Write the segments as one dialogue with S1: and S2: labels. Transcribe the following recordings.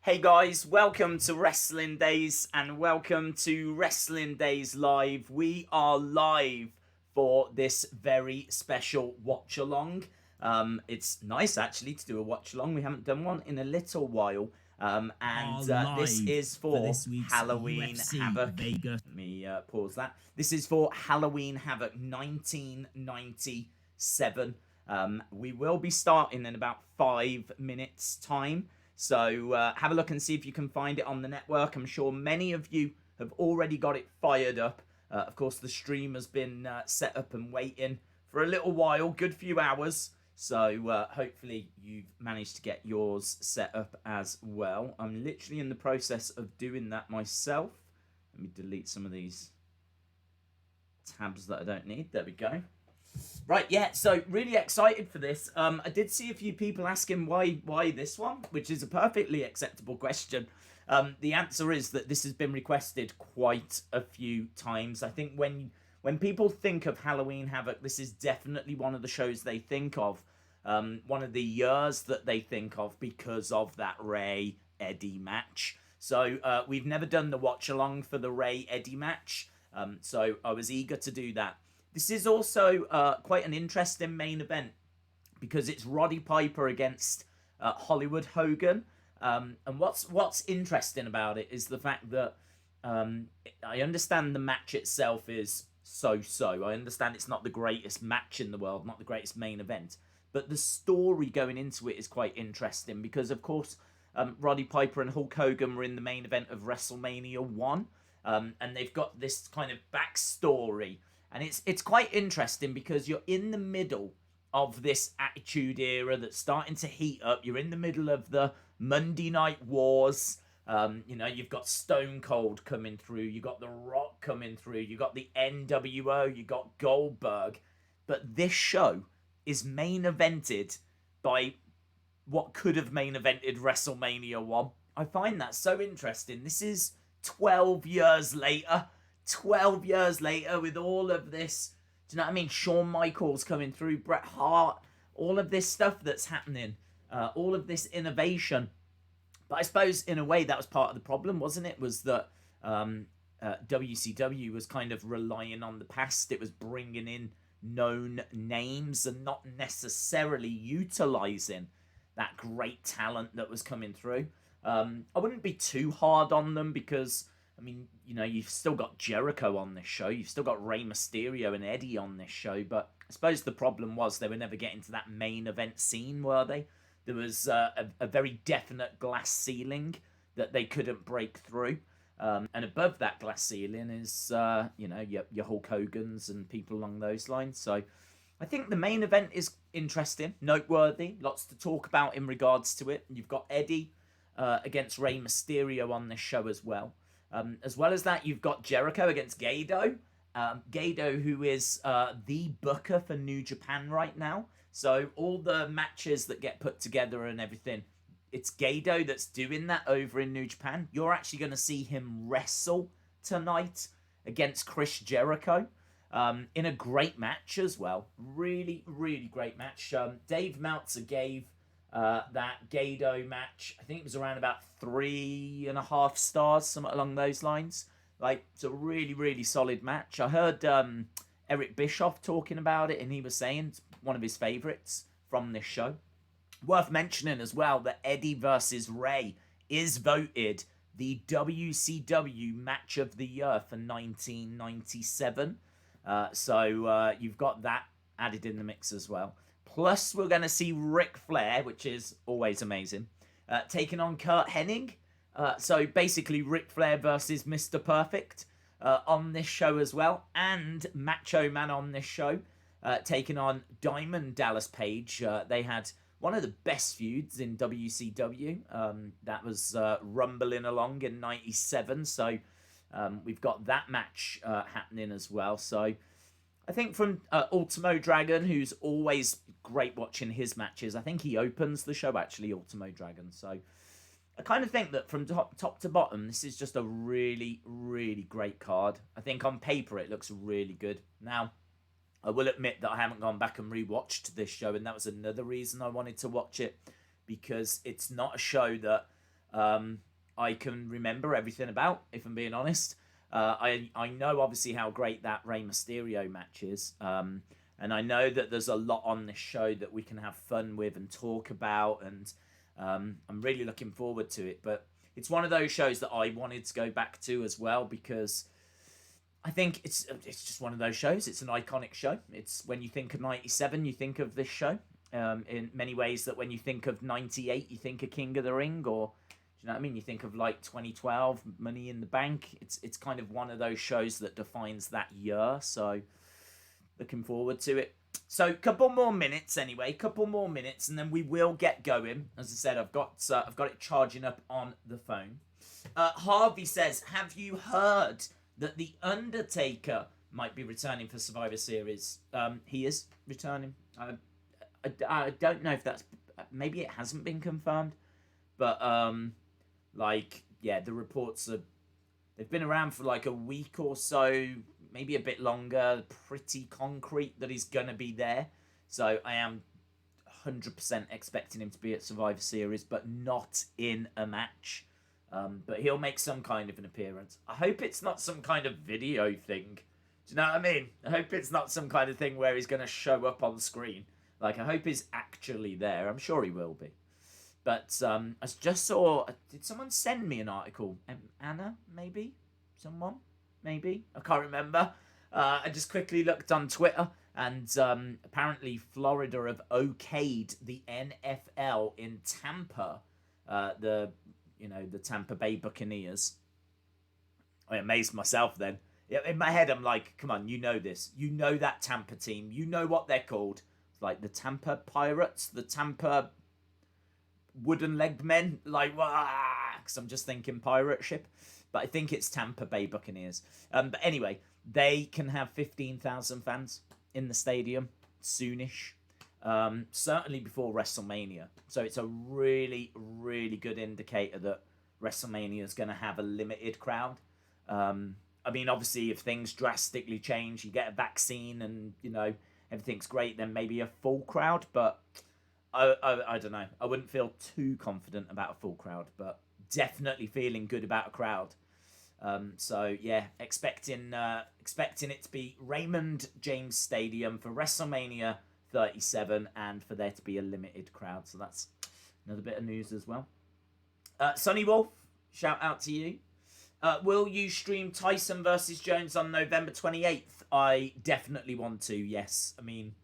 S1: Hey guys, welcome to Wrestling Days and welcome to Wrestling Days Live. We are live for this very special watch along. It's nice actually to do a watch along. We haven't done one in a little while. This is for
S2: this week's
S1: Halloween
S2: UFC
S1: Havoc.
S2: Vegas.
S1: Let me pause that. This is for Halloween Havoc 1997. We will be starting in about 5 minutes' time. So have a look and see if you can find it on the network. I'm sure many of you have already got it fired up. Of course, the stream has been set up and waiting for a little while, good few hours. So hopefully you've managed to get yours set up as well. I'm literally in the process of doing that myself. Let me delete some of these tabs that I don't need. There we go. Right, yeah, so really excited for this. I did see a few people asking why this one, which is a perfectly acceptable question. The answer is that this has been requested quite a few times. I think when people think of Halloween Havoc, this is definitely one of the shows they think of. One of the years that they think of because of that Rey Eddie match. So we've never done the watch along for the Rey Eddie match. So I was eager to do that. This is also quite an interesting main event because it's Roddy Piper against Hollywood Hogan. And what's interesting about it is the fact that I understand the match itself is so-so. I understand it's not the greatest match in the world, not the greatest main event. But the story going into it is quite interesting because, of course, Roddy Piper and Hulk Hogan were in the main event of WrestleMania 1. And they've got this kind of backstory. And it's quite interesting because you're in the middle of this Attitude Era that's starting to heat up. You're in the middle of the Monday Night Wars. You've got Stone Cold coming through. You've got The Rock coming through. You've got the NWO. You've got Goldberg. But this show is main evented by what could have main evented WrestleMania 1. I find that so interesting. This is 12 years later. 12 years later with all of this, do you know what I mean? Shawn Michaels coming through, Bret Hart, all of this stuff that's happening, all of this innovation. But I suppose in a way that was part of the problem, wasn't it? Was that WCW was kind of relying on the past. It was bringing in known names and not necessarily utilizing that great talent that was coming through. I wouldn't be too hard on them because you've still got Jericho on this show. You've still got Rey Mysterio and Eddie on this show. But I suppose the problem was they were never getting to that main event scene, were they? There was a very definite glass ceiling that they couldn't break through. And above that glass ceiling is, your Hulk Hogan's and people along those lines. So I think the main event is interesting, noteworthy. Lots to talk about in regards to it. You've got Eddie against Rey Mysterio on this show as well. As well as that, you've got Jericho against Gedo. Gedo, who is the booker for New Japan right now. So all the matches that get put together and everything, it's Gedo that's doing that over in New Japan. You're actually going to see him wrestle tonight against Chris Jericho in a great match as well. Really, really great match. Dave Meltzer gave that Gedo match, I think it was around about 3.5 stars, something along those lines. Like, it's a really, really solid match. I heard Eric Bischoff talking about it, and he was saying it's one of his favourites from this show. Worth mentioning as well that Eddie versus Rey is voted the WCW Match of the Year for 1997. So you've got that added in the mix as well. Plus, we're going to see Ric Flair, which is always amazing, taking on Kurt Hennig. So basically, Ric Flair versus Mr. Perfect on this show as well. And Macho Man on this show, taking on Diamond Dallas Page. They had one of the best feuds in WCW. That was rumbling along in 97. So we've got that match happening as well. So I think from Ultimo Dragon, who's always great watching his matches. I think he opens the show, actually, Ultimo Dragon. So I kind of think that from top to bottom, this is just a really, really great card. I think on paper it looks really good. Now, I will admit that I haven't gone back and rewatched this show, and that was another reason I wanted to watch it, because it's not a show that I can remember everything about, if I'm being honest. I know obviously how great that Rey Mysterio match is. And I know that there's a lot on this show that we can have fun with and talk about. And I'm really looking forward to it. But it's one of those shows that I wanted to go back to as well, because I think it's just one of those shows. It's an iconic show. It's when you think of 97, you think of this show. In many ways that when you think of 98, you think of King of the Ring, or do you know what I mean? You think of like 2012, Money in the Bank. It's kind of one of those shows that defines that year. So looking forward to it. So a couple more minutes anyway, couple more minutes, and then we will get going. As I said, I've got it charging up on the phone. Harvey says, have you heard that The Undertaker might be returning for Survivor Series? He is returning. I don't know if that's... Maybe it hasn't been confirmed. But, the reports are... They've been around for like a week or so, maybe a bit longer. Pretty concrete that he's going to be there. So I am 100% expecting him to be at Survivor Series, but not in a match. But he'll make some kind of an appearance. I hope it's not some kind of video thing. Do you know what I mean? I hope it's not some kind of thing where he's going to show up on screen. Like, I hope he's actually there. I'm sure he will be. But I just saw... Did someone send me an article? Anna, maybe? Someone? Maybe? I can't remember. I just quickly looked on Twitter, and apparently Florida have okayed the NFL in Tampa. The Tampa Bay Buccaneers. I amazed myself then. In my head, I'm like, come on, you know this. You know that Tampa team. You know what they're called. It's like the Tampa Pirates, the Tampa Wooden-Legged Men. Like, because I'm just thinking pirate ship. But I think it's Tampa Bay Buccaneers. But anyway, they can have 15,000 fans in the stadium soonish. Certainly before WrestleMania. So it's a really, really good indicator that WrestleMania is going to have a limited crowd. I mean, obviously, if things drastically change, you get a vaccine and, everything's great, then maybe a full crowd. But I don't know. I wouldn't feel too confident about a full crowd, but definitely feeling good about a crowd. So, yeah, expecting it to be Raymond James Stadium for WrestleMania 37 and for there to be a limited crowd. So that's another bit of news as well. Sonny Wolf, shout out to you. Will you stream Tyson versus Jones on November 28th? I definitely want to, yes. I mean,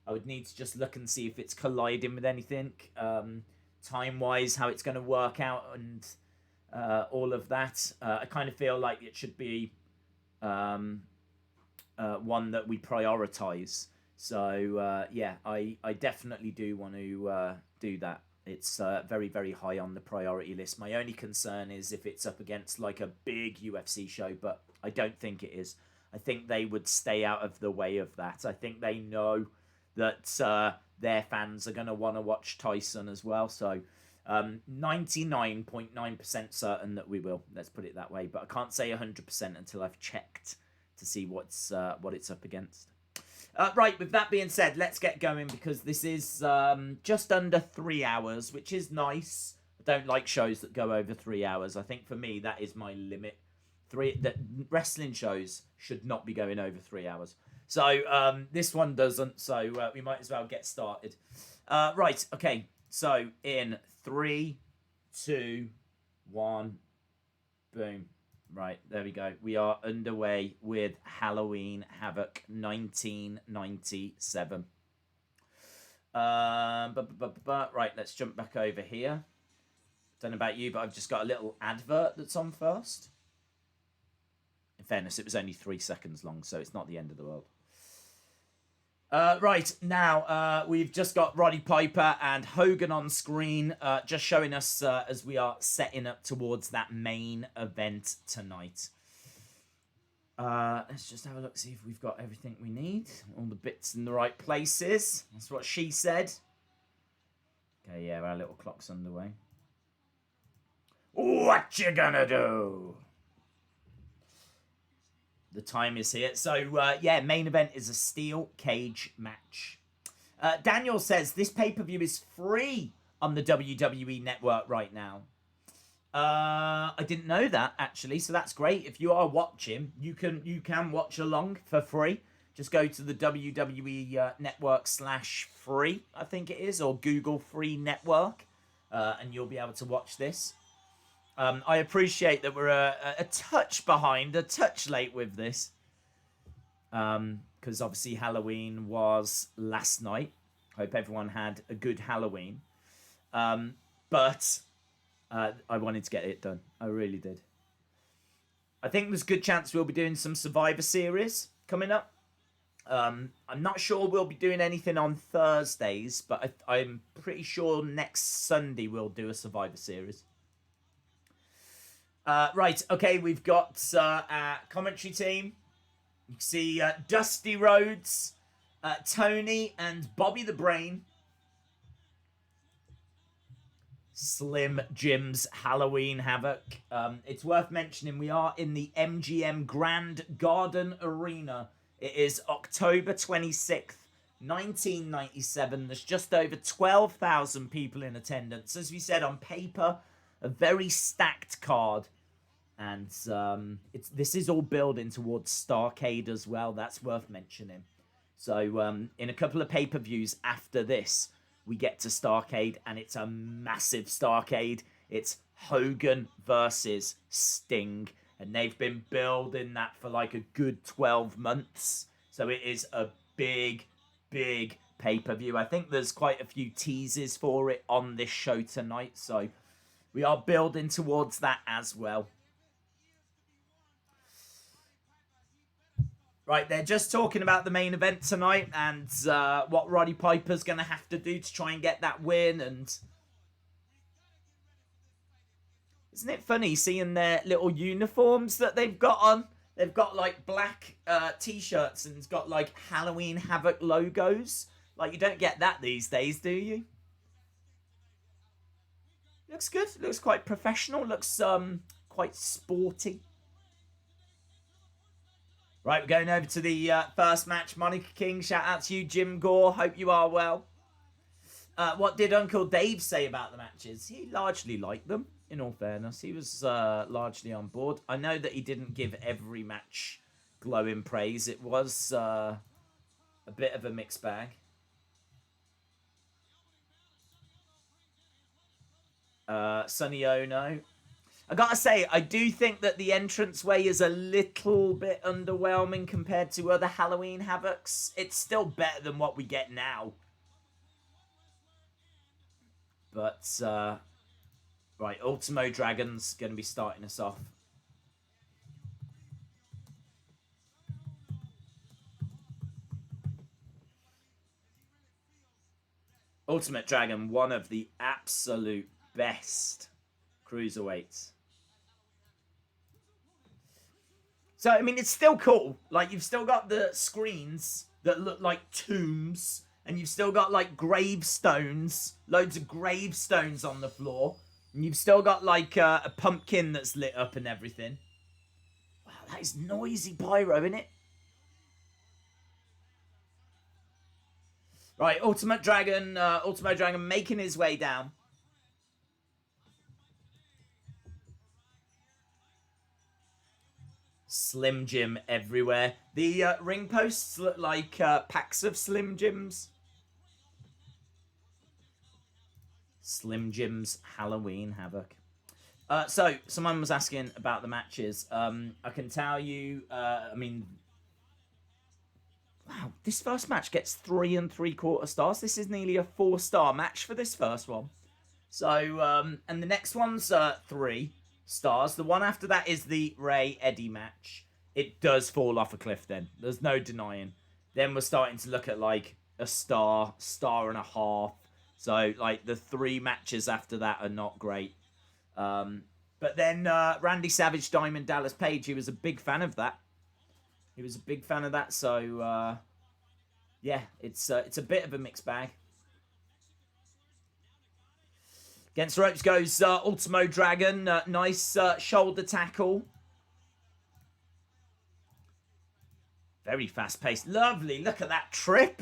S1: I would need to just look and see if it's colliding with anything. Time-wise, how it's going to work out and all of that. I kind of feel like it should be one that we prioritise. So, I definitely do want to do that. It's very, very high on the priority list. My only concern is if it's up against like a big UFC show, but I don't think it is. I think they would stay out of the way of that. I think they know that their fans are going to want to watch Tyson as well. So 99.9% certain that we will. Let's put it that way. But I can't say 100% until I've checked to see what it's up against. Right, with that being said, let's get going because this is just under 3 hours, which is nice. I don't like shows that go over 3 hours. I think for me, that is my limit. Wrestling shows should not be going over 3 hours. So this one doesn't, so we might as well get started. Right, okay. So in 3, 2, 1, boom. Right, there we go. We are underway with Halloween Havoc 1997. Right, let's jump back over here. Don't know about you, but I've just got a little advert that's on first. In fairness, it was only 3 seconds long, so it's not the end of the world. Right, now we've just got Roddy Piper and Hogan on screen, just showing us as we are setting up towards that main event tonight. Let's just have a look, see if we've got everything we need. All the bits in the right places. That's what she said. Okay, yeah, our little clock's underway. What you gonna do? The time is here. So, main event is a steel cage match. Daniel says, this pay-per-view is free on the WWE Network right now. I didn't know that actually, so that's great. If you are watching, you can watch along for free. Just go to the WWE Network /free, I think it is, or Google Free Network, and you'll be able to watch this. I appreciate that we're a touch behind, a touch late with this, because obviously Halloween was last night. Hope everyone had a good Halloween, but I wanted to get it done. I really did. I think there's a good chance we'll be doing some Survivor Series coming up. I'm not sure we'll be doing anything on Thursdays, but I'm pretty sure next Sunday we'll do a Survivor Series. Right, okay, we've got our commentary team. You can see Dusty Rhodes, Tony, and Bobby the Brain. Slim Jim's Halloween Havoc. It's worth mentioning we are in the MGM Grand Garden Arena. It is October 26th, 1997. There's just over 12,000 people in attendance. As we said, on paper, a very stacked card. And this is all building towards Starrcade as well. That's worth mentioning. So in a couple of pay-per-views after this, we get to Starrcade, and it's a massive Starrcade. It's Hogan versus Sting. And they've been building that for like a good 12 months. So it is a big, big pay-per-view. I think there's quite a few teases for it on this show tonight. So we are building towards that as well. Right, they're just talking about the main event tonight and what Roddy Piper's going to have to do to try and get that win. And isn't it funny seeing their little uniforms that they've got on? They've got like black t-shirts and it's got like Halloween Havoc logos. Like you don't get that these days, do you? Looks good. Looks quite professional. Looks quite sporty. Right, we're going over to the first match. Monica King, shout out to you. Jim Gore, hope you are well. What did Uncle Dave say about the matches? He largely liked them, in all fairness. He was largely on board. I know that he didn't give every match glowing praise. It was a bit of a mixed bag. Sonny Ono. I gotta say, I do think that the entranceway is a little bit underwhelming compared to other Halloween Havocs. It's still better than what we get now. But, right, Ultimo Dragon's going to be starting us off. Ultimate Dragon, one of the absolute best cruiserweights. So, I mean, it's still cool. Like, you've still got the screens that look like tombs. And you've still got, like, gravestones. Loads of gravestones on the floor. And you've still got, like, a pumpkin that's lit up and everything. Wow, that is noisy pyro, isn't it? Right, Ultimate Dragon making his way down. Slim Jim everywhere. The ring posts look like packs of Slim Jims. Slim Jim's Halloween Havoc. So, someone was asking about the matches. I can tell you, I mean... Wow, this first match gets 3 3/4 stars. This is nearly a 4-star match for this first one. So, and the next one's 3 stars. The one after that is the Rey Eddie match. It does fall off a cliff then. There's no denying. Then we're starting to look at like a star and a half. So like the 3 matches after that are not great. But then Randy Savage, Diamond Dallas Page, he was a big fan of that. So yeah, it's a bit of a mixed bag. Against the ropes goes Ultimo Dragon. Nice shoulder tackle. Very fast-paced. Lovely. Look at that trip.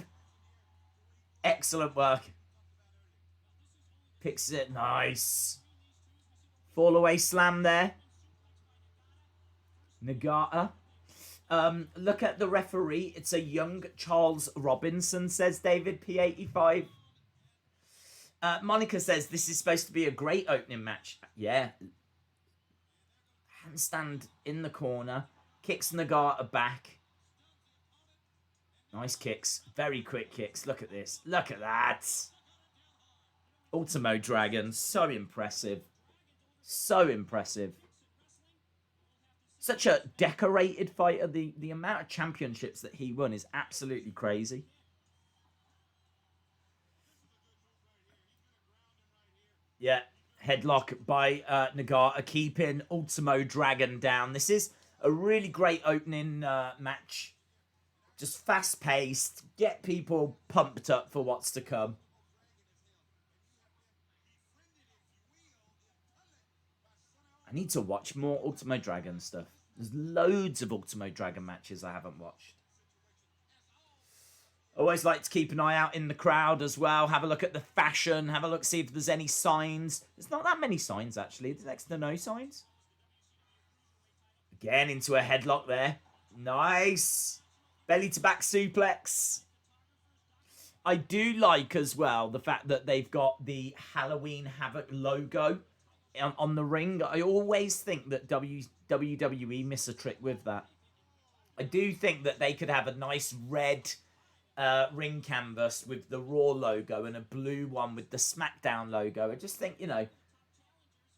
S1: Excellent work. Picks it. Nice. Fall away slam there. Nagata. Look at the referee. It's a young Charles Robinson, says David P85. Monica says this is supposed to be a great opening match. Yeah. Handstand in the corner. Kicks Nagata back. Nice kicks. Very quick kicks. Look at this. Look at that. Ultimo Dragon. So impressive. So impressive. Such a decorated fighter. The amount of championships that he won is absolutely crazy. Yeah, headlock by Nagata, keeping Ultimo Dragon down. This is a really great opening match. Just fast-paced, get people pumped up for what's to come. I need to watch more Ultimo Dragon stuff. There's loads of Ultimo Dragon matches I haven't watched. Always like to keep an eye out in the crowd as well. Have a look at the fashion. Have a look, see if there's any signs. There's not that many signs, actually. There's next to no signs. Again, into a headlock there. Nice. Belly to back suplex. I do like as well the fact that they've got the Halloween Havoc logo on the ring. I always think that WWE miss a trick with that. I do think that they could have a nice red ring canvas with the Raw logo and a blue one with the SmackDown logo. I just think, you know,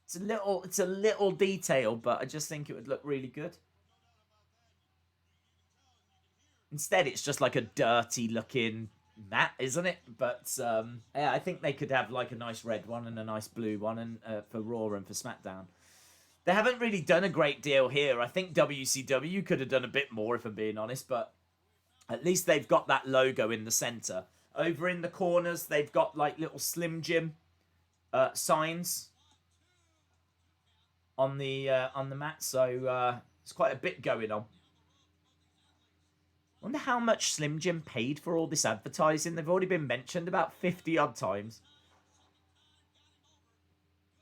S1: it's a little detail, but I just think it would look really good. Instead, it's just like a dirty looking mat, isn't it? But yeah, I think they could have like a nice red one and a nice blue one, and for Raw and for SmackDown. They haven't really done a great deal here. I think WCW could have done a bit more, if I'm being honest, but at least they've got that logo in the center. Over in the corners, they've got like little Slim Jim signs on the mat, so it's quite a bit going on. Wonder how much Slim Jim paid for all this advertising. They've already been mentioned about 50 odd times.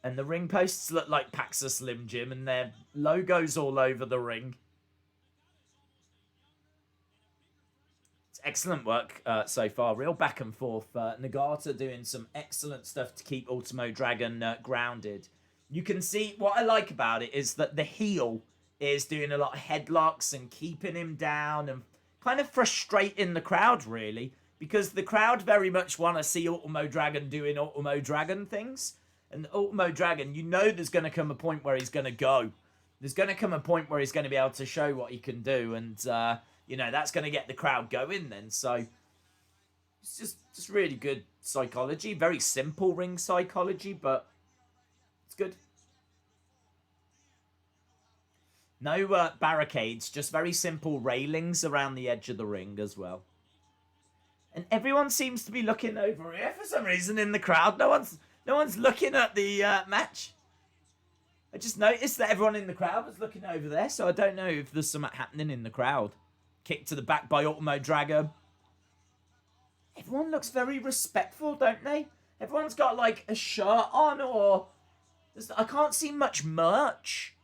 S1: And the ring posts look like packs of Slim Jim, and their logos all over the ring. It's excellent work so far. Real back and forth. Nagata doing some excellent stuff to keep Ultimo Dragon grounded. You can see, what I like about it is that the heel is doing a lot of headlocks and keeping him down and kind of frustrating the crowd, really, because the crowd very much want to see Ultimo Dragon doing Ultimo Dragon things. And Ultimo Dragon, you know there's going to come a point where he's going to go. There's going to come a point where he's going to be able to show what he can do. And, you know, that's going to get the crowd going then. So it's just really good psychology. Very simple ring psychology, but it's good. No barricades, just very simple railings around the edge of the ring as well. And everyone seems to be looking over here for some reason in the crowd. No one's looking at the match. I just noticed that everyone in the crowd was looking over there, so I don't know if there's something happening in the crowd. Kick to the back by Ultimo Dragon. Everyone looks very respectful, don't they? Everyone's got like a shirt on, or I can't see much merch.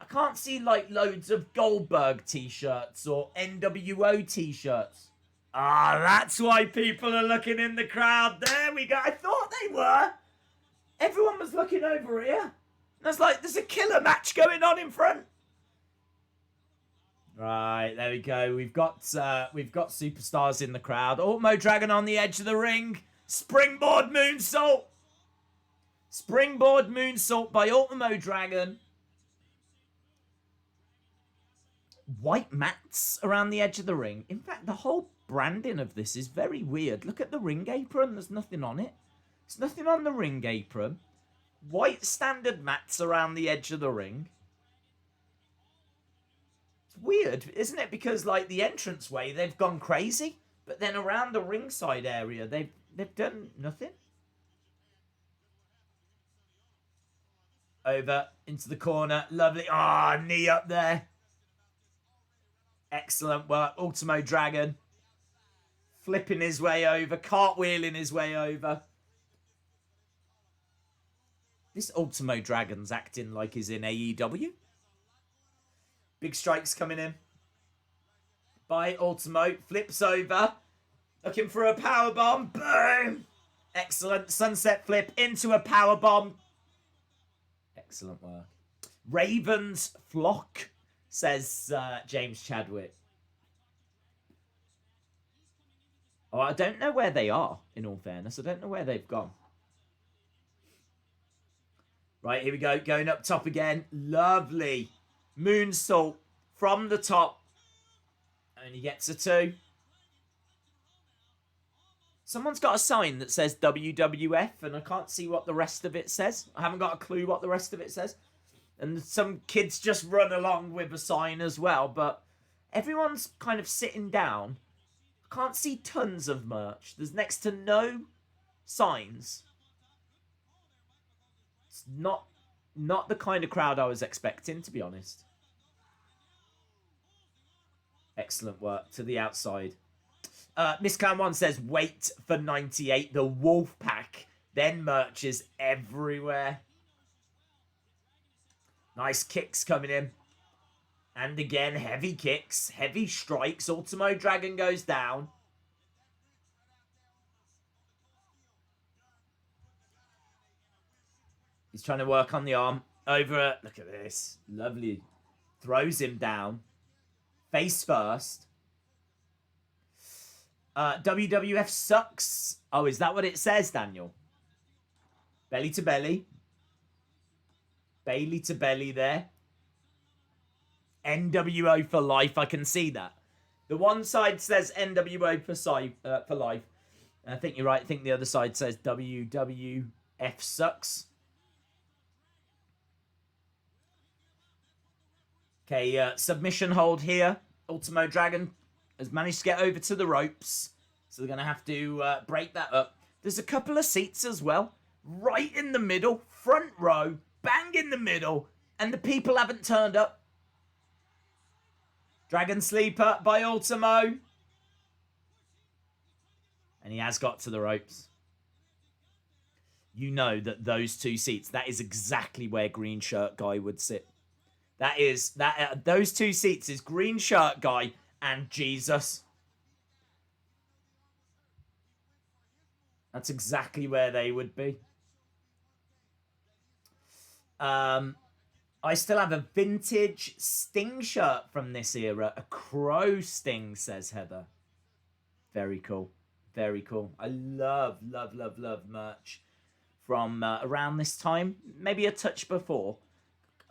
S1: I can't see like loads of Goldberg t-shirts or NWO t-shirts. Ah, that's why people are looking in the crowd. There we go. I thought they were. Everyone was looking over here. And I was like, there's a killer match going on in front. Right, there we go. We've got superstars in the crowd. Ultimo Dragon on the edge of the ring. Springboard moonsault. Springboard moonsault by Ultimo Dragon. White mats around the edge of the ring. In fact, the whole branding of this is very weird. Look at the ring apron. There's nothing on it. There's nothing on the ring apron. White standard mats around the edge of the ring. It's weird, isn't it? Because, like, the entranceway, they've gone crazy. But then around the ringside area, they've done nothing. Over into the corner. Lovely. Ah, oh, knee up there. Excellent work. Ultimo Dragon. Flipping his way over. Cartwheeling his way over. This Ultimo Dragon's acting like he's in AEW. Big strikes coming in. By Ultimo. Flips over. Looking for a powerbomb. Boom! Excellent. Sunset flip into a powerbomb. Excellent work. Ravens flock, says James Chadwick. Oh, I don't know where they are, in all fairness. I don't know where they've gone. Right, here we go. Going up top again. Lovely. Moonsault from the top. And he gets a 2. Someone's got a sign that says WWF, and I can't see what the rest of it says. I haven't got a clue what the rest of it says. And some kids just run along with a sign as well, but everyone's kind of sitting down. I can't see tons of merch. There's next to no signs. It's not the kind of crowd I was expecting, to be honest. Excellent work to the outside. Miss Clown 1 says, wait for 98, the Wolf Pack. Then merch is everywhere. Nice kicks coming in. And again, heavy kicks, heavy strikes. Ultimo Dragon goes down. He's trying to work on the arm. Over. Look at this. Lovely. Throws him down. Face first. WWF sucks. Oh, is that what it says, Daniel? Belly to belly. Bailey to belly there. NWO for life. I can see that. The one side says NWO for life. And I think you're right. I think the other side says WWF sucks. Okay, submission hold here. Ultimo Dragon has managed to get over to the ropes. So they're going to have to break that up. There's a couple of seats as well. Right in the middle. Front row. Bang in the middle. And the people haven't turned up. Dragon Sleeper by Ultimo. And he has got to the ropes. You know that those 2 seats, that is exactly where Green Shirt Guy would sit. Those 2 seats is Green Shirt Guy and Jesus. That's exactly where they would be. I still have a vintage Sting shirt from this era. A Crow Sting, says Heather. Very cool. Very cool. I love merch from around this time. Maybe a touch before.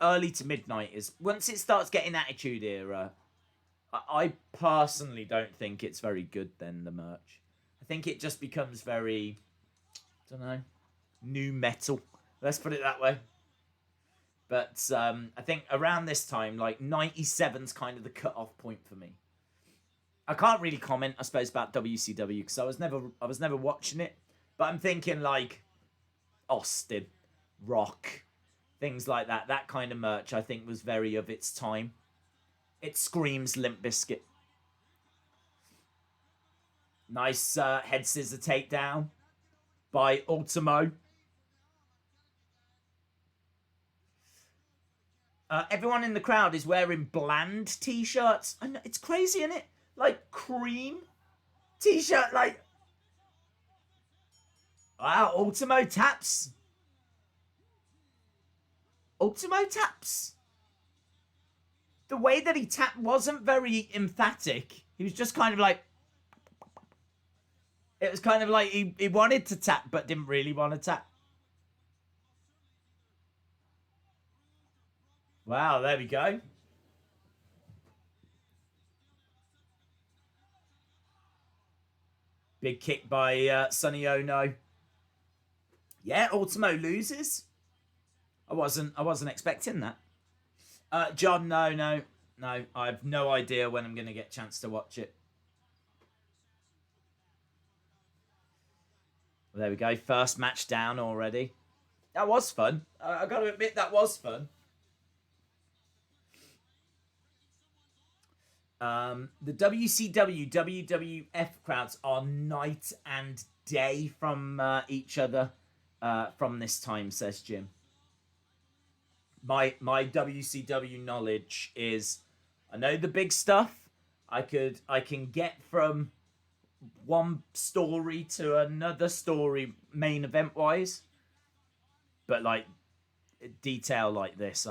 S1: Early to mid-90s. Once it starts getting Attitude Era, I personally don't think it's very good then, the merch. I think it just becomes very, I don't know, new metal. Let's put it that way. But I think around this time, like 97's kind of the cut-off point for me. I can't really comment, I suppose, about WCW because I was never watching it. But I'm thinking like Austin, Rock, things like that. That kind of merch, I think, was very of its time. It screams Limp Bizkit. Nice head scissor takedown by Ultimo. Everyone in the crowd is wearing Bland t-shirts. I know, it's crazy, isn't it? Like cream t-shirt, like... Wow, Ultimo taps. Ultimo taps. The way that he tapped wasn't very emphatic. He was just kind of like... It was kind of like he wanted to tap, but didn't really want to tap. Wow, there we go. Big kick by Sonny Ono. Yeah, Ultimo loses. I wasn't expecting that. John, no. I have no idea when I'm going to get a chance to watch it. Well, there we go. First match down already. That was fun. I got to admit, that was fun. The WCW, WWF crowds are night and day from each other from this time, says Jim. My WCW knowledge is, I know the big stuff. I can get from one story to another story main event wise, but like detail like this,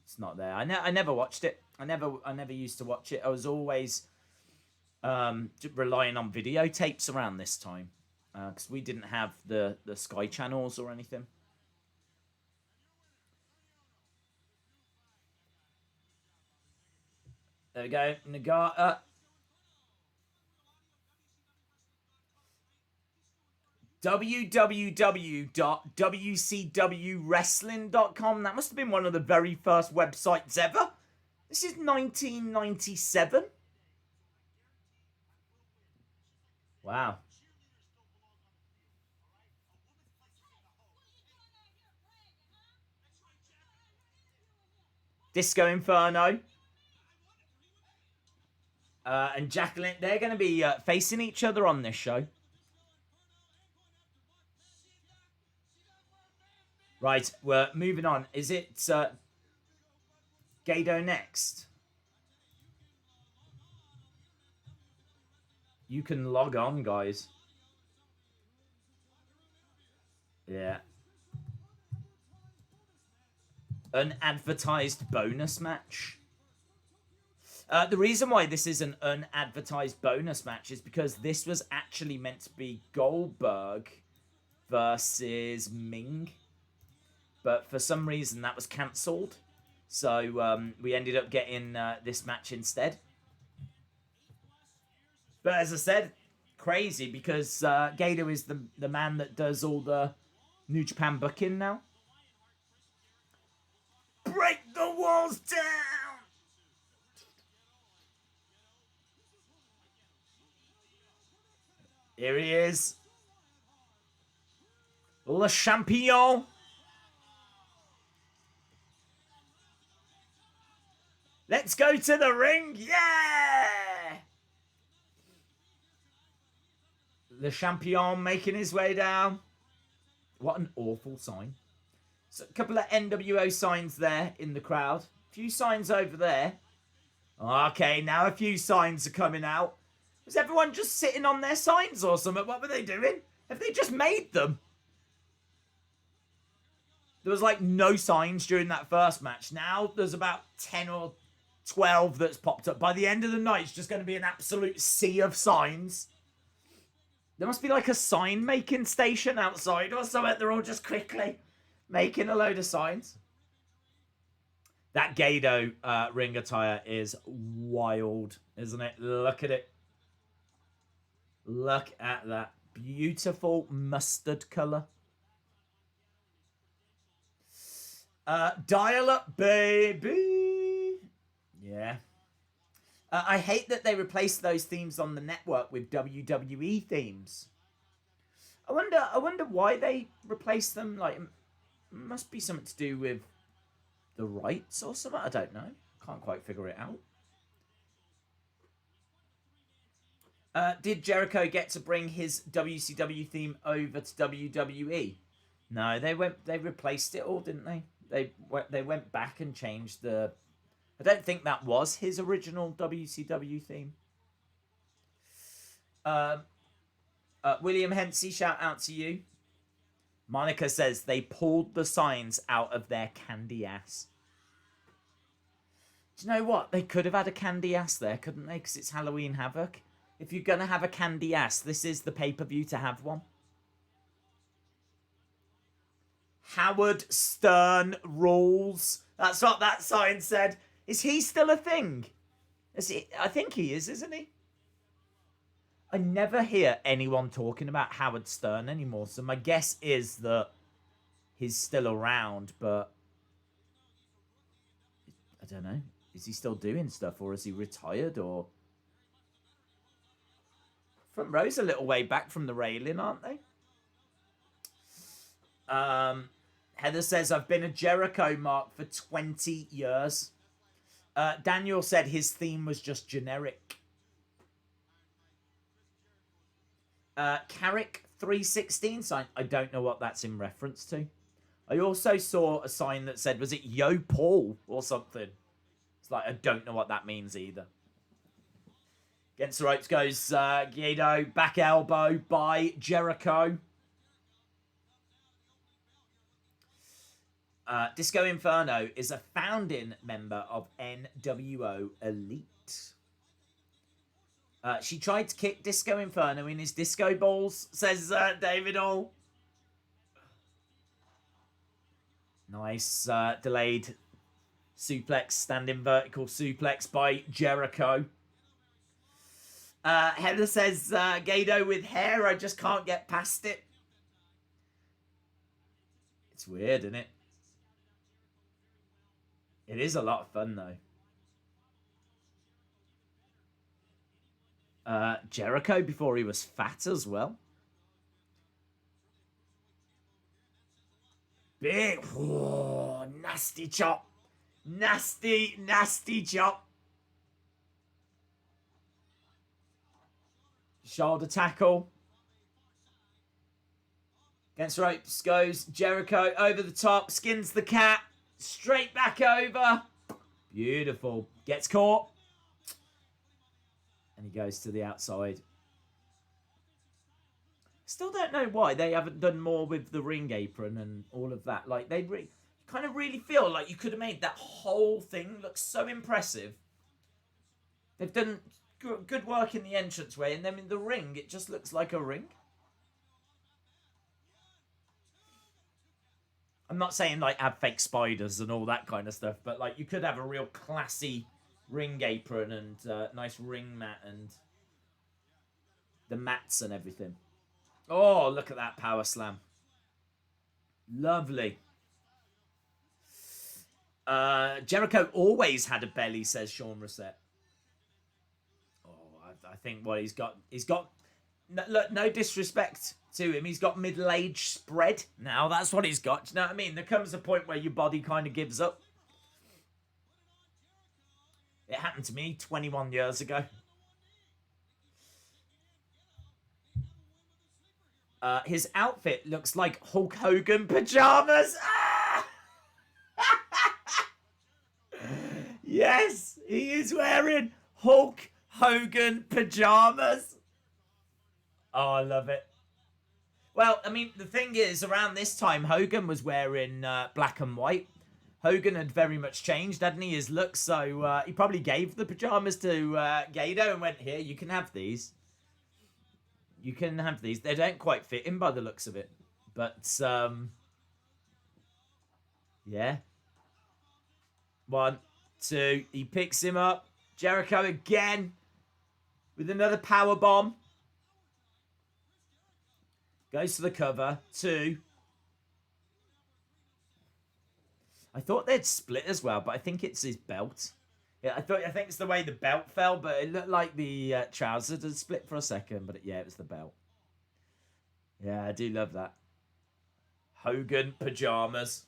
S1: it's not there. I never watched it. I never used to watch it. I was always relying on videotapes around this time because we didn't have the Sky channels or anything. There we go, Nagata. www.wcwwrestling.com. That must have been one of the very first websites ever. This is 1997. Wow. Disco Inferno. And Jacqueline, they're going to be facing each other on this show. Right, we're moving on. Is it Gato next? You can log on, guys. Yeah. An advertised bonus match. The reason why this is an unadvertised bonus match is because this was actually meant to be Goldberg versus Ming. But for some reason that was cancelled. So we ended up getting this match instead. But as I said, crazy because Gato is the man that does all the New Japan booking now. Break the walls down! Here he is. Le Champion. Let's go to the ring. Yeah! Le Champion making his way down. What an awful sign. So a couple of NWO signs there in the crowd. A few signs over there. Okay, now a few signs are coming out. Was everyone just sitting on their signs or something? What were they doing? Have they just made them? There was like no signs during that first match. Now there's about 10 or 12 that's popped up. By the end of the night, it's just going to be an absolute sea of signs. There must be like a sign making station outside or something. They're all just quickly making a load of signs. That Gato ring attire is wild, isn't it? Look at it. Look at that beautiful mustard colour. Dial up, baby. Yeah. I hate that they replaced those themes on the network with WWE themes. I wonder why they replaced them. Like, it must be something to do with the rights or something. I don't know. Can't quite figure it out. Did Jericho get to bring his WCW theme over to WWE? No, they replaced it all, didn't they? They went back and changed the. I don't think that was his original WCW theme. William Hensey, shout out to you. Monica says they pulled the signs out of their candy ass. Do you know what? They could have had a candy ass there, couldn't they? Because it's Halloween Havoc. If you're going to have a candy ass, this is the pay-per-view to have one. Howard Stern rules. That's what that sign said. Is he still a thing? I think he is, isn't he? I never hear anyone talking about Howard Stern anymore, so my guess is that he's still around, but I don't know. Is he still doing stuff, or is he retired, or... Front row's a little way back from the railing, aren't they? Heather says, I've been a Jericho mark for 20 years. Daniel said his theme was just generic. Carrick 316 sign. I don't know what that's in reference to. I also saw a sign that said, was it Yo Paul or something? It's like, I don't know what that means either. Against the ropes goes Guido. Back elbow by Jericho. Disco Inferno is a founding member of NWO Elite. She tried to kick Disco Inferno in his disco balls, says David Hall. Nice delayed suplex, standing vertical suplex by Jericho. Heather says, Gado with hair, I just can't get past it. It's weird, isn't it? It is a lot of fun, though. Jericho before he was fat as well. Big, whoa, nasty chop. Nasty, nasty chop. Shoulder tackle. Against ropes goes Jericho over the top. Skins the cat. Straight back over. Beautiful. Gets caught. And he goes to the outside. Still don't know why they haven't done more with the ring apron and all of that. Like, they kind of really feel like you could have made that whole thing look so impressive. They've done good work in the entranceway, and then in the ring, it just looks like a ring. I'm not saying, like, have fake spiders and all that kind of stuff, but, like, you could have a real classy ring apron and nice ring mat and the mats and everything. Oh, look at that power slam. Lovely. Jericho always had a belly, says Sean Rossett. Oh, I think what he's got, look, no disrespect to him, he's got middle-age spread now. That's what he's got. Do you know what I mean? There comes a point where your body kind of gives up. It happened to me 21 years ago. His outfit looks like Hulk Hogan pajamas. Ah! Yes, he is wearing Hulk Hogan pajamas. Oh, I love it. Well, I mean, the thing is, around this time, Hogan was wearing black and white. Hogan had very much changed, hadn't he, his look? So he probably gave the pajamas to Gado and went, here, you can have these. You can have these. They don't quite fit him by the looks of it. But, yeah. 1, 2. He picks him up. Jericho again with another power bomb. Goes to the cover. 2. I thought they'd split as well, but I think it's his belt. Yeah, I think it's the way the belt fell, but it looked like the trousers had split for a second. But yeah, it was the belt. Yeah, I do love that. Hogan pajamas.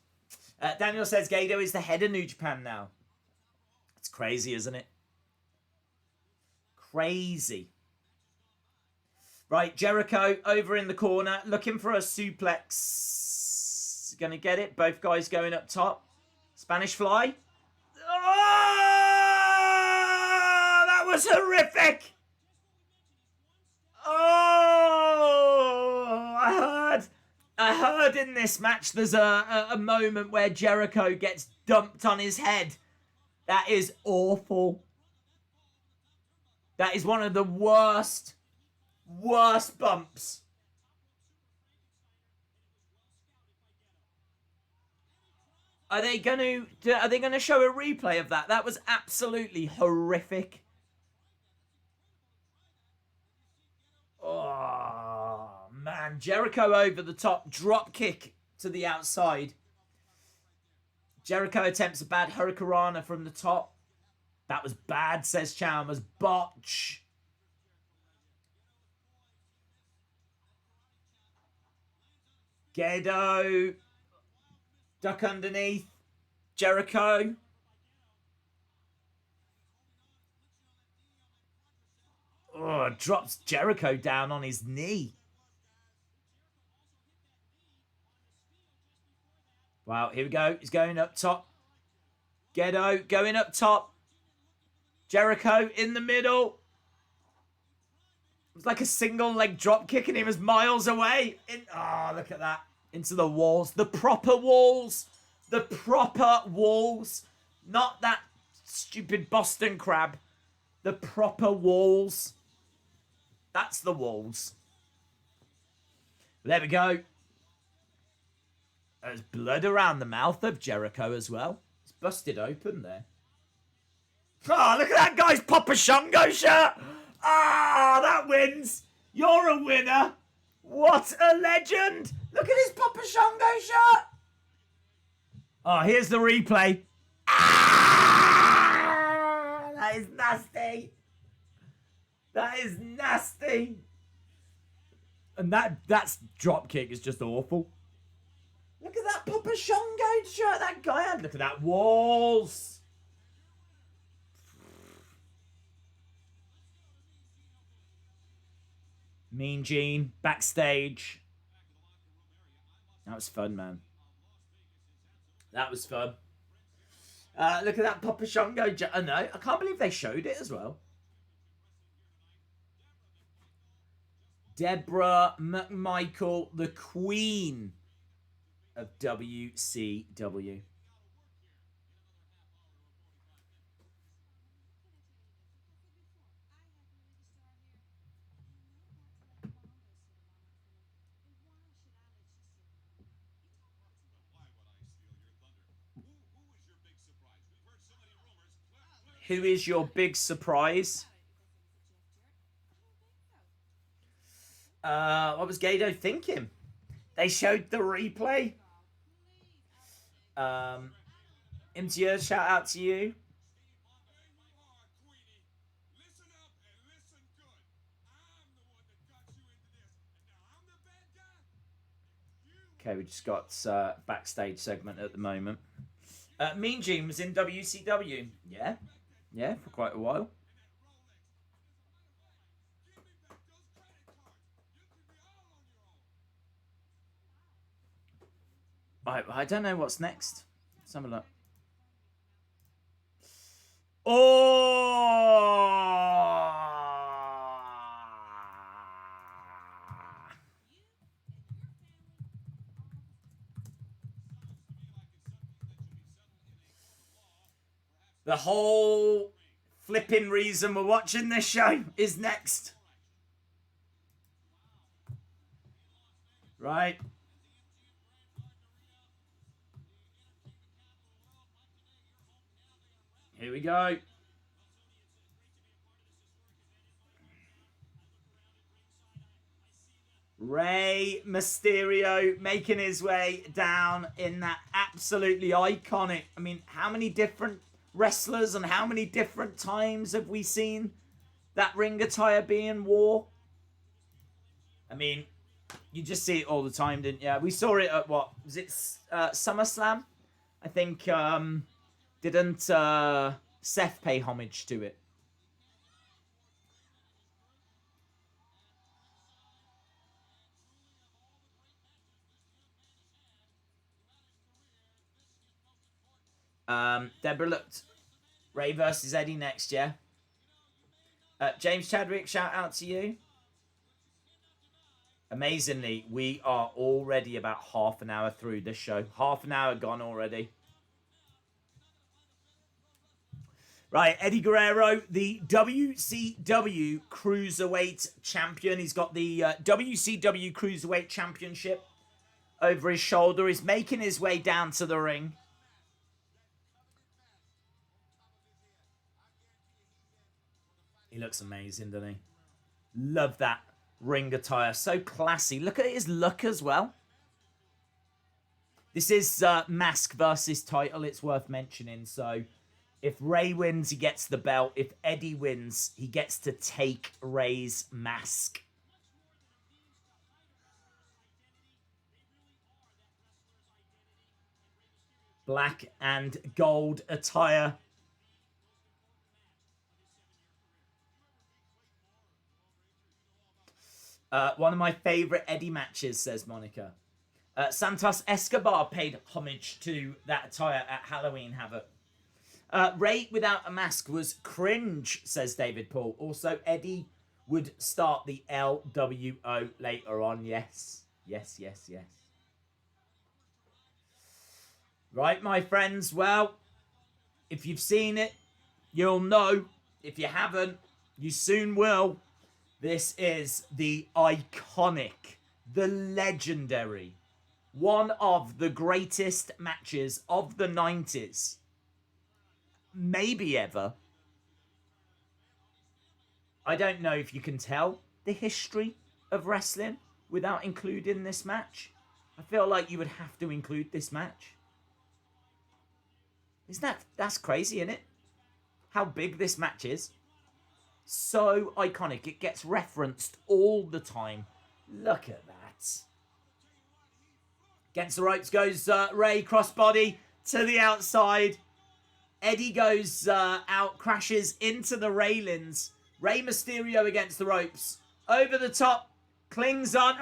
S1: Daniel says Gado is the head of New Japan now. It's crazy, isn't it? Crazy. Right, Jericho over in the corner, looking for a suplex. Gonna get it. Both guys going up top. Spanish fly. Oh, that was horrific. Oh, I heard in this match there's a moment where Jericho gets dumped on his head. That is awful. That is one of the worst bumps. Are they going to show a replay of that? That was absolutely horrific. Oh, man. Jericho over the top. Drop kick to the outside. Jericho attempts a bad Hurricanrana from the top. That was bad, says Chalmers. Botch. Gedo. Duck underneath. Jericho. Oh, drops Jericho down on his knee. Wow, here we go. He's going up top. Ghetto going up top. Jericho in the middle. It was like a single leg drop kick and he was miles away. Look at that. Into the walls. The proper walls. The proper walls. Not that stupid Boston crab. The proper walls. That's the walls. There we go. There's blood around the mouth of Jericho as well. It's busted open there. Oh, look at that guy's Papa Shango shirt. Ah, that wins. You're a winner. What a legend. Look at his Papa Shango shirt. Oh, here's the replay. Ah, that is nasty. That is nasty. And that's dropkick is just awful. Look at that Papa Shango shirt that guy had. Look at that walls. Mean Gene backstage. That was fun, man. That was fun. Look at that Papa Shango. I know. I can't believe they showed it as well. Deborah Mcmichael, the queen of WCW. Who is your big surprise? What was Gato thinking? They showed the replay. MTR, shout out to you. Okay, we just got backstage segment at the moment. Mean Gene was in WCW. Yeah, for quite a while. I don't know what's next. Let's have a look. Oh! The whole flipping reason we're watching this show is next. Right. Here we go. Rey Mysterio making his way down in that absolutely iconic. I mean, how many different wrestlers and how many different times have we seen that ring attire being wore? I mean, you just see it all the time, didn't you? We saw it at what was it? SummerSlam, I think. Didn't Seth pay homage to it? Deborah looked Ray versus Eddie next, yeah. James Chadwick, shout out to you. Amazingly, we are already about half an hour through this show. Half an hour gone already. Right, Eddie Guerrero, the WCW Cruiserweight Champion. He's got the WCW Cruiserweight Championship over his shoulder. He's making his way down to the ring. He looks amazing, doesn't he? Love that ring attire. So classy. Look at his look as well. This is mask versus title. It's worth mentioning. So if Ray wins, he gets the belt. If Eddie wins, he gets to take Ray's mask. Black and gold attire. One of my favourite Eddie matches, says Monica. Santos Escobar paid homage to that attire at Halloween Havoc. Rey without a mask was cringe, says David Paul. Also, Eddie would start the LWO later on. Yes. Yes, yes, yes. Right, my friends. Well, if you've seen it, you'll know. If you haven't, you soon will. This is the iconic, the legendary, one of the greatest matches of the 90s. Maybe ever. I don't know if you can tell the history of wrestling without including this match. I feel like you would have to include this match. That's crazy, isn't it? How big this match is. So iconic. It gets referenced all the time. Look at that. Against the ropes goes Rey, crossbody to the outside. Eddie goes out, crashes into the railings. Rey Mysterio against the ropes. Over the top, clings on.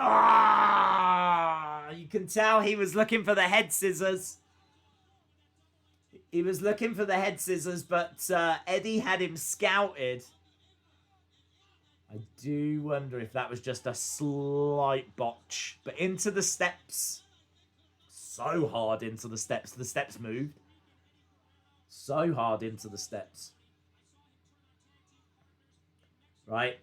S1: You can tell he was looking for the head scissors. He was looking for the head scissors, but Eddie had him scouted. I do wonder if that was just a slight botch. But into the steps. So hard into the steps. The steps moved. So hard into the steps. Right.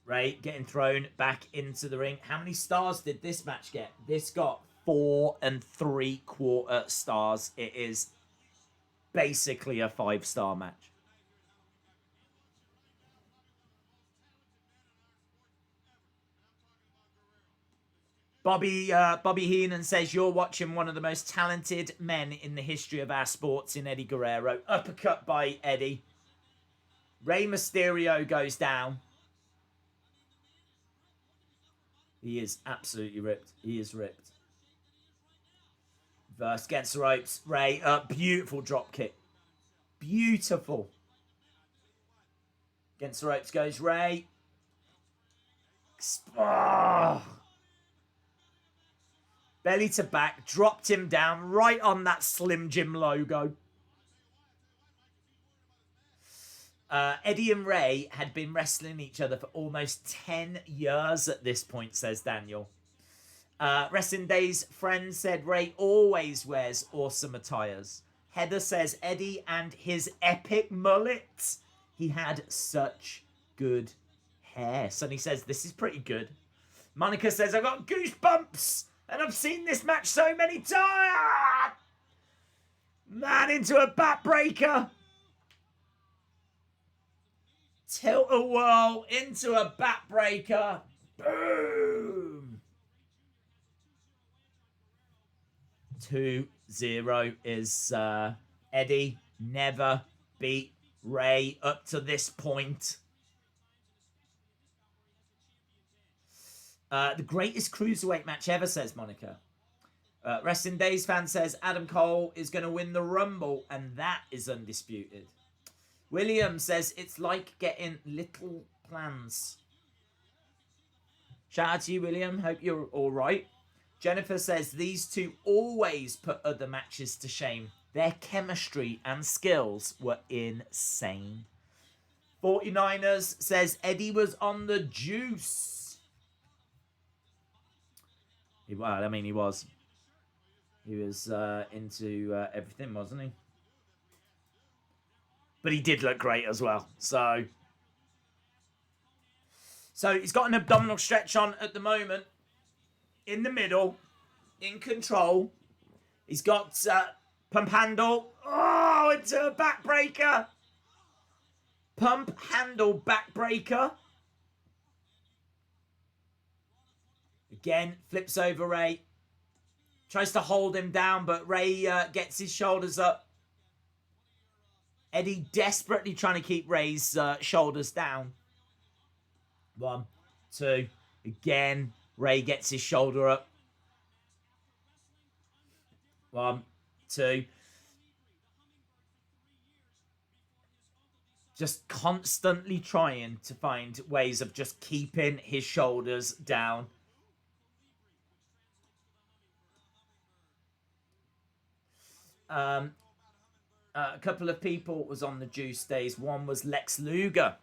S1: Rey getting thrown back into the ring. How many stars did this match get? This got 4 3/4 stars. It is basically a 5-star match. Bobby Heenan says, you're watching one of the most talented men in the history of our sports in Eddie Guerrero. Uppercut by Eddie. Rey Mysterio goes down. He is absolutely ripped. He is ripped. Verse against the ropes. Rey, beautiful drop kick. Beautiful. Against the ropes goes Rey. Oh. Belly to back. Dropped him down right on that Slim Jim logo. Eddie and Rey had been wrestling each other for almost 10 years at this point, says Daniel. Wrestling Days friend said Rey always wears awesome attires. Heather says Eddie and his epic mullet. He had such good hair. Sonny says this is pretty good. Monica says I've got goosebumps and I've seen this match so many times. Man into a backbreaker. Tilt-a-whirl into a backbreaker. Boom. 2-0 is Eddie never beat Rey up to this point. The greatest cruiserweight match ever, says Monica. Wrestling Days fan says Adam Cole is going to win the Rumble, and that is undisputed. William says it's like getting little plans. Shout out to you, William. Hope you're all right. Jennifer says these two always put other matches to shame. Their chemistry and skills were insane. 49ers says Eddie was on the juice. Well, I mean, he was. He was into everything, wasn't he? But he did look great as well. So he's got an abdominal stretch on at the moment. In the middle. In control. He's got pump handle. Oh, into a backbreaker. Pump handle backbreaker. Again, flips over Rey. Tries to hold him down, but Rey gets his shoulders up. Eddie desperately trying to keep Rey's shoulders down. 1, 2. Again, Rey gets his shoulder up. 1, 2. Just constantly trying to find ways of just keeping his shoulders down. A couple of people was on the juice days. One was Lex Luger.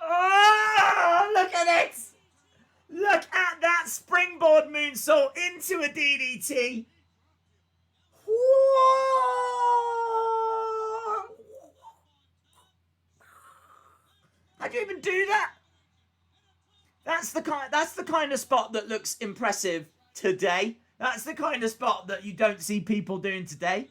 S1: Oh, look at it! Look at that springboard moonsault into a DDT. Whoa! How do you even do that? That's the kind of spot that looks impressive today. That's the kind of spot that you don't see people doing today.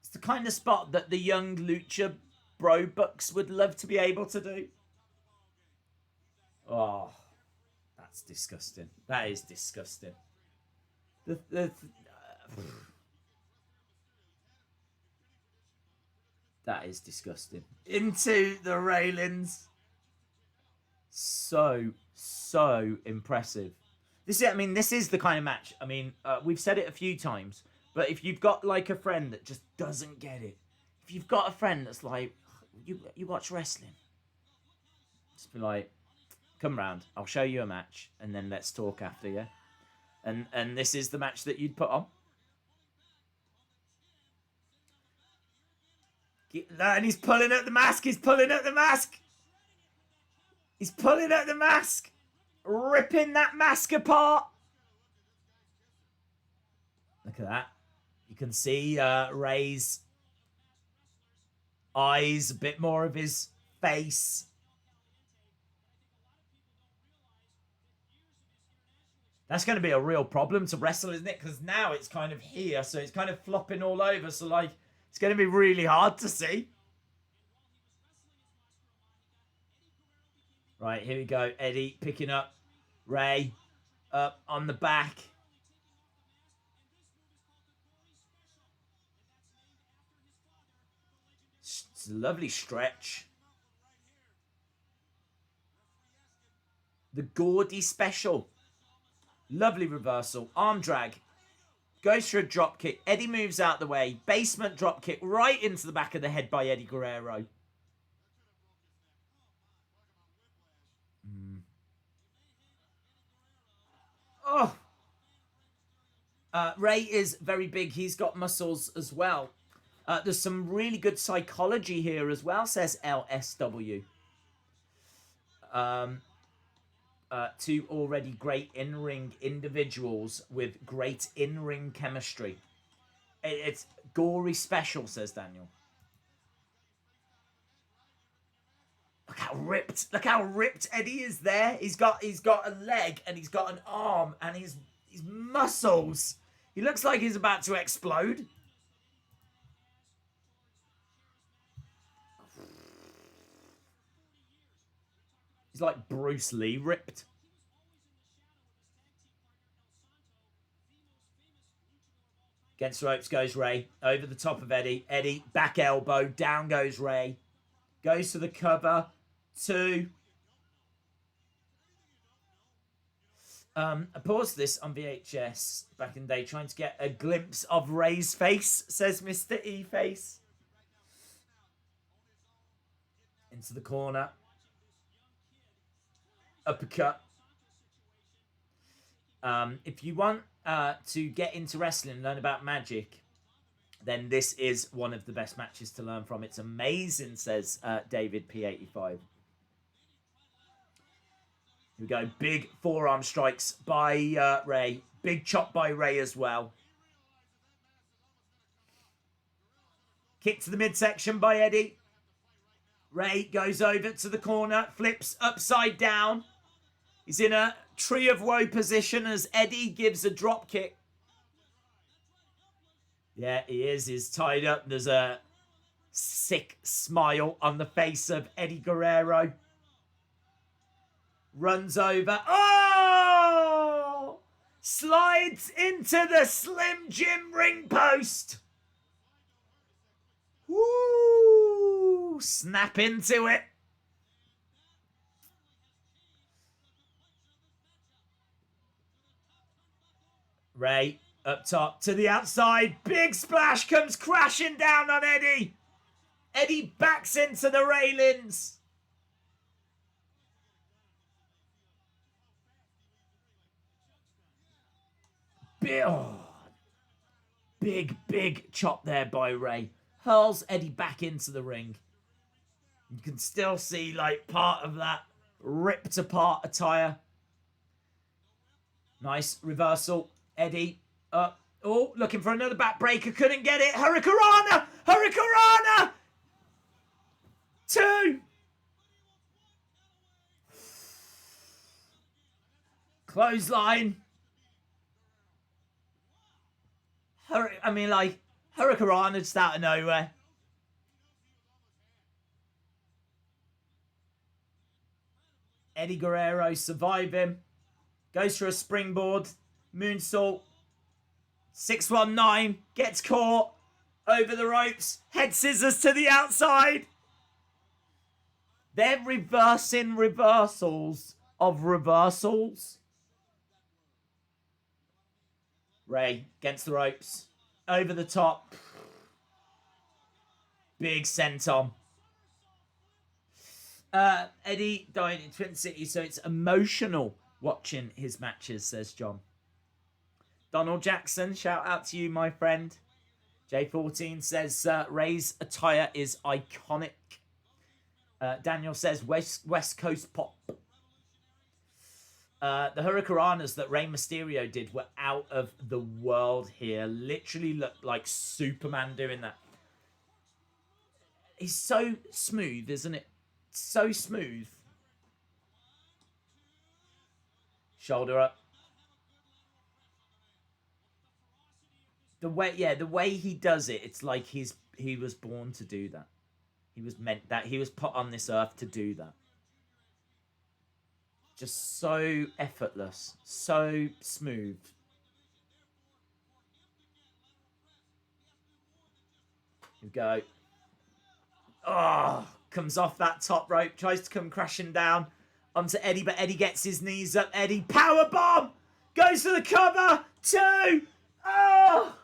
S1: It's the kind of spot that the young Lucha Bro Bucks would love to be able to do. Oh, that's disgusting. That is disgusting. That is disgusting. Into the railings. So impressive. This is the kind of match. We've said it a few times, but if you've got like a friend that just doesn't get it, if you've got a friend that's like, you watch wrestling, just be like, come round, I'll show you a match, and then let's talk after, yeah? And this is the match that you'd put on. And he's pulling at the mask. He's pulling at the mask. He's pulling at the mask. Ripping that mask apart. Look at that. You can see Rey's eyes, a bit more of his face. That's going to be a real problem to wrestle, isn't it? Because now it's kind of here, so it's kind of flopping all over. So, like, it's going to be really hard to see. Right, here we go. Eddie picking up Rey up on the back. It's a lovely stretch. The Gordy special. Lovely reversal. Arm drag. Goes for a drop kick. Eddie moves out the way. Basement drop kick right into the back of the head by Eddie Guerrero. Oh. Rey is very big. He's got muscles as well. There's some really good psychology here as well, says LSW. Two already great in-ring individuals with great in-ring chemistry. It's gory special, says Daniel. Look how ripped Eddie is there. He's got a leg and he's got an arm and his muscles. He looks like he's about to explode. He's like Bruce Lee ripped. Against ropes goes Rey. Over the top of Eddie. Eddie, back elbow. Down goes Rey. Goes to the cover. 2. I paused this on VHS back in the day trying to get a glimpse of Rey's face, says Mr. E-Face. Into the corner. Uppercut. If you want to get into wrestling and learn about magic, then this is one of the best matches to learn from. It's amazing, says David P85. Here we go. Big forearm strikes by Rey. Big chop by Rey as well. Kick to the midsection by Eddie. Rey goes over to the corner. Flips upside down. He's in a tree of woe position as Eddie gives a drop kick. Yeah, he is. He's tied up. There's a sick smile on the face of Eddie Guerrero. Runs over. Oh! Slides into the Slim Jim ring post. Woo! Snap into it. Rey up top to the outside. Big splash comes crashing down on Eddie. Eddie backs into the railings. Big chop there by Rey. Hurls Eddie back into the ring. You can still see like part of that ripped apart attire. Nice reversal. Eddie up. Oh, looking for another backbreaker. Couldn't get it. Hurricanrana! Hurricanrana! 2. Clothesline. Hurricanrana just out of nowhere. Eddie Guerrero survive him. Goes for a springboard. Moonsault. 619. Gets caught. Over the ropes. Head scissors to the outside. They're reversing reversals of reversals. Rey against the ropes. Over the top. Big senton. Eddie died in Twin City, so it's emotional watching his matches, says John. Donald Jackson, shout out to you, my friend. J14 says Rey's attire is iconic. Daniel says West Coast pop. The Hurricanranas that Rey Mysterio did were out of the world here. Literally looked like Superman doing that. He's so smooth, isn't it? So smooth. Shoulder up. The way he does it, it's like he was born to do that. He was meant that. He was put on this earth to do that. Just so effortless, so smooth. Here we go. Oh, comes off that top rope, tries to come crashing down onto Eddie, but Eddie gets his knees up. Eddie, power bomb, goes for the cover. 2. Oh,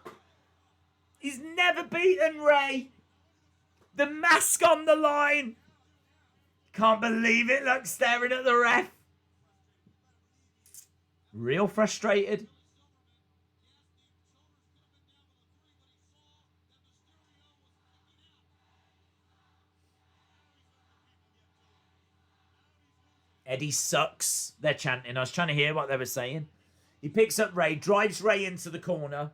S1: he's never beaten Rey. The mask on the line. Can't believe it. Look, staring at the ref. Real frustrated. Eddie sucks. They're chanting. I was trying to hear what they were saying. He picks up Rey, drives Rey into the corner.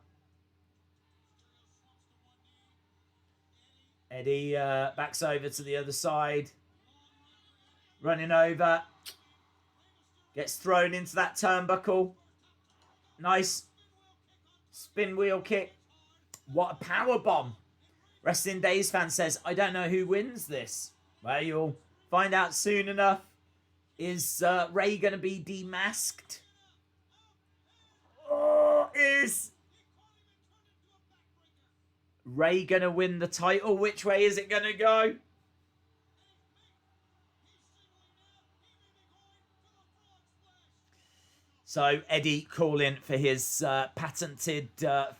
S1: Eddie backs over to the other side. Running over. Gets thrown into that turnbuckle. Nice spin wheel kick. What a power bomb. Wrestling Days fan says, I don't know who wins this. Well, you'll find out soon enough. Is Rey going to be demasked? Or is Rey going to win the title? Which way is it going to go? So Eddie calling for his patented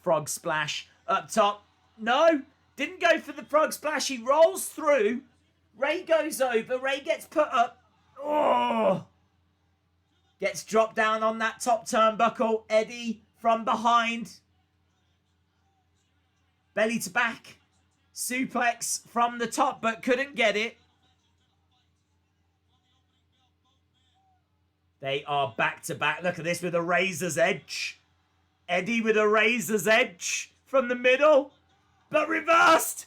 S1: frog splash up top. No, didn't go for the frog splash. He rolls through. Rey goes over. Rey gets put up. Oh! Gets dropped down on that top turnbuckle. Eddie from behind. Belly to back. Suplex from the top, but couldn't get it. They are back to back. Look at this with a razor's edge. Eddie with a razor's edge from the middle, but reversed.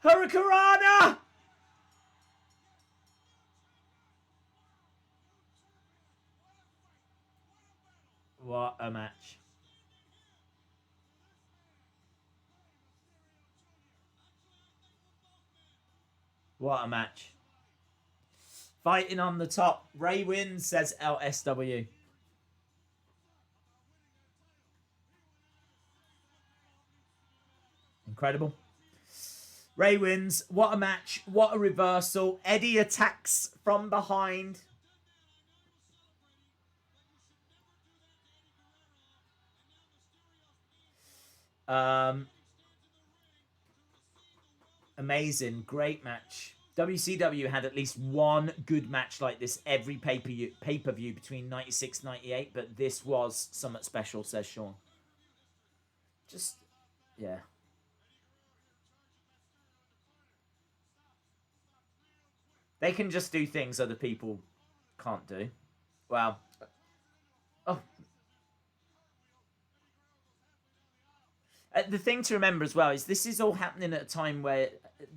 S1: Hurricanrana! What a match. What a match. Fighting on the top. Rey wins, says LSW. Incredible. Rey wins. What a match. What a reversal. Eddie attacks from behind. Amazing. Great match. WCW had at least one good match like this every pay-per-view between 96 and 98, but this was somewhat special, says Sean. Just, yeah. They can just do things other people can't do. Well, oh, the thing to remember as well is this is all happening at a time where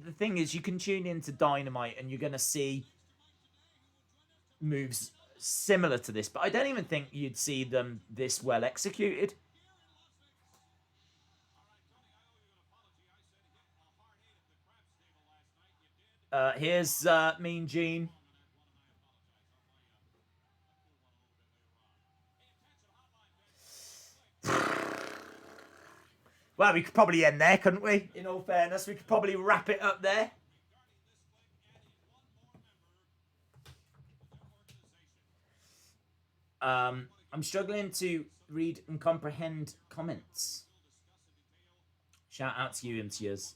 S1: the thing is you can tune into Dynamite and you're going to see moves similar to this, but I don't even think you'd see them this well executed. Here's Mean Gene. Well, we could probably end there, couldn't we? In all fairness, we could probably wrap it up there. I'm struggling to read and comprehend comments. Shout out to you, MTS.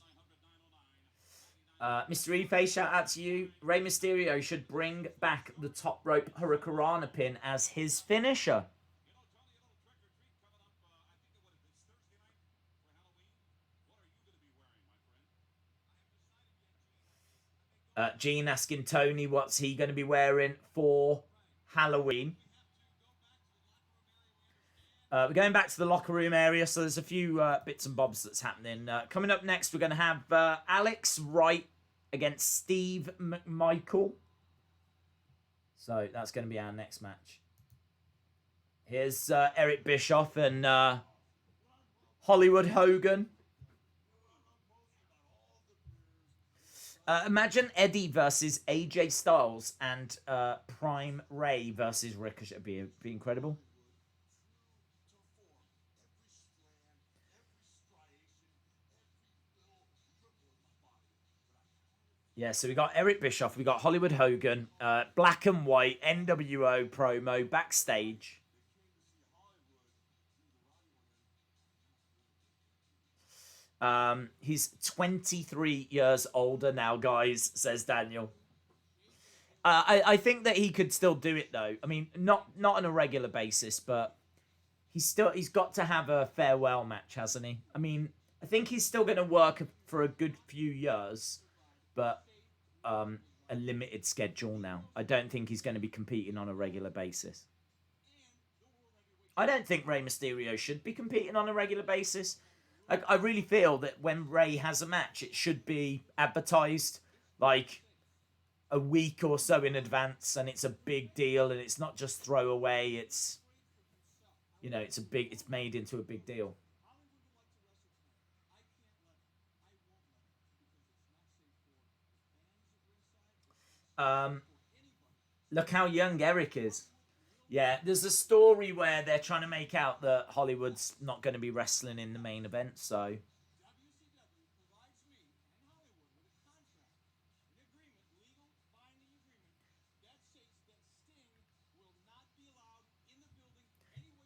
S1: Mr. Ife, shout out to you. Rey Mysterio should bring back the top rope Hurricanrana pin as his finisher. Gene asking Tony what's he going to be wearing for Halloween. We're going back to the locker room area, so there's a few bits and bobs that's happening. Coming up next, we're going to have Alex Wright against Steve Mcmichael. So that's going to be our next match. Here's Eric Bischoff and Hollywood Hogan. Imagine Eddie versus AJ Styles and Prime Rey versus Ricochet. It'd be incredible. Yeah, so we got Eric Bischoff, we got Hollywood Hogan, black and white NWO promo backstage. He's 23 years older now, guys, says Daniel. I think that he could still do it though. I mean, not on a regular basis, but he's got to have a farewell match, hasn't he? I mean, I think he's still going to work for a good few years, but a limited schedule now. I don't think he's going to be competing on a regular basis. I don't think Rey Mysterio should be competing on a regular basis. I really feel that when Rey has a match, it should be advertised like a week or so in advance, and it's a big deal, and it's not just throwaway. It's, you know, it's made into a big deal. Look how young Eric is. Yeah, there's a story where they're trying to make out that Hollywood's not going to be wrestling in the main event, so.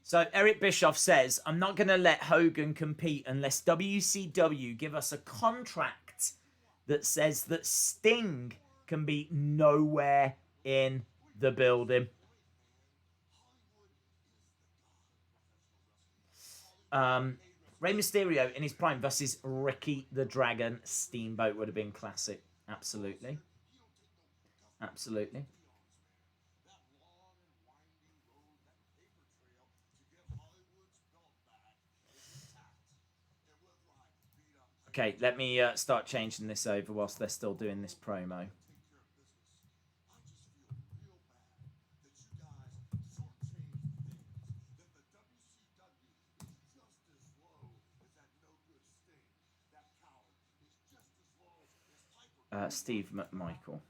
S1: So Eric Bischoff says, I'm not going to let Hogan compete unless WCW give us a contract that says that Sting can be nowhere in the building. Rey Mysterio in his prime versus Ricky the Dragon Steamboat would have been classic. Absolutely. Absolutely. Okay, let me start changing this over whilst they're still doing this promo. Steve Mcmichael.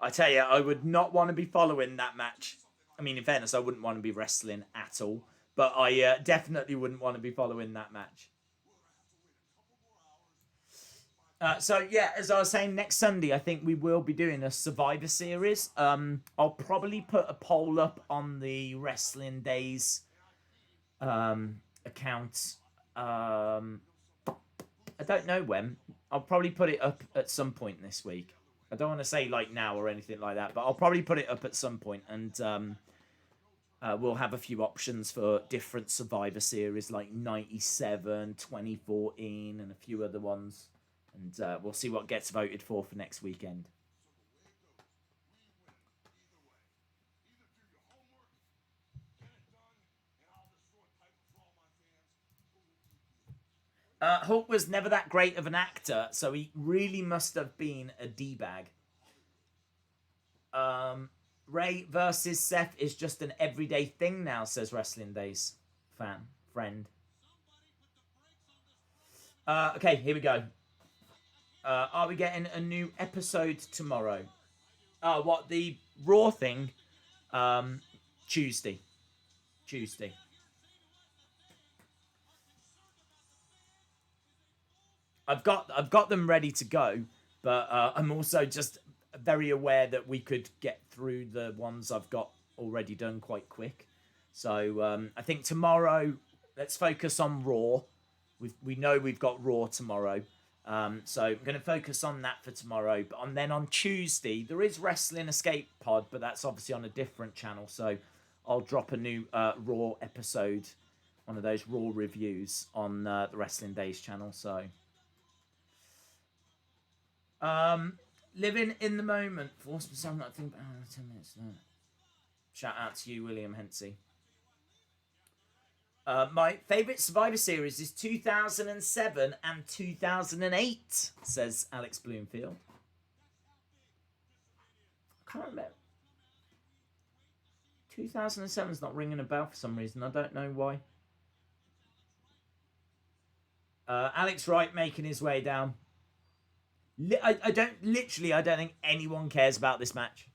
S1: I tell you, I would not want to be following that match. I mean, in fairness, I wouldn't want to be wrestling at all. But I definitely wouldn't want to be following that match. So, yeah, as I was saying, next Sunday, I think we will be doing a Survivor Series. I'll probably put a poll up on the Wrestling Days account. I don't know when. I'll probably put it up at some point this week. I don't want to say like now or anything like that, but I'll probably put it up at some point. And We'll have a few options for different Survivor Series like 97, 2014, and a few other ones. And we'll see what gets voted for next weekend. Hulk was never that great of an actor, so he really must have been a D-bag. Rey versus Seth is just an everyday thing now, says Wrestling Days friend. Okay, here we go. Are we getting a new episode tomorrow? What, the Raw thing? Tuesday. I've got them ready to go, but I'm also just very aware that we could get through the ones I've got already done quite quick. So I think tomorrow, let's focus on Raw. We know we've got Raw tomorrow. So I'm going to focus on that for tomorrow. But then on Tuesday, there is Wrestling Escape Pod, but that's obviously on a different channel. So I'll drop a new Raw episode, one of those Raw reviews on the Wrestling Days channel. So living in the moment. Force myself not to think about 10 minutes. No. Shout out to you, William Hensey. My favourite Survivor Series is 2007 and 2008, says Alex Bloomfield. I can't remember. 2007 is not ringing a bell for some reason. I don't know why. Alex Wright making his way down. I don't think anyone cares about this match.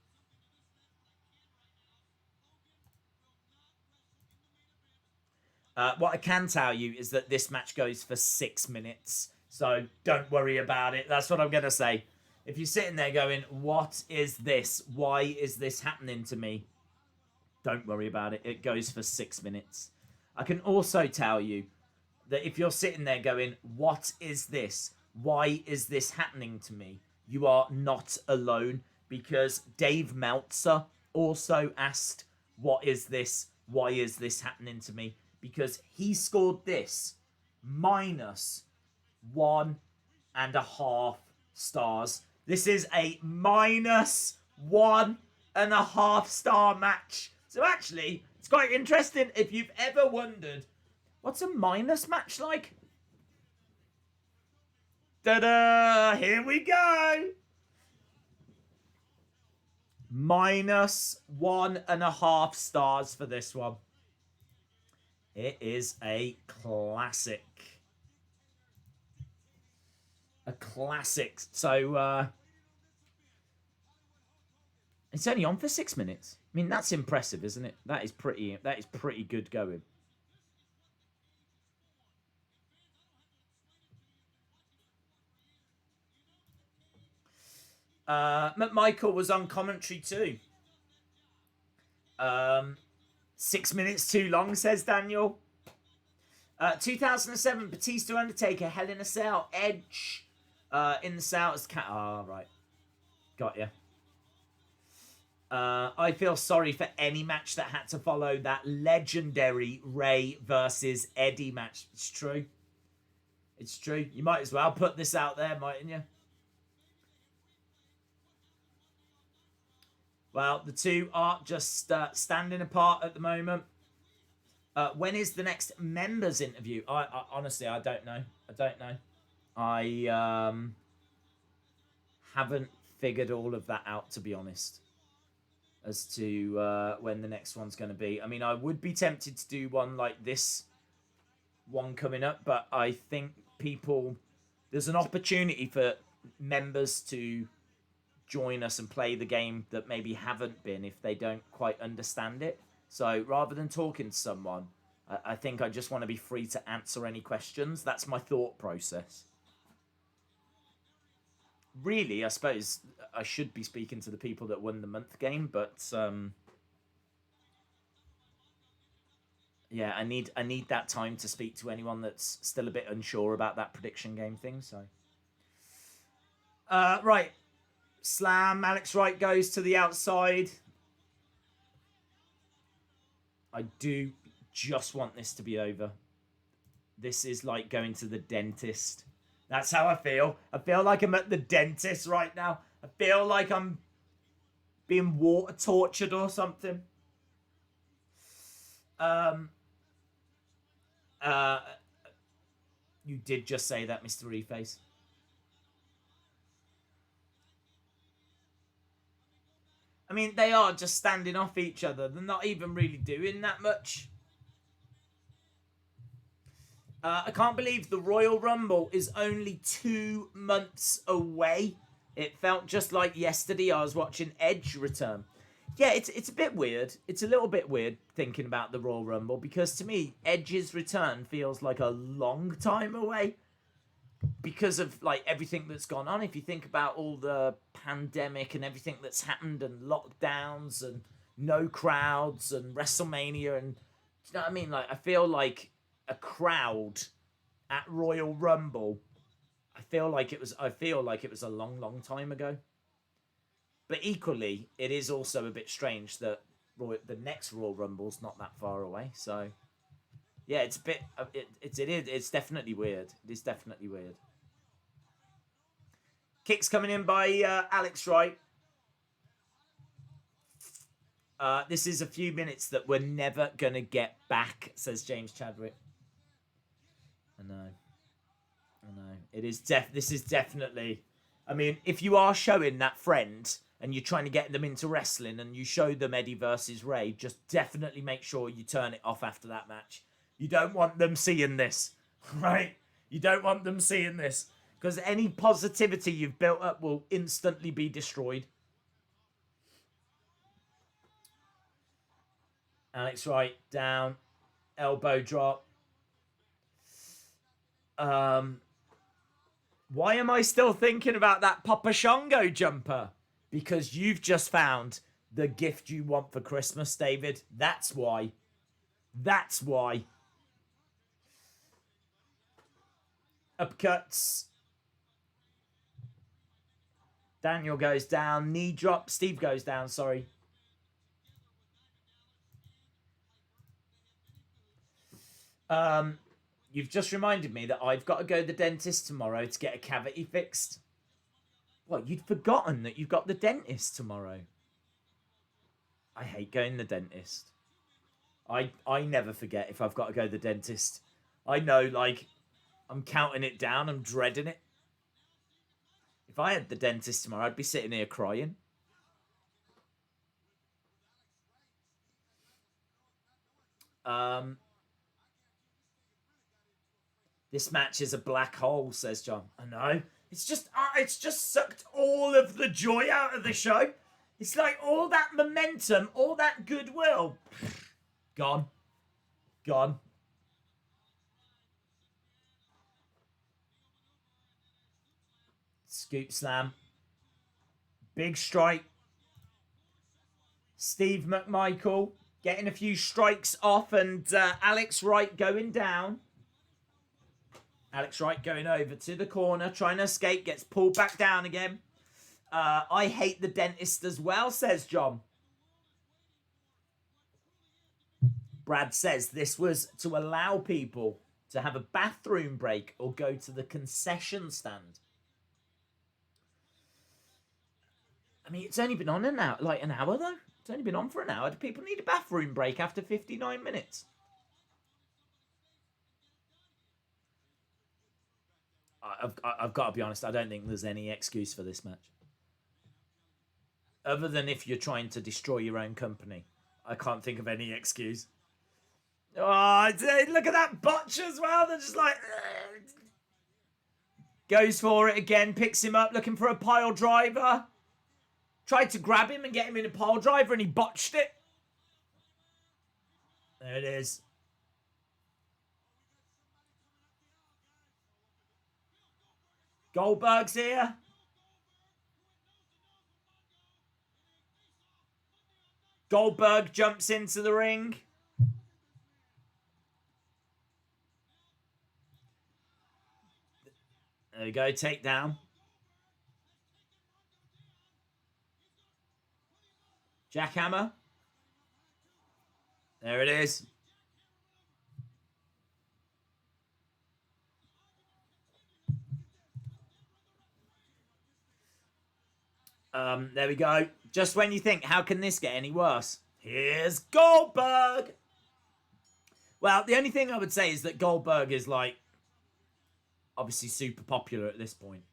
S1: What I can tell you is that this match goes for 6 minutes. So don't worry about it. That's what I'm going to say. If you're sitting there going, what is this? Why is this happening to me? Don't worry about it. It goes for 6 minutes. I can also tell you that if you're sitting there going, what is this? Why is this happening to me? You are not alone, because Dave Meltzer also asked, what is this? Why is this happening to me? Because he scored this -1.5 stars. This is a -1.5 star match. So actually, it's quite interesting if you've ever wondered, what's a minus match like? Ta-da! Here we go! -1.5 stars for this one. It is a classic. A classic. So, it's only on for 6 minutes. I mean, that's impressive, isn't it? That is pretty good going. Mcmichael was on commentary too. 6 minutes too long, says Daniel. 2007, Batista Undertaker, Hell in a Cell, Edge in the cell as cat. Oh, right. Got ya. I feel sorry for any match that had to follow that legendary Rey versus Eddie match. It's true. It's true. You might as well put this out there, mightn't you? Well, the two are just standing apart at the moment. When is the next members interview? I honestly, I don't know. I haven't figured all of that out, to be honest, as to when the next one's going to be. I mean, I would be tempted to do one like this one coming up, but I think there's an opportunity for members to join us and play the game that maybe haven't been, if they don't quite understand it. So rather than talking to someone, I think I just want to be free to answer any questions. That's my thought process. Really, I suppose I should be speaking to the people that won the month game, but yeah, I need that time to speak to anyone that's still a bit unsure about that prediction game thing. So right. Slam. Alex Wright goes to the outside. I do just want this to be over. This is like going to the dentist. That's how I feel. I feel like I'm at the dentist right now. I feel like I'm being water tortured or something. Uh, you did just say that, Mr. Reface. I mean, they are just standing off each other. They're not even really doing that much. I can't believe the Royal Rumble is only 2 months away. It felt just like yesterday I was watching Edge return. Yeah, it's a bit weird. It's a little bit weird thinking about the Royal Rumble because to me, Edge's return feels like a long time away because of like everything that's gone on. If you think about all the pandemic and everything that's happened and lockdowns and no crowds and WrestleMania and you know what I mean? Like I feel like a crowd at Royal Rumble. I feel like it was a long time ago. But equally, it is also a bit strange that the next Royal Rumble's not that far away. So, yeah, it's a bit. It's definitely weird. It is definitely weird. Kicks coming in by Alex Wright. This is a few minutes that we're never gonna get back, says James Chadwick. I know. It is This is definitely. I mean, if you are showing that friend and you're trying to get them into wrestling and you show them Eddie versus Rey, just definitely make sure you turn it off after that match. You don't want them seeing this, right? You don't want them seeing this because any positivity you've built up will instantly be destroyed. Alex Wright down, elbow drop. Why am I still thinking about that Papa Shango jumper? Because you've just found the gift you want for Christmas, David. That's why. That's why. Upcuts. Daniel goes down. Knee drop. Steve goes down, sorry. You've just reminded me that I've got to go to the dentist tomorrow to get a cavity fixed. What, you'd forgotten that you've got the dentist tomorrow? I hate going to the dentist. I never forget if I've got to go to the dentist. I know, like, I'm counting it down. I'm dreading it. If I had the dentist tomorrow, I'd be sitting here crying. This match is a black hole, says John. I know. It's just sucked all of the joy out of the show. It's like all that momentum, all that goodwill, gone. Gone. Scoop slam. Big strike. Steve Mcmichael getting a few strikes off and Alex Wright going down. Alex Wright going over to the corner, trying to escape, gets pulled back down again. I hate the dentist as well, says John. Brad says this was to allow people to have a bathroom break or go to the concession stand. I mean, it's only been on an hour though. It's only been on for an hour. Do people need a bathroom break after 59 minutes? I've got to be honest, I don't think there's any excuse for this match. Other than if you're trying to destroy your own company. I can't think of any excuse. Oh, look at that botch as well. They're just like... Goes for it again, picks him up, looking for a pile driver. Tried to grab him and get him in a pile driver and he botched it. There it is. Goldberg's here. Goldberg jumps into the ring. There we go, takedown. Jackhammer. There it is. There we go. Just when you think, how can this get any worse? Here's Goldberg. Well, the only thing I would say is that Goldberg is like obviously super popular at this point.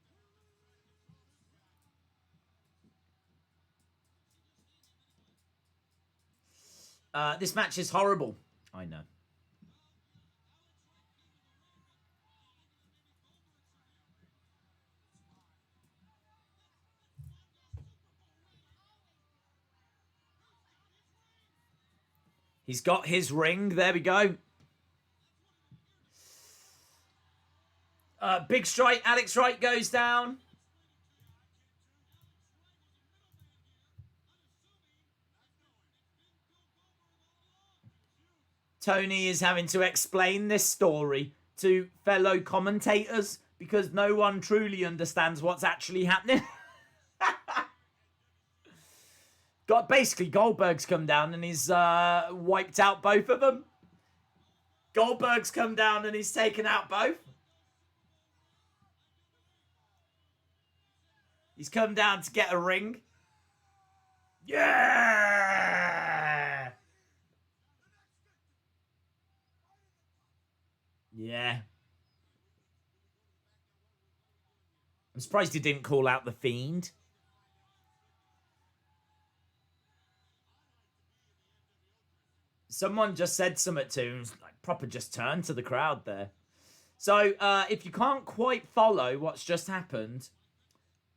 S1: This match is horrible. I know. He's got his ring. There we go. Big strike. Alex Wright goes down. Tony is having to explain this story to fellow commentators because no one truly understands what's actually happening. Basically, Goldberg's come down and he's wiped out both of them. Goldberg's come down and he's taken out both. He's come down to get a ring. Yeah! Yeah. I'm surprised he didn't call out the Fiend. Someone just said something to him, like proper just turned to the crowd there. So if you can't quite follow what's just happened,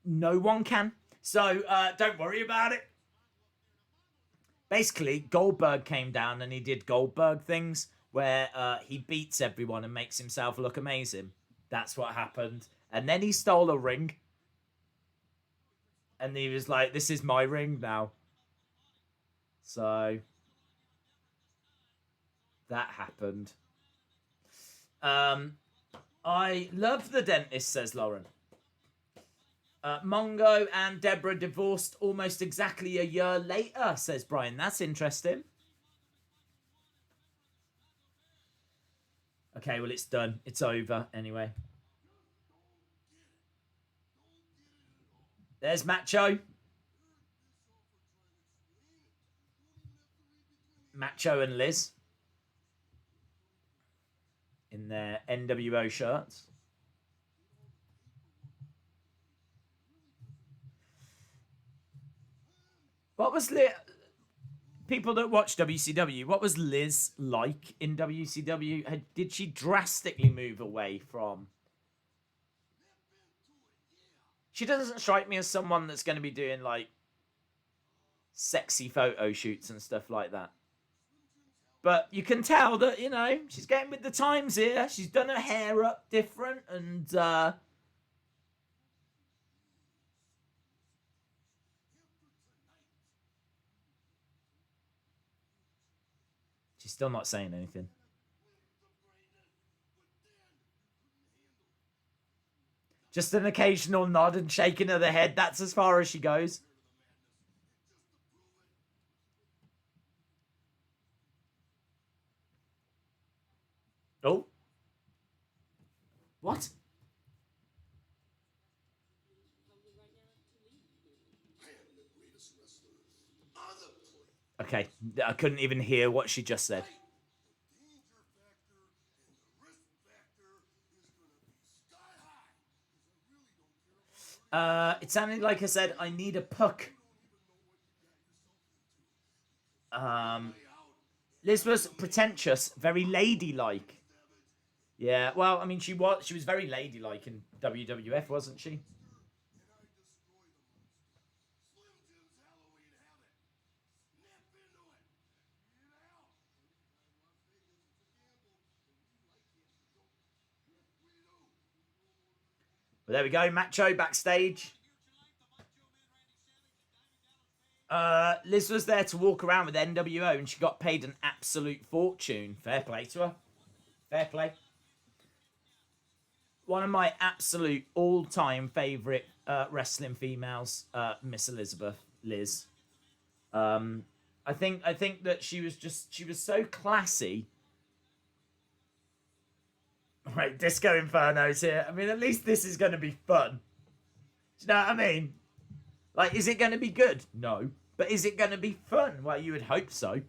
S1: no one can. So don't worry about it. Basically, Goldberg came down and he did Goldberg things where he beats everyone and makes himself look amazing. That's what happened. And then he stole a ring. And he was like, this is my ring now. So that happened. I love the dentist, says Lauren. Mongo and Deborah divorced almost exactly a year later, says Brian. That's interesting. Okay, well, it's done. It's over anyway. There's Macho. Macho and Liz in their NWO shirts. What was Liz? People that watch WCW, what was Liz like in WCW? Did she drastically move away from? She doesn't strike me as someone that's going to be doing like sexy photo shoots and stuff like that. But you can tell that, you know, she's getting with the times here. She's done her hair up different and she's still not saying anything. Just an occasional nod and shaking of the head. That's as far as she goes. Oh. What? Okay, I couldn't even hear what she just said. It sounded like I said, I need a puck. Liz was pretentious, very ladylike. Yeah, well, I mean, she was very ladylike in WWF, wasn't she? But there we go, Macho backstage. Liz was there to walk around with NWO and she got paid an absolute fortune. Fair play to her. Fair play. One of my absolute all-time favourite wrestling females, Miss Elizabeth, Liz. I think that she was so classy. Right, Disco Inferno's here. I mean, at least this is going to be fun. Do you know what I mean? Like, is it going to be good? No. But is it going to be fun? Well, you would hope so.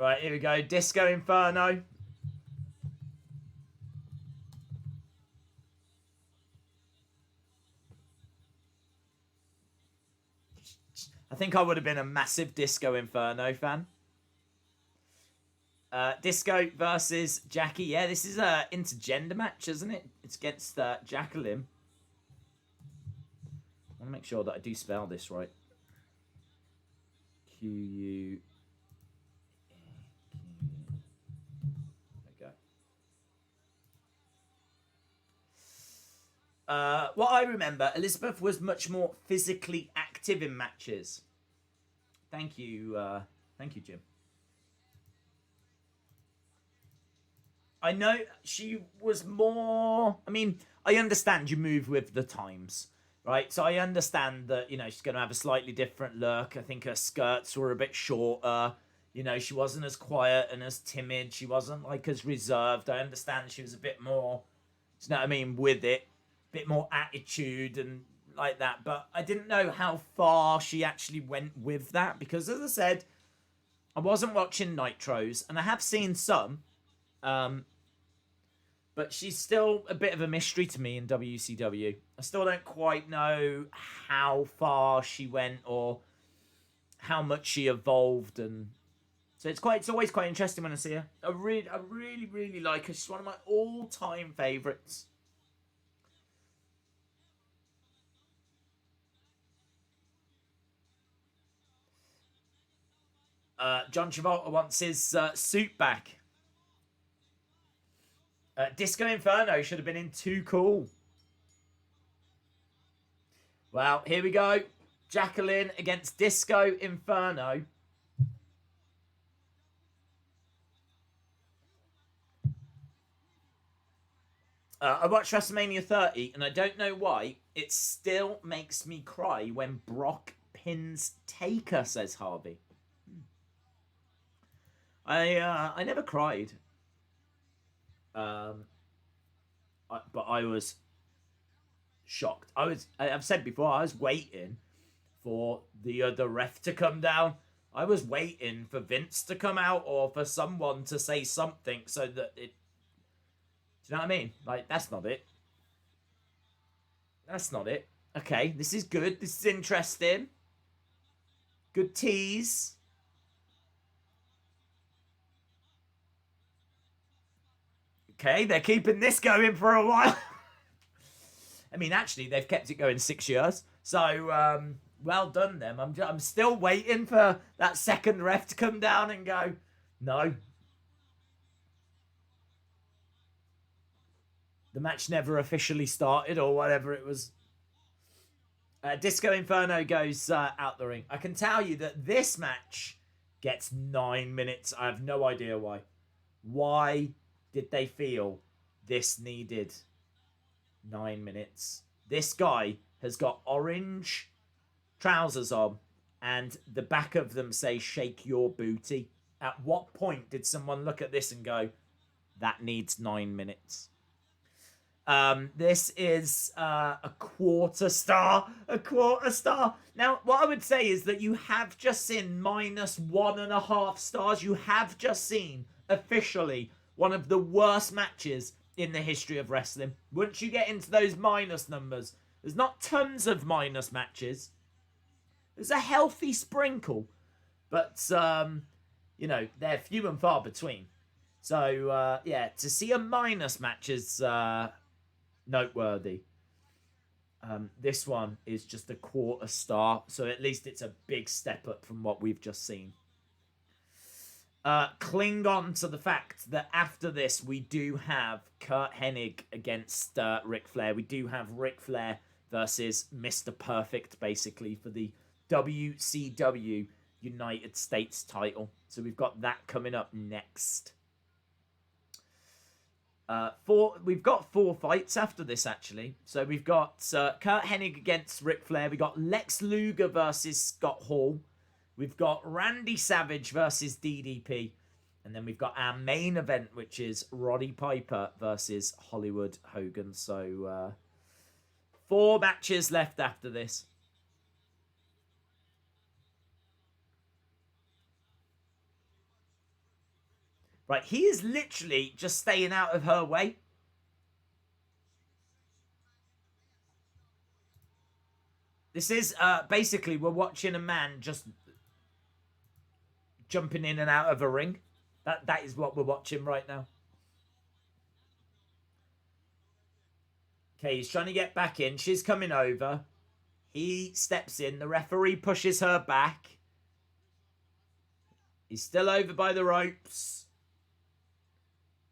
S1: Right, here we go. Disco Inferno. I think I would have been a massive Disco Inferno fan. Disco versus Jackie. Yeah, this is a intergender match, isn't it? It's against Jacqueline. I want to make sure that I do spell this right. Q-U... There we go. What I remember, Elizabeth was much more physically active in matches. Thank you, Jim. I know she was more... I mean, I understand you move with the times, right? So I understand that, she's going to have a slightly different look. I think her skirts were a bit shorter. She wasn't as quiet and as timid. She wasn't, as reserved. I understand she was a bit more, you know what I mean, with it. A bit more attitude and like that. But I didn't know how far she actually went with that. Because, as I said, I wasn't watching Nitros. And I have seen some... but she's still a bit of a mystery to me in WCW. I still don't quite know how far she went or how much she evolved, and so it's always quite interesting when I see her. I really like her. She's one of my all-time favourites. John Travolta wants his suit back. Disco Inferno should have been in Too Cool. Well, here we go. Jacqueline against Disco Inferno. I watched WrestleMania 30, and I don't know why, it still makes me cry when Brock pins Taker, says Harvey. I never cried. But I was shocked. I've said before, I was waiting for the other ref to come down. I was waiting for Vince to come out or for someone to say something so that it... Do you know what I mean? That's not it. That's not it. Okay, this is good. This is interesting. Good tease. Okay, they're keeping this going for a while. I mean, actually, they've kept it going 6 years. So, well done them. I'm still waiting for that second ref to come down and go, no. The match never officially started or whatever it was. Disco Inferno goes out the ring. I can tell you that this match gets 9 minutes. I have no idea why. Why did they feel this needed 9 minutes? This guy has got orange trousers on and the back of them say shake your booty. At what point did someone look at this and go, that needs 9 minutes? This is a quarter star. A quarter star. Now, what I would say is that you have just seen -1.5 stars. You have just seen, officially, one of the worst matches in the history of wrestling. Once you get into those minus numbers, there's not tons of minus matches. There's a healthy sprinkle. But, they're few and far between. So, yeah, to see a minus match is noteworthy. This one is just a quarter star, so at least it's a big step up from what we've just seen. Cling on to the fact that after this we do have Kurt Hennig against Ric Flair. We do have Ric Flair versus Mr. Perfect, basically, for the WCW United States title. So we've got that coming up next. We've got 4 fights after this, actually. So we've got Kurt Hennig against Ric Flair. We've got Lex Luger versus Scott Hall. We've got Randy Savage versus DDP. And then we've got our main event, which is Roddy Piper versus Hollywood Hogan. So 4 matches left after this. Right, he is literally just staying out of her way. This is basically, we're watching a man just jumping in and out of a ring. That is what we're watching right now. Okay, he's trying to get back in. She's coming over. He steps in. The referee pushes her back. He's still over by the ropes.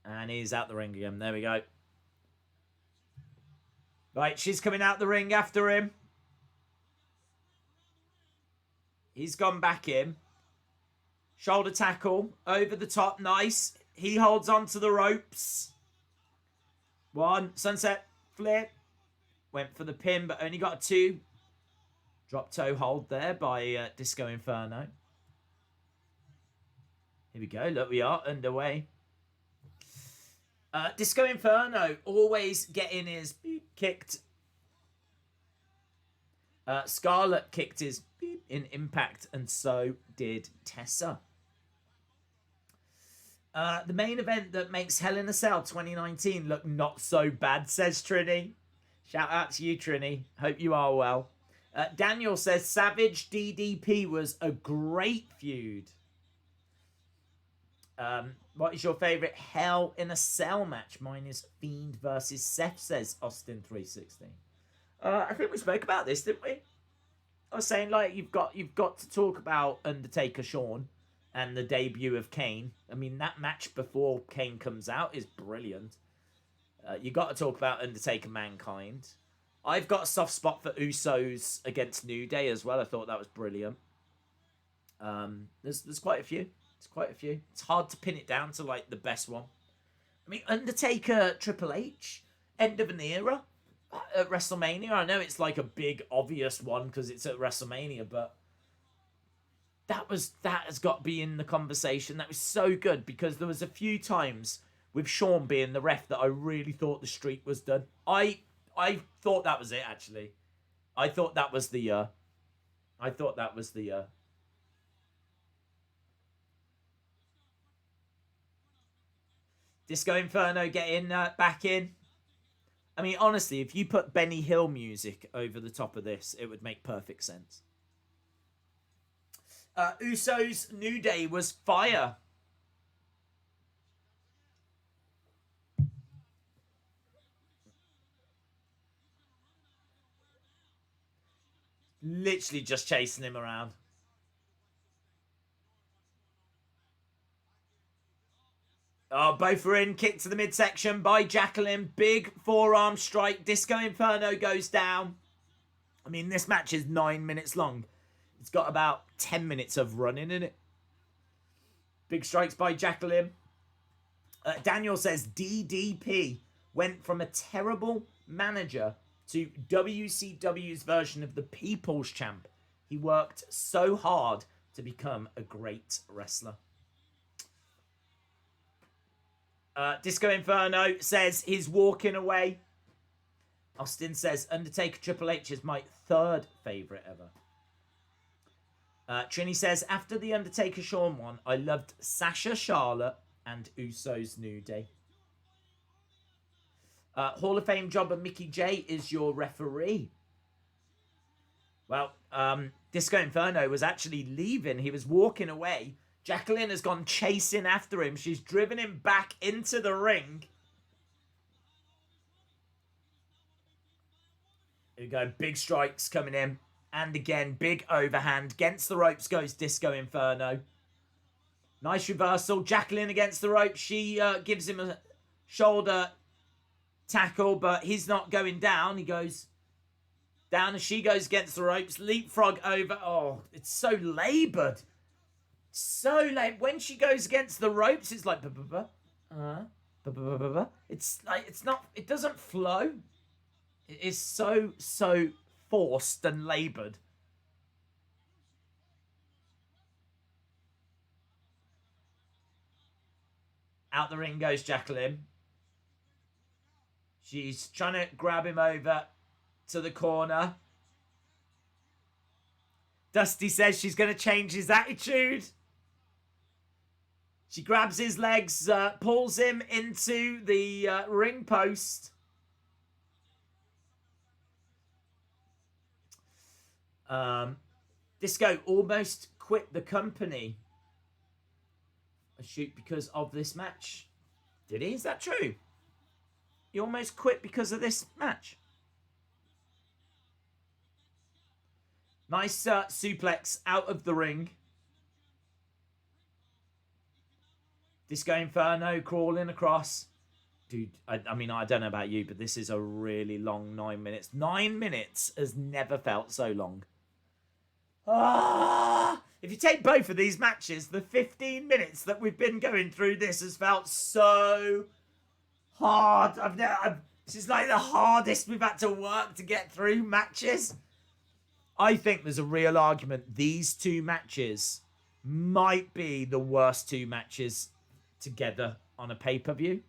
S1: And he's out the ring again. There we go. Right, she's coming out the ring after him. He's gone back in. Shoulder tackle. Over the top. Nice. He holds on to the ropes. 1. Sunset flip. Went for the pin, but only got a 2. Drop toe hold there by Disco Inferno. Here we go. Look, we are underway. Disco Inferno always getting his beep kicked. Scarlett kicked his beep in Impact, and so did Tessa. The main event that makes Hell in a Cell 2019 look not so bad, says Trini. Shout out to you, Trini. Hope you are well. Daniel says Savage DDP was a great feud. What is your favourite Hell in a Cell match? Mine is Fiend versus Seth, says Austin316. I think we spoke about this, didn't we? I was saying, like, you've got to talk about Undertaker Shawn and the debut of Kane. I mean, that match before Kane comes out is brilliant. You got to talk about Undertaker Mankind. I've got a soft spot for Usos against New Day as well. I thought that was brilliant. There's quite a few. It's quite a few. It's hard to pin it down to, like, the best one. I mean, Undertaker Triple H, end of an era at WrestleMania. I know it's like a big obvious one because it's at WrestleMania, but that has got to be in the conversation. That was so good because there was a few times with Shawn being the ref that I really thought the streak was done. I thought that was it, actually. I thought that was the year. Disco Inferno getting back in. I mean, honestly, if you put Benny Hill music over the top of this, it would make perfect sense. Usos New Day was fire. Literally just chasing him around. Oh, both are in. Kick to the midsection by Jacqueline. Big forearm strike. Disco Inferno goes down. I mean, this match is 9 minutes long. It's got about 10 minutes of running in it. Big strikes by Jacqueline. Daniel says DDP went from a terrible manager to WCW's version of the People's Champ. He worked so hard to become a great wrestler. Disco Inferno says he's walking away. Austin says Undertaker Triple H is my 3rd favourite ever. Trini says, after the Undertaker Shawn one, I loved Sasha Charlotte and Usos New Day. Hall of Fame jobber Mickey J is your referee. Well, Disco Inferno was actually leaving. He was walking away. Jacqueline has gone chasing after him. She's driven him back into the ring. Here we go. Big strikes coming in. And again, big overhand. Against the ropes goes Disco Inferno. Nice reversal. Jacqueline against the ropes. She gives him a shoulder tackle, but he's not going down. He goes down as she goes against the ropes. Leapfrog over. Oh, it's so laboured. So late. When she goes against the ropes, it's like... It's like, it's not, it doesn't flow. It is so forced and laboured. Out the ring goes Jacqueline. She's trying to grab him over to the corner. Dusty says she's going to change his attitude. She grabs his legs, pulls him into the ring post. Disco almost quit the company. A shoot because of this match. Did he? Is that true? He almost quit because of this match. Nice suplex out of the ring. Disco Inferno crawling across. Dude, I mean, I don't know about you, but this is a really long 9 minutes. 9 minutes has never felt so long. Ah! If you take both of these matches, the 15 minutes that we've been going through this has felt so hard. This is like the hardest we've had to work to get through matches. I think there's a real argument these two matches might be the worst two matches together on a pay-per-view.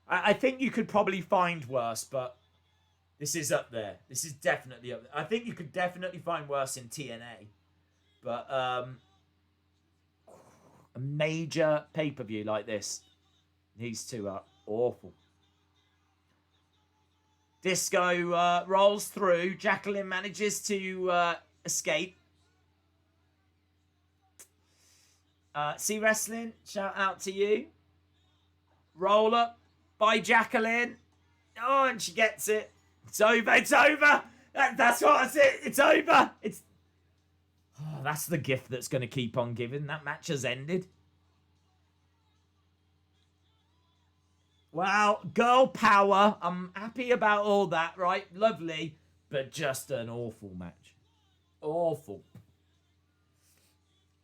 S1: I think you could probably find worse, but this is up there. This is definitely up there. I think you could definitely find worse in TNA. But a major pay-per-view like this, these two are awful. Disco rolls through. Jacqueline manages to escape. See Wrestling, shout out to you. Roll up by Jacqueline. Oh, and she gets it. It's over. It's over. That's what I said. It's over. Oh, that's the gift that's going to keep on giving. That match has ended. Wow, girl power. I'm happy about all that, right? Lovely. But just an awful match. Awful.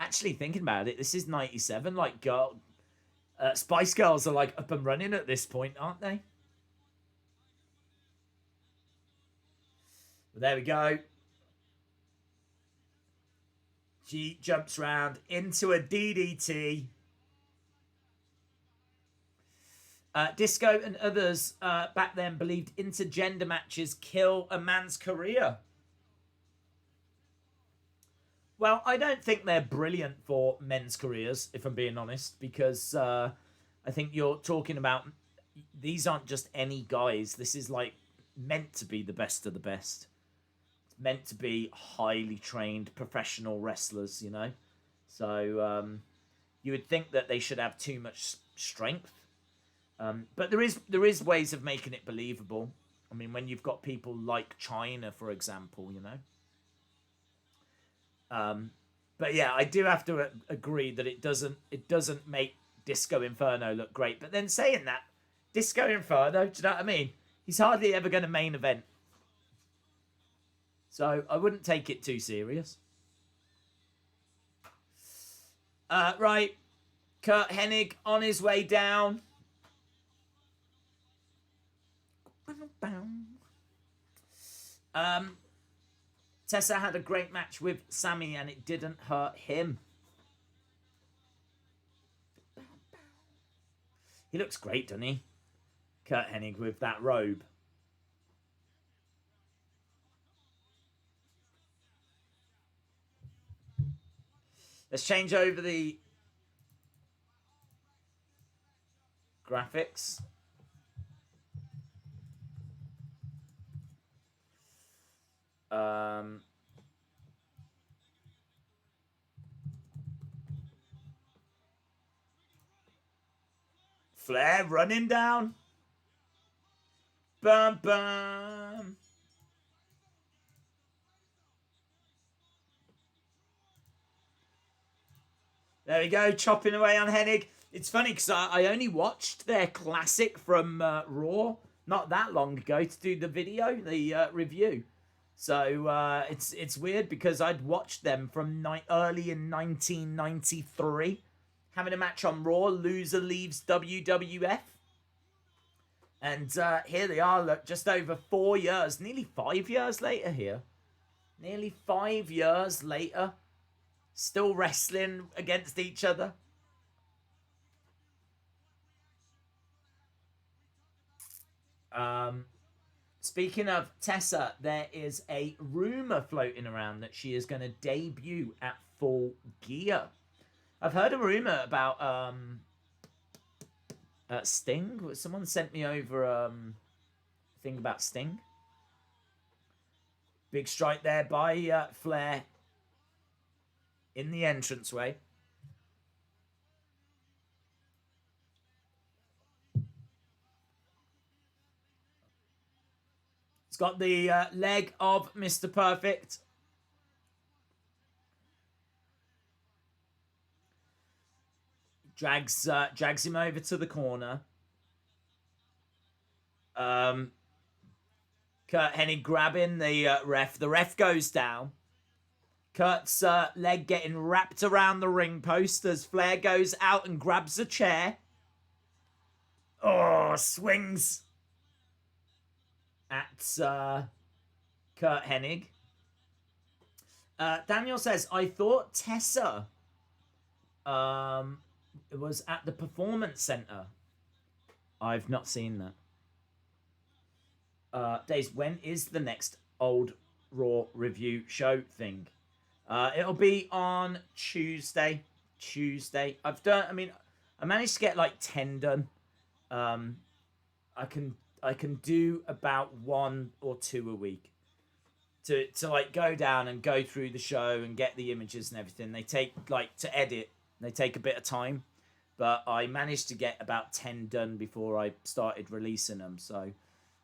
S1: Actually, thinking about it, this is 97. Like, Spice Girls are like up and running at this point, aren't they? But there we go. She jumps round into a DDT. Disco and others back then believed intergender matches kill a man's career. Well, I don't think they're brilliant for men's careers, if I'm being honest, because I think you're talking about, these aren't just any guys. This is like meant to be the best of the best. It's meant to be highly trained professional wrestlers, you know? So you would think that they should have too much strength. But there is ways of making it believable. I mean, when you've got people like China, for example, you know? But yeah, I do have to agree that it doesn't make Disco Inferno look great. But then saying that, Disco Inferno, do you know what I mean? He's hardly ever going to main event. So I wouldn't take it too serious. Right. Kurt Hennig on his way down. Tessa had a great match with Sammy and it didn't hurt him. He looks great, doesn't he? Kurt Hennig with that robe. Let's change over the graphics. Flair running down. Bum bum. There we go, chopping away on Hennig. It's funny because I only watched their classic from Raw not that long ago to do the video, the review. So it's weird because I'd watched them from early in 1993. Having a match on Raw, loser leaves WWF. And here they are, look, just over 4 years, nearly 5 years later here. Nearly 5 years later, still wrestling against each other. Speaking of Tessa, there is a rumor floating around that she is going to debut at Full Gear. I've heard a rumor about Sting. Someone sent me over a thing about Sting. Big strike there by Flair in the entranceway. It's got the leg of Mr. Perfect. Drags him over to the corner. Kurt Hennig grabbing the ref. The ref goes down. Kurt's leg getting wrapped around the ring post as Flair goes out and grabs a chair. Oh, swings at Kurt Hennig. Daniel says, I thought Tessa was at the Performance Center. I've not seen that. Days, when is the next Old Raw review show thing? It'll be on Tuesday. I managed to get like 10 done. I can do about 1 or 2 a week to like go down and go through the show and get the images and everything. They take like to edit. They take a bit of time, but I managed to get about 10 done before I started releasing them. So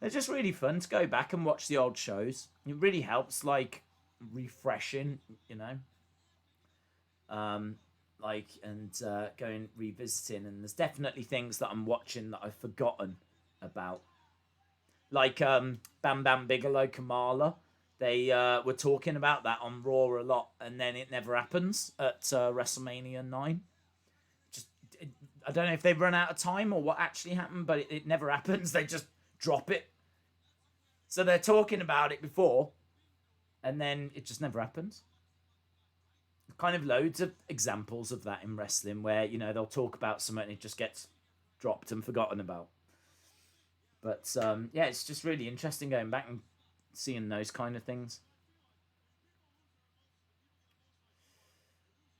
S1: they're just really fun to go back and watch the old shows. It really helps, like refreshing, you know. Going revisiting, and there's definitely things that I'm watching that I've forgotten about. Like Bam Bam Bigelow Kamala. They were talking about that on Raw a lot, and then it never happens at WrestleMania 9. I don't know if they've run out of time or what actually happened, but it never happens. They just drop it. So they're talking about it before, and then it just never happens. Kind of loads of examples of that in wrestling where, you know, they'll talk about something and it just gets dropped and forgotten about. But yeah, it's just really interesting going back and seeing those kind of things.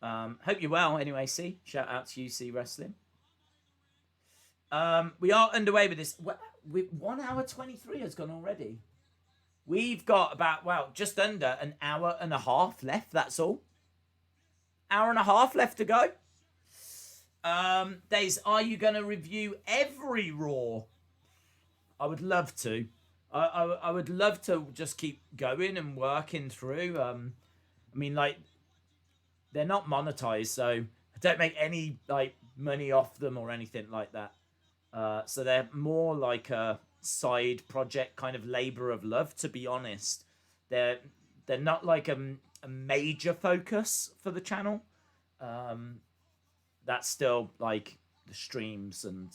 S1: Hope you're well anyway, C. Shout out to UC Wrestling. We are underway with this. 1 hour 23 has gone already. We've got about, just under an hour and a half left, that's all. Hour and a half left to go. Days, are you going to review every Raw? I would love to. I would love to just keep going and working through. They're not monetized, so I don't make any like money off them or anything like that. So they're more like a side project, kind of labor of love. To be honest, they're not like a major focus for the channel. That's still like the streams, and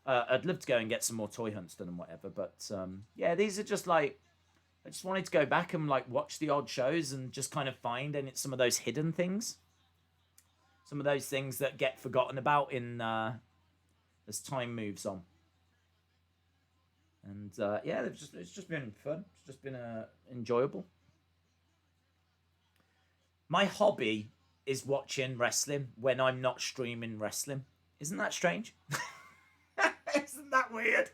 S1: I'd love to go and get some more toy hunts done and whatever. But yeah, these are just like, I just wanted to go back and like watch the odd shows and just kind of find, and it's some of those hidden things, some of those things that get forgotten about in as time moves on. And yeah, it's just been fun. It's just been enjoyable. My hobby is watching wrestling when I'm not streaming wrestling. Isn't that strange? Isn't that weird?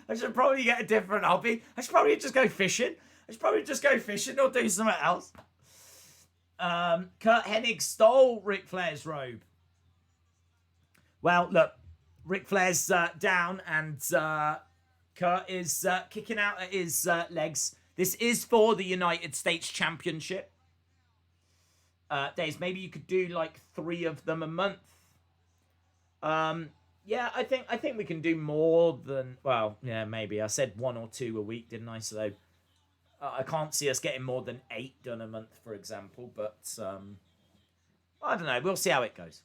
S1: I should probably get a different hobby. I should probably just go fishing. Or do something else. Kurt Hennig stole Ric Flair's robe. Well, look, Ric Flair's down, and Kurt is kicking out at his legs. This is for the United States Championship. Days, maybe you could do like 3 of them a month. Yeah, I think we can do more than, maybe. I said 1 or 2 a week, didn't I? So I can't see us getting more than 8 done a month, for example. But I don't know. We'll see how it goes.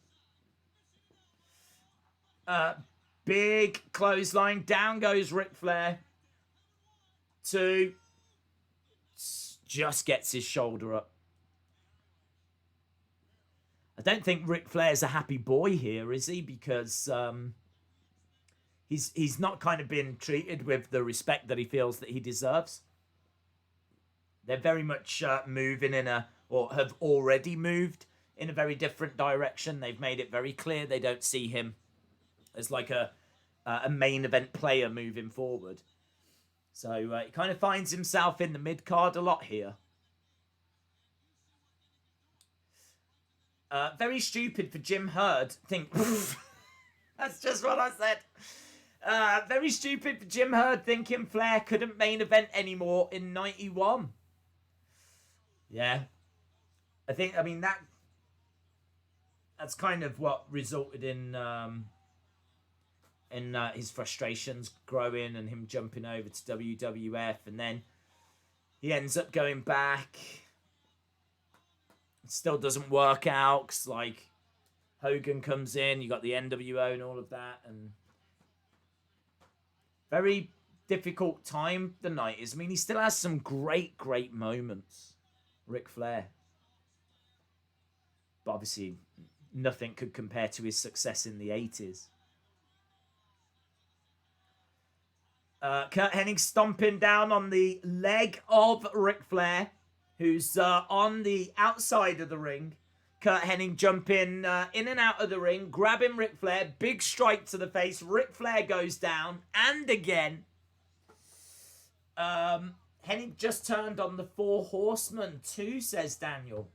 S1: Big clothesline. Down goes Ric Flair. 2. Just gets his shoulder up. I don't think Ric Flair's a happy boy here, is he? Because he's not kind of been treated with the respect that he feels that he deserves. They're very much moving in or have already moved in a very different direction. They've made it very clear they don't see him as like a main event player moving forward. So he kind of finds himself in the mid-card a lot here. Very stupid for Jim Herd. That's just what I said. Very stupid for Jim Herd thinking Flair couldn't main event anymore in 91. Yeah. I mean, that's kind of what resulted in his frustrations growing and him jumping over to WWF, and then he ends up going back. It still doesn't work out because, like, Hogan comes in, you got the NWO and all of that, and very difficult time the night is. I mean, he still has some great moments, Ric Flair, but obviously nothing could compare to his success in the 80s. Kurt Hennig stomping down on the leg of Ric Flair, who's on the outside of the ring. Kurt Hennig jumping in and out of the ring, grabbing Ric Flair, big strike to the face. Ric Flair goes down, and again. Hennig just turned on the 4 Horsemen too, says Daniel.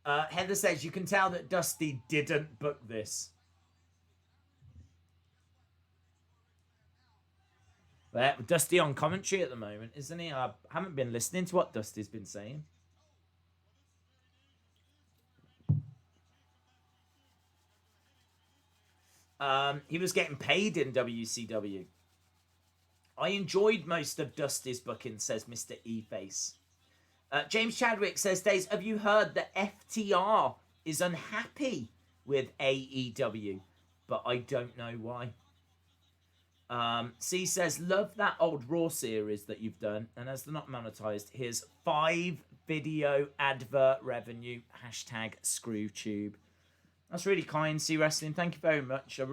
S1: Heather says, you can tell that Dusty didn't book this. Well, Dusty on commentary at the moment, isn't he? I haven't been listening to what Dusty's been saying. He was getting paid in WCW. I enjoyed most of Dusty's booking, says Mr. E-Face. James Chadwick says, Days, have you heard that FTR is unhappy with AEW? But I don't know why. C says, love that old Raw series that you've done, and as they're not monetized, here's 5 video advert revenue, #ScrewTube. That's really kind, C Wrestling. Thank you very much. That's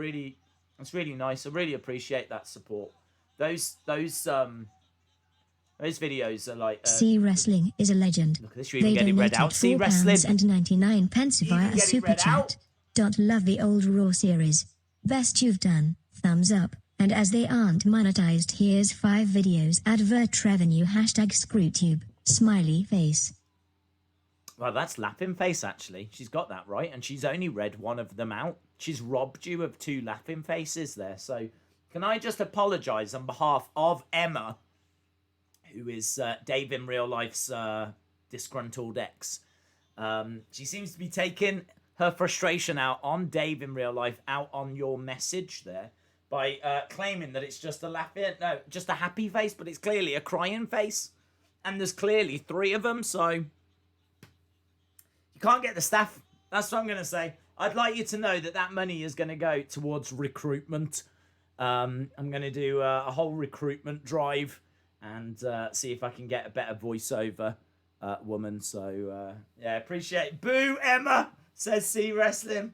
S1: really nice. I really appreciate that support. Those videos are like
S2: C Wrestling is a legend.
S1: Look at this, you even get it read out. C Wrestling
S2: and 99 pence via a super chat. Love the old Raw series. Best you've done. Thumbs up. And as they aren't monetized, here's 5 videos advert revenue, #ScrewTube. Smiley face.
S1: Well, that's laughing face, actually. She's got that right, and she's only read one of them out. She's robbed you of 2 laughing faces there. So can I just apologise on behalf of Emma, who is Dave in real life's disgruntled ex. She seems to be taking her frustration out on Dave in real life, out on your message there, by claiming that it's just just a happy face, but it's clearly a crying face. And there's clearly 3 of them, so you can't get the staff. That's what I'm going to say. I'd like you to know that money is going to go towards recruitment. I'm going to do a whole recruitment drive and see if I can get a better voiceover woman. So, yeah, appreciate it. Boo, Emma, says C Wrestling.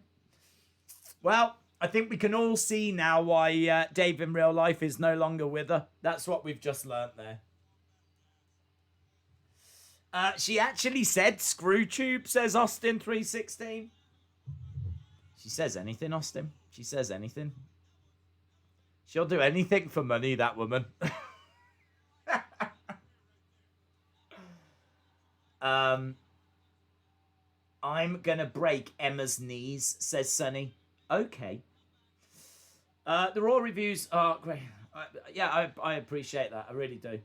S1: Well, I think we can all see now why Dave in real life is no longer with her. That's what we've just learnt there. She actually said ScrewTube, says Austin316. She says anything, Austin. She says anything. She'll do anything for money, that woman. I'm gonna break Emma's knees, says Sonny. Okay. The Raw reviews are great. I appreciate that. I really do.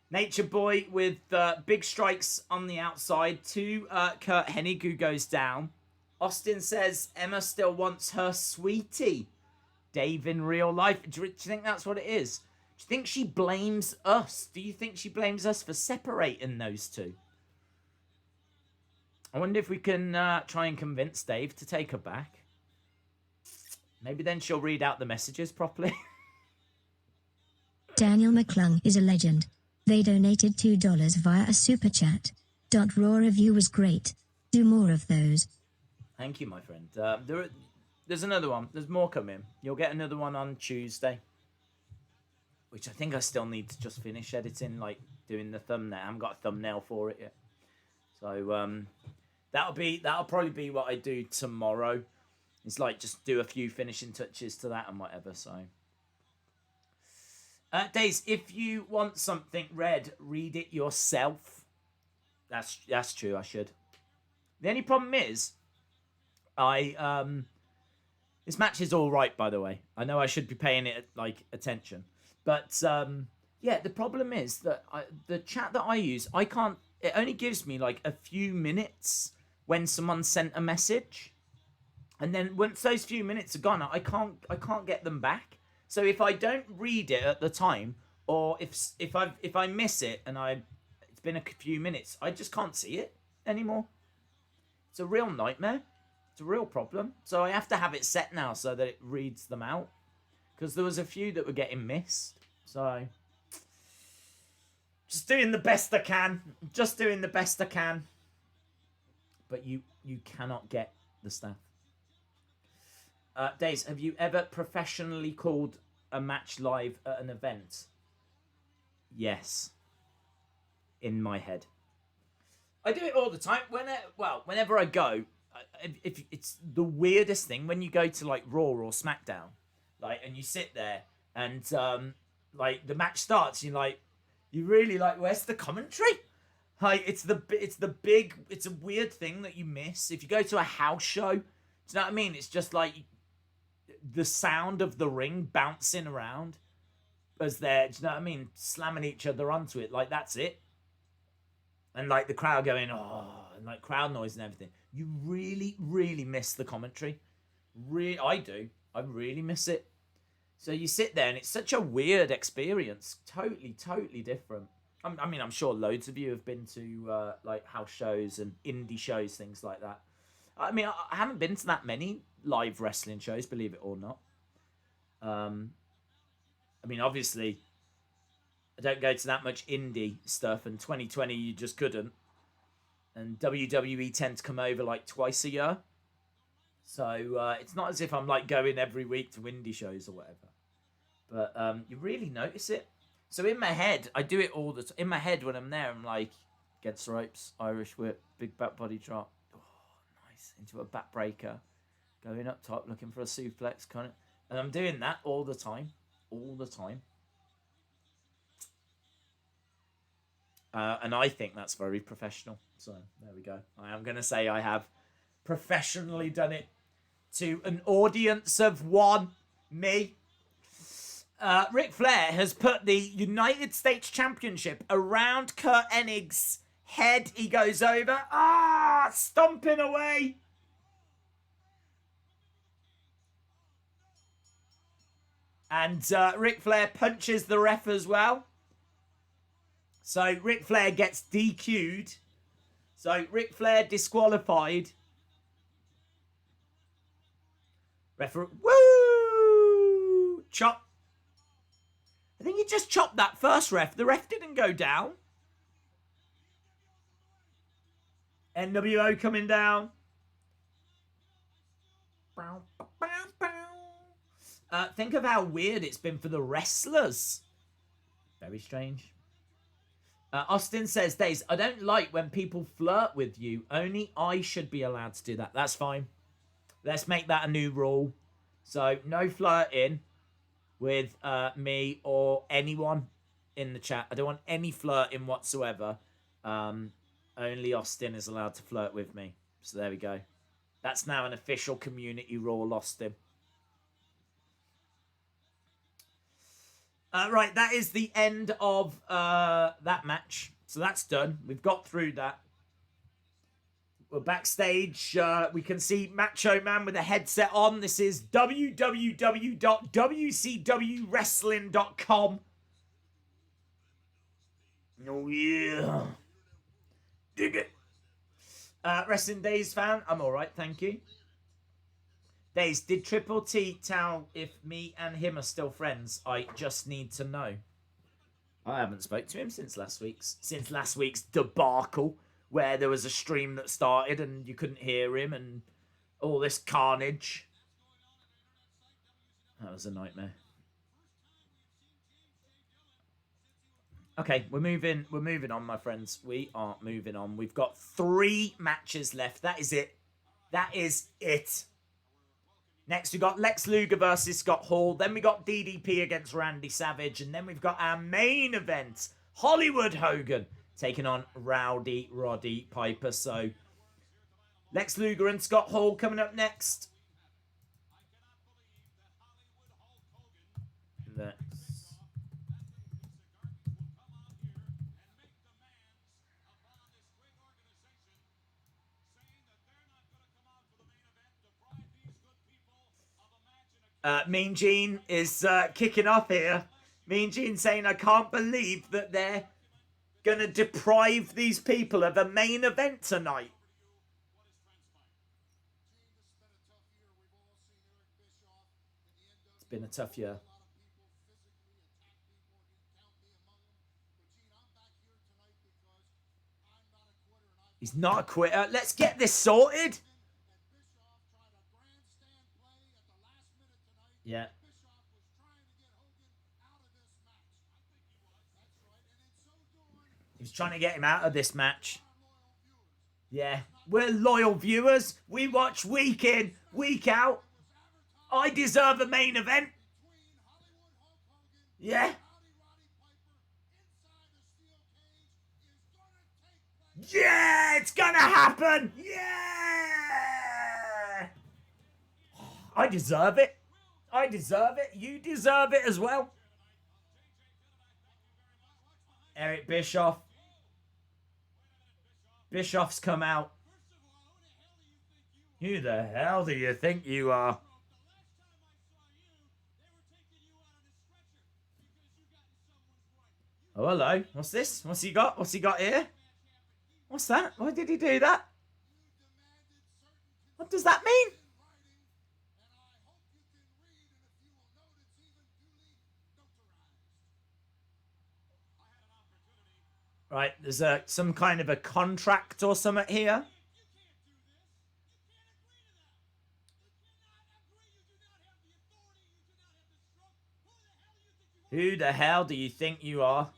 S1: Nature Boy with big strikes on the outside to Kurt Hennig, who goes down. Austin says Emma still wants her sweetie. Dave in real life. Do you think that's what it is? Do you think she blames us? Do you think she blames us for separating those two? I wonder if we can try and convince Dave to take her back. Maybe then she'll read out the messages properly.
S2: Daniel McClung is a legend. They donated $2 via a super chat. Raw review was great. Do more of those.
S1: Thank you, my friend. There's another one. There's more coming. You'll get another one on Tuesday, which I think I still need to just finish editing, like doing the thumbnail. I haven't got a thumbnail for it yet. So that'll probably be what I do tomorrow. It's like just do a few finishing touches to that and whatever. So, Days, if you want something read, read it yourself. That's true. I should. The only problem is, this match is all right, by the way. I know I should be paying it like attention, but yeah, the problem is that the chat that I use, I can't. It only gives me like a few minutes when someone sent a message, and then once those few minutes are gone, I can't get them back. So if I don't read it at the time, or if I miss it and it's been a few minutes, I just can't see it anymore. It's a real nightmare. It's a real problem. So I have to have it set now so that it reads them out, because there was a few that were getting missed. So just doing the best I can. Just doing the best I can. But you cannot get the staff. Days, have you ever professionally called a match live at an event? Yes. In my head. I do it all the time. Whenever I go, if it's the weirdest thing when you go to like Raw or SmackDown, like, and you sit there and like the match starts, you're like, you really like, where's the commentary? Like it's a weird thing that you miss if you go to a house show. Do you know what I mean? It's just like the sound of the ring bouncing around as they're, do you know what I mean, slamming each other onto it. Like that's it. And like the crowd going, oh, and like crowd noise and everything. You really, really miss the commentary. I do. I really miss it. So you sit there and it's such a weird experience. Totally, totally different. I mean, I'm sure loads of you have been to like house shows and indie shows, things like that. I mean, I haven't been to that many live wrestling shows, believe it or not. I mean, obviously, I don't go to that much indie stuff, and 2020 you just couldn't. And WWE tend to come over like twice a year. So it's not as if I'm like going every week to indie shows or whatever. But you really notice it. So in my head, I do it all the time. In my head when I'm there, I'm like, against the ropes, Irish whip, big back body drop. Oh, nice. Into a back breaker. Going up top, looking for a suplex. Kind of, and I'm doing that all the time. All the time. And I think that's very professional. So there we go. I am going to say I have professionally done it to an audience of one, me. Ric Flair has put the United States Championship around Kurt Hennig's head. He goes over. Stomping away. And Ric Flair punches the ref as well. So Ric Flair gets DQ'd. So Ric Flair disqualified. Referee, woo! Chop. I think he just chopped that first ref. The ref didn't go down. NWO coming down. Think of how weird it's been for the wrestlers. Very strange. Austin says, Days, I don't like when people flirt with you. Only I should be allowed to do that. That's fine. Let's make that a new rule. So, no flirting with me or anyone in the chat. I don't want any flirting whatsoever. Only Austin is allowed to flirt with me. So, there we go. That's now an official community rule, Austin. Right, that is the end of that match. So that's done. We've got through that. We're backstage. We can see Macho Man with a headset on. This is www.wcwwrestling.com. Oh, yeah. Dig it. Wrestling Days fan, I'm alright, thank you. Days, did Triple T tell if me and him are still friends? I just need to know. I haven't spoke to him since last week's debacle, where there was a stream that started and you couldn't hear him and all this carnage. That was a nightmare. Okay, we're moving on, my friends. We are moving on. We've got 3 matches left. That is it. That is it. Next, we got Lex Luger versus Scott Hall. Then we got DDP against Randy Savage. And then we've got our main event, Hollywood Hogan, taking on Roddy Piper. So, Lex Luger and Scott Hall coming up next. Mean Gene is kicking off here. Mean Gene saying, I can't believe that they're going to deprive these people of a main event tonight. It's been a tough year. He's not a quitter. Let's get this sorted. Yeah. He was trying to get him out of this match. Yeah. We're loyal viewers. We watch week in, week out. I deserve a main event. Yeah. Yeah, it's gonna happen. Yeah. I deserve it. I deserve it. You deserve it as well. Eric Bischoff. Bischoff's come out. Who the hell do you think you are? Oh, hello. What's this? What's he got? What's he got here? What's that? Why did he do that? What does that mean? Right, there's some kind of a contract or something here. Who the hell do you think you are?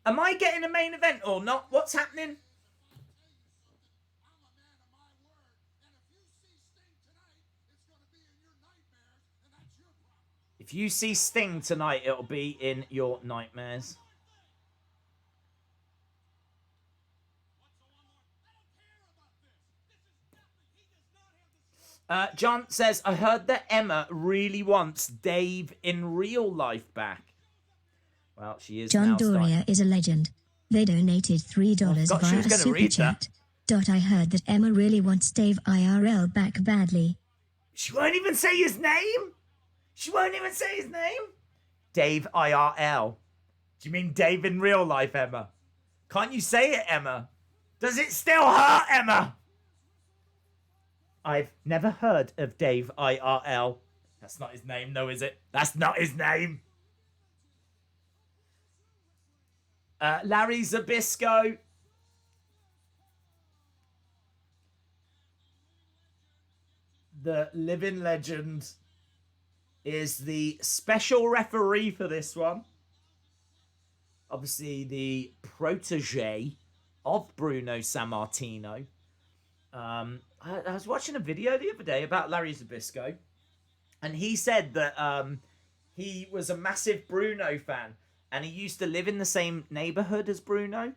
S1: Am I getting a main event or not? What's happening? If you see Sting tonight, it'll be in your nightmares. John says, I heard that Emma really wants Dave in real life back. Well, she is
S2: John
S1: now
S2: Doria
S1: starting.
S2: is a legend. They donated $3 via a super chat. I heard that Emma really wants Dave IRL back badly.
S1: She won't even say his name? She won't even say his name? Dave IRL. Do you mean Dave in real life, Emma? Can't you say it, Emma? Does it still hurt, Emma? I've never heard of Dave IRL. That's not his name, though, is it? That's not his name. Larry Zbyszko. The living legend is the special referee for this one. Obviously, the protege of Bruno Sammartino. I was watching a video the other day about Larry Zbyszko, and he said that he was a massive Bruno fan, and he used to live in the same neighborhood as Bruno.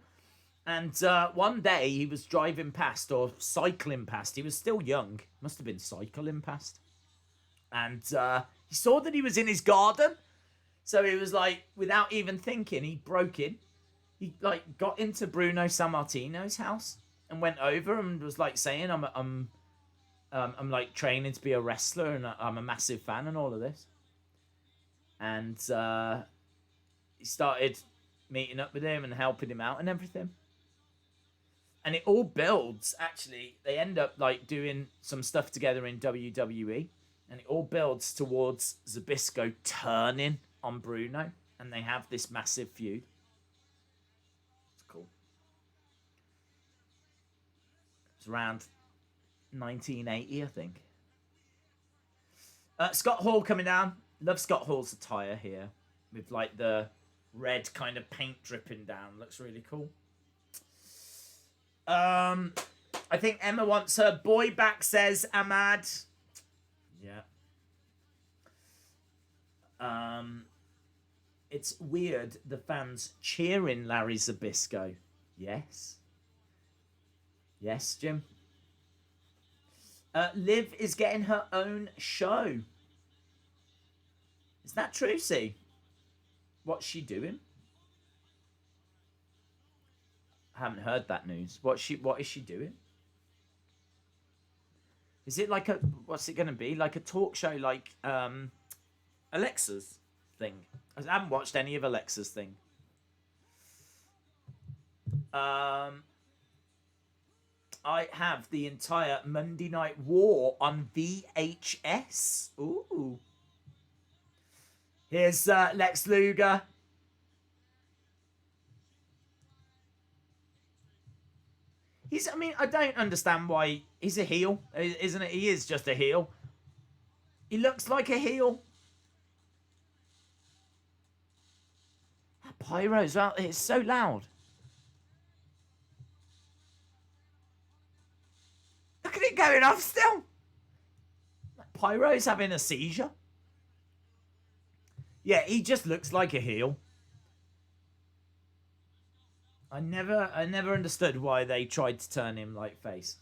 S1: And one day he was driving past or cycling past. He was still young. Must have been cycling past. And he saw that he was in his garden. So he was like, without even thinking, he broke in. He like got into Bruno Sammartino's house and went over and was like saying, I'm like training to be a wrestler and I'm a massive fan and all of this. And he started meeting up with him and helping him out and everything. And it all builds, actually. They end up like doing some stuff together in WWE. And it all builds towards Zbyszko turning on Bruno. And they have this massive feud. It's cool. It's around 1980, I think. Scott Hall coming down. Love Scott Hall's attire here. With like the red kind of paint dripping down. Looks really cool. I think Emma wants her boy back, says Ahmad. Yeah. It's weird the fans cheering Larry Zbyszko. Yes. Yes, Jim. Liv is getting her own show. Is that true, see? What's she doing? I haven't heard that news. What is she doing? Is it like a... What's it going to be? Like a talk show like Alexa's thing? I haven't watched any of Alexa's thing. I have the entire Monday Night War on VHS. Ooh. Here's Lex Luger. I don't understand why he's a heel, isn't it? He is just a heel. He looks like a heel. That pyro's out. It's so loud. Look at it going off still. That pyro's having a seizure. Yeah, he just looks like a heel. I never understood why they tried to turn him like face.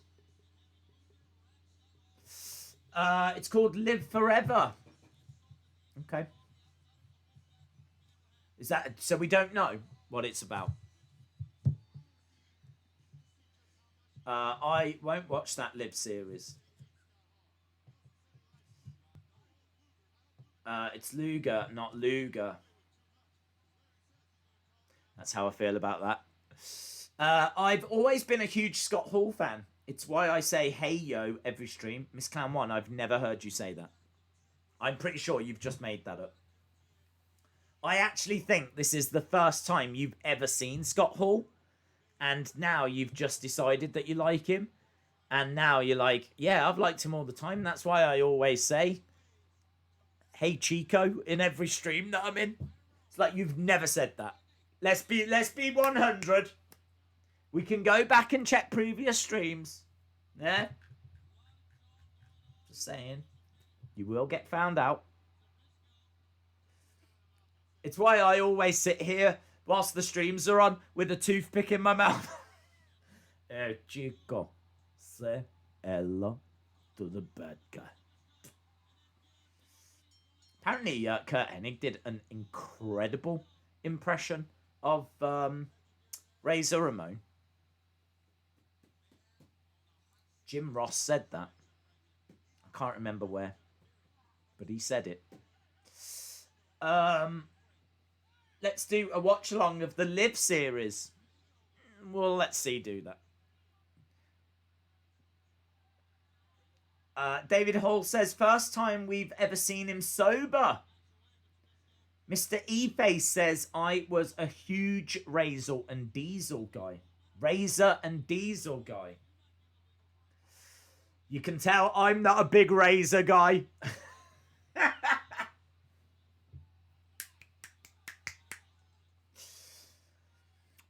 S1: It's called Live Forever. Okay. Is that so? We don't know what it's about. I won't watch that Live series. It's Luger, not Luger. That's how I feel about that. I've always been a huge Scott Hall fan. It's why I say hey yo every stream. Miss Clown 1, I've never heard you say that. I'm pretty sure you've just made that up. I actually think this is the first time you've ever seen Scott Hall. And now you've just decided that you like him. And now you're like, yeah, I've liked him all the time. That's why I always say hey Chico in every stream that I'm in. It's like you've never said that. Let's be 100. We can go back and check previous streams. Yeah? Just saying. You will get found out. It's why I always sit here whilst the streams are on with a toothpick in my mouth. Hey, Chico. Say hello to the bad guy. Apparently, Kurt Hennig did an incredible impression of Razor Ramon. Jim Ross said that. I can't remember where, but he said it. Let's do a watch along of the Live series. Well, let's see, do that. David Hall says, first time we've ever seen him sober. Mr. E-Face says, I was a huge Razor and Diesel guy. Razor and Diesel guy. You can tell I'm not a big Razor guy.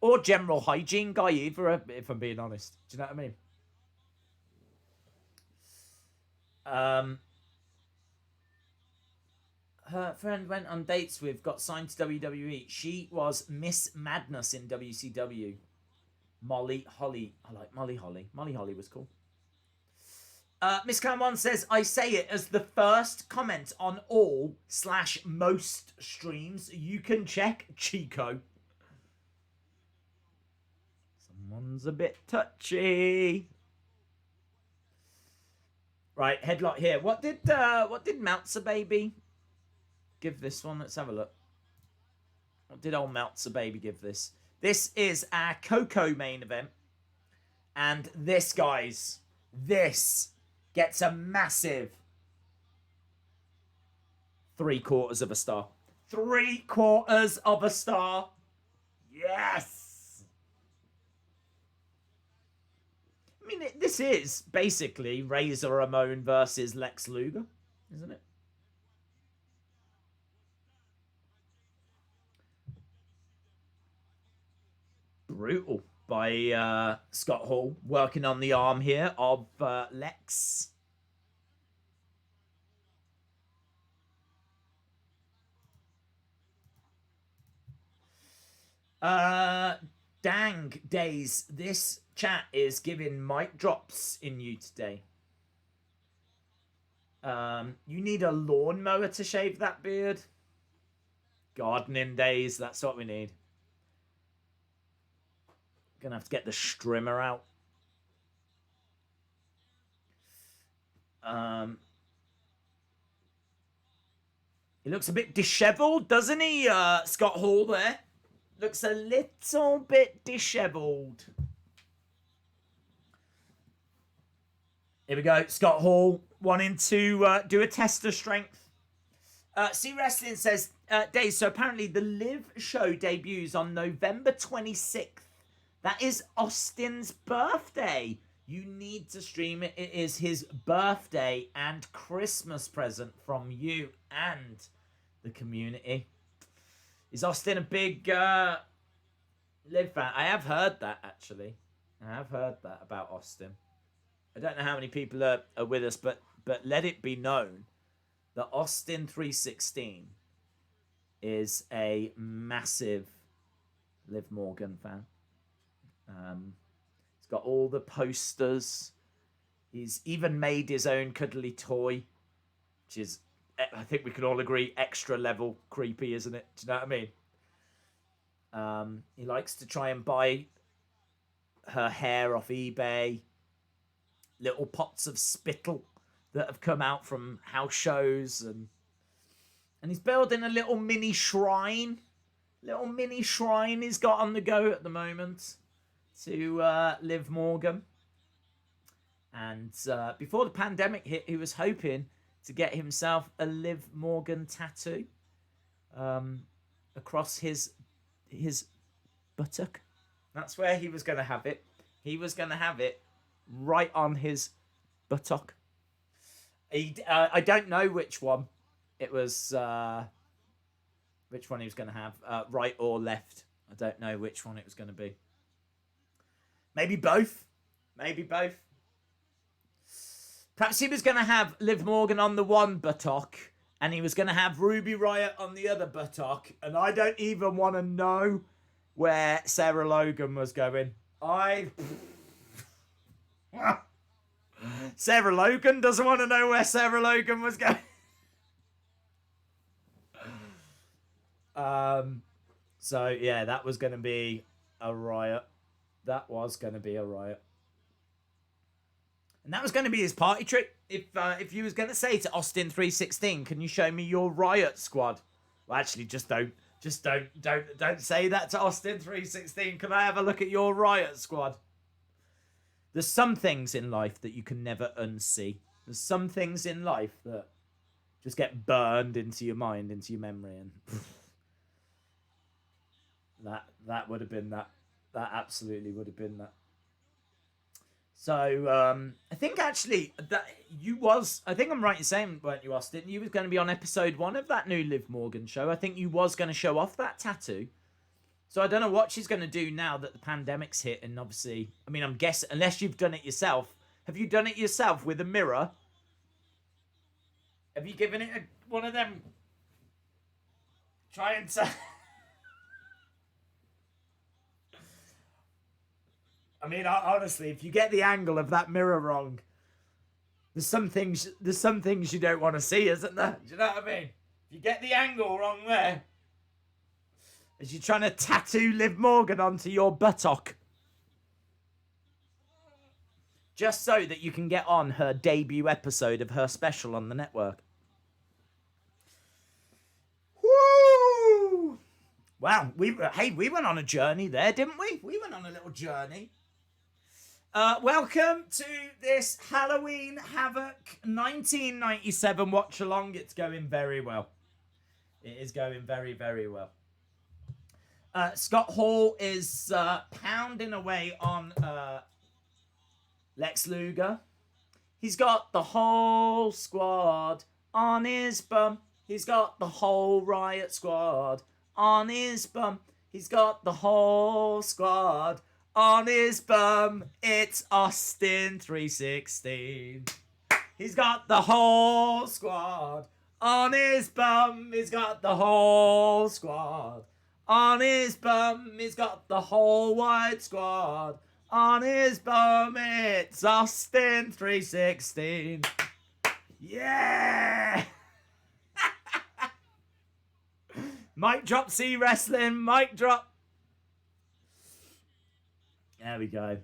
S1: Or general hygiene guy either, if I'm being honest. Do you know what I mean? Her friend went on dates with, got signed to WWE. She was Miss Madness in WCW. Molly Holly. I like Molly Holly. Molly Holly was cool. Miss Clown1 says, I say it as the first comment on all/most streams. You can check Chico. Someone's a bit touchy. Right, headlock here. What did Meltzer Baby give this one? Let's have a look. What did old Meltzer Baby give this? This is our Coco main event. And this, guys, this gets a massive 3/4 of a star. 3/4 of a star. Yes. I mean, this is basically Razor Ramon versus Lex Luger, isn't it? Brutal by Scott Hall, working on the arm here of Lex. Dang days, this chat is giving mic drops in you today. You need a lawnmower to shave that beard. Gardening days, that's what we need. Gonna have to get the strimmer out. He looks a bit disheveled, doesn't he, Scott Hall there? Looks a little bit disheveled. Here we go. Scott Hall wanting to do a test of strength. C Wrestling says, Dave, so apparently the Live show debuts on November 26th. That is Austin's birthday. You need to stream it. It is his birthday and Christmas present from you and the community. Is Austin a big Live fan? I have heard that, actually. I have heard that about Austin. I don't know how many people are with us, but let it be known that Austin 316 is a massive Liv Morgan fan. He's got all the posters. He's even made his own cuddly toy, which is, I think we can all agree, extra level creepy, isn't it? Do you know what I mean? He likes to try and buy her hair off eBay. Little pots of spittle that have come out from house shows, and he's building a little mini shrine. Little mini shrine he's got on the go at the moment to Liv Morgan. And before the pandemic hit, he was hoping to get himself a Liv Morgan tattoo across his buttock. That's where he was going to have it. He was going to have it right on his buttock. I don't know which one it was. Which one he was going to have, right or left. I don't know which one it was going to be. Maybe both. Maybe both. Perhaps he was going to have Liv Morgan on the one buttock, and he was going to have Ruby Riott on the other buttock, and I don't even want to know where Sarah Logan was going. Sarah Logan doesn't want to know where Sarah Logan was going. So yeah, that was going to be a riot. That was going to be a riot. And that was going to be his party trick. If you was going to say to Austin 316, can you show me your riot squad? Well, actually, just don't say that to Austin 316. Can I have a look at your riot squad? There's some things in life that you can never unsee. There's some things in life that just get burned into your mind, into your memory, and that would have been that. That absolutely would have been that. So I think actually that I think I'm right in saying, weren't you, Austin? You was going to be on episode 1 of that new Liv Morgan show. I think you was going to show off that tattoo. So I don't know what she's going to do now that the pandemic's hit, and obviously, I mean, I'm guessing, unless you've done it yourself. Have you done it yourself with a mirror? Have you given it one of them? Trying to... I mean, honestly, if you get the angle of that mirror wrong, there's some things you don't want to see, isn't there? Do you know what I mean? If you get the angle wrong there, as you're trying to tattoo Liv Morgan onto your buttock, just so that you can get on her debut episode of her special on the network. Woo! Wow, we went on a journey there, didn't we? We went on a little journey. Welcome to this Halloween Havoc 1997 watch along. It's going very well. It is going very, very well. Scott Hall is pounding away on Lex Luger. He's got the whole squad on his bum. He's got the whole Riot squad on his bum. He's got the whole squad on his bum. It's Austin 316. He's got the whole squad on his bum. He's got the whole squad on his bum. He's got the whole wide squad on his bum. It's Austin 316. Yeah! Mic drop, C Wrestling. Mic drop. There we go.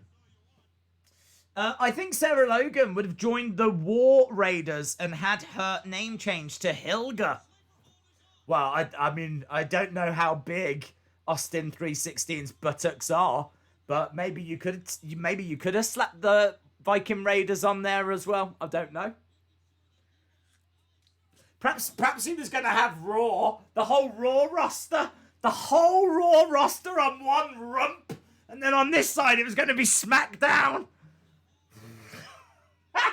S1: I think Sarah Logan would have joined the War Raiders and had her name changed to Hilga. Well, I mean, I don't know how big Austin 316's buttocks are, but maybe you could have slapped the Viking Raiders on there as well. I don't know. Perhaps he was going to have Raw, the whole Raw roster on one rump, and then on this side it was going to be SmackDown. I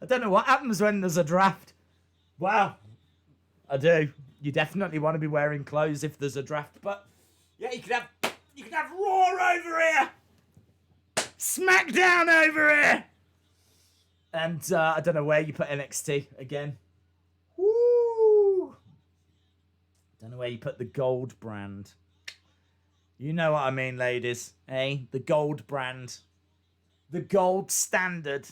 S1: don't know what happens when there's a draft. Wow, I do. You definitely want to be wearing clothes if there's a draft, but yeah, you could have Raw over here, SmackDown over here. And I don't know where you put NXT again. Woo! Don't know where you put the gold brand. You know what I mean, ladies. Hey, the gold brand. The gold standard.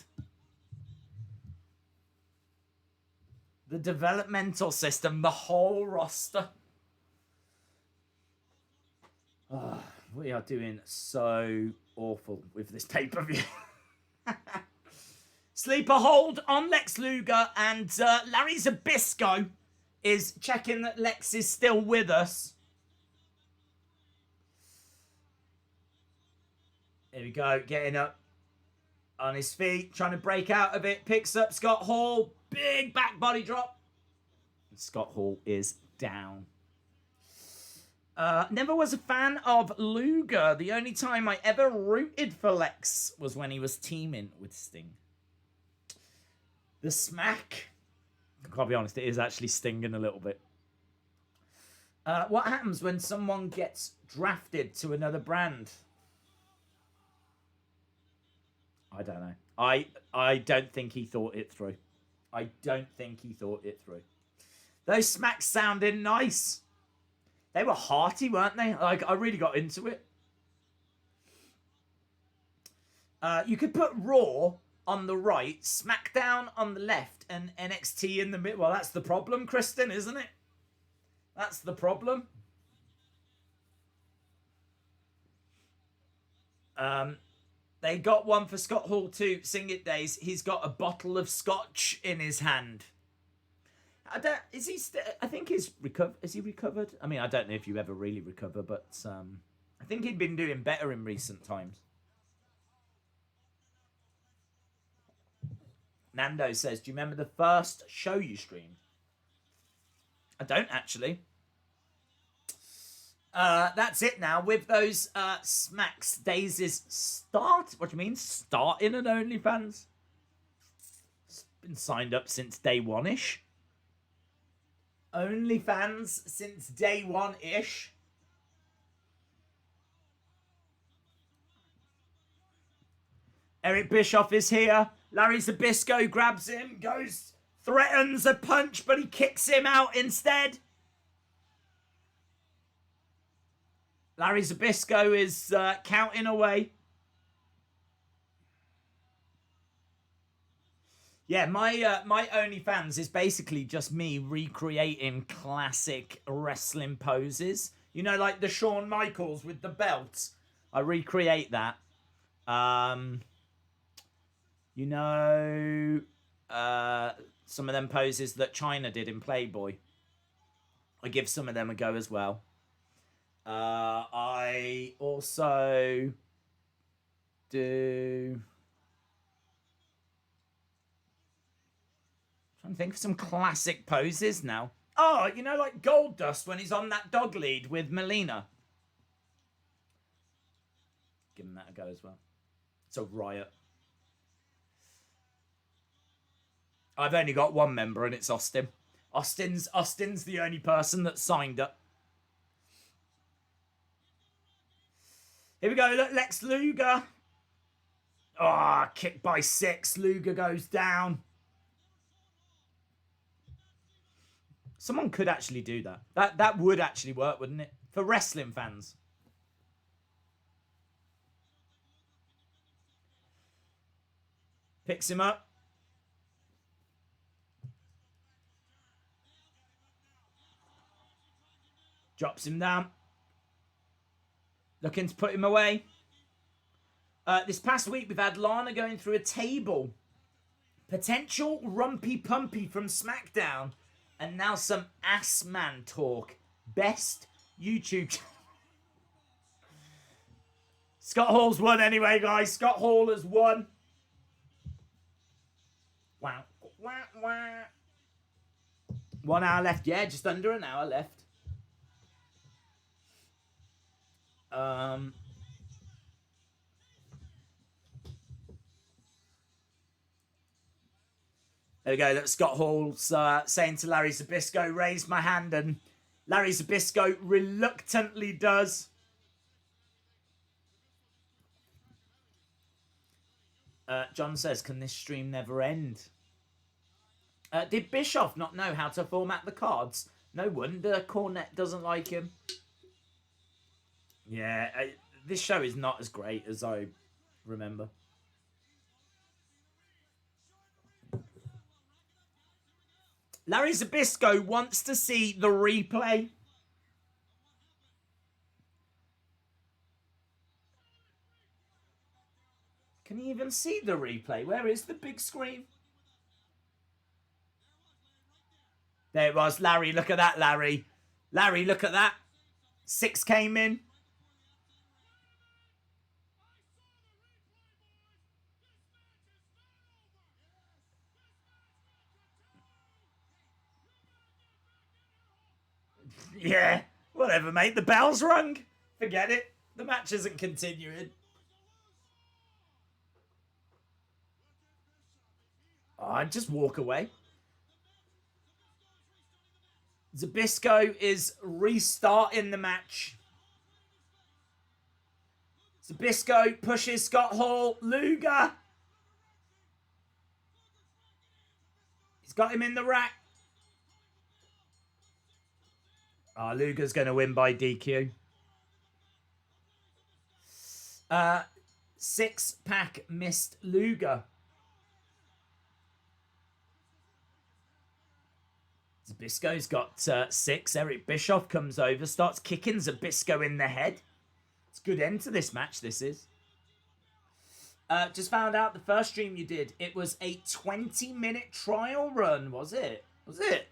S1: The developmental system. The whole roster. Oh, we are doing so awful with this pay-per-view. Sleeper hold on Lex Luger, and Larry Zbyszko is checking that Lex is still with us. Here we go, getting up on his feet, trying to break out of it. Picks up Scott Hall, big back body drop. And Scott Hall is down. Never was a fan of Luger. The only time I ever rooted for Lex was when he was teaming with Sting. The smack. I'll be honest, it is actually stinging a little bit. What happens when someone gets drafted to another brand? I don't know. I don't think he thought it through. I don't think he thought it through. Those smacks sounded nice. They were hearty, weren't they? Like, I really got into it. You could put Raw on the right, SmackDown on the left, and NXT in the middle. Well, that's the problem, Kristen, isn't it? That's the problem. They got one for Scott Hall too. Sing It Days. He's got a bottle of scotch in his hand. I think he's recovered. Is he recovered? I mean, I don't know if you ever really recover, but I think he'd been doing better in recent times. Nando says, do you remember the first show you streamed? I don't, actually. That's it now. With those smacks, Daisy's start. What do you mean? Starting an OnlyFans? It's been signed up since day one-ish. OnlyFans since day one-ish. Eric Bischoff is here. Larry Zbyszko grabs him, threatens a punch, but he kicks him out instead. Larry Zbyszko is counting away. Yeah, my OnlyFans is basically just me recreating classic wrestling poses. You know, like the Shawn Michaels with the belt. I recreate that. You know, some of them poses that China did in Playboy. I give some of them a go as well. I also Trying to think of some classic poses now. Oh, you know, like Goldust when he's on that dog lead with Melina. Give him that a go as well. It's a riot. I've only got one member, and it's Austin. Austin's the only person that signed up. Here we go. Look, Lex Luger. Oh, kick by 6. Luger goes down. Someone could actually do that. That would actually work, wouldn't it? For wrestling fans. Picks him up. Drops him down. Looking to put him away. This past week, we've had Lana going through a table. Potential Rumpy Pumpy from SmackDown. And now some ass man talk. Best YouTube. Scott Hall's won anyway, guys. Scott Hall has won. Wow. 1 hour left. Yeah, just under an hour left. There we go. Look, Scott Hall's saying to Larry Zbyszko, raise my hand, and Larry Zbyszko reluctantly does. John says, can this stream never end? Did Bischoff not know how to format the cards? No wonder Cornette doesn't like him. Yeah, this show is not as great as I remember. Larry Zbyszko wants to see the replay. Can you even see the replay? Where is the big screen? There it was. Larry, look at that, Larry. Larry, look at that. 6 came in. Yeah, whatever, mate. The bell's rung. Forget it. The match isn't continuing. Oh, I'd just walk away. Zbyszko is restarting the match. Zbyszko pushes Scott Hall. Luger. He's got him in the rack. Oh, Luger's going to win by DQ. 6-pack missed Luger. Zbyszko's got 6. Eric Bischoff comes over, starts kicking Zbyszko in the head. It's a good end to this match, this is. Just found out the first stream you did, it was a 20-minute trial run, was it? Was it?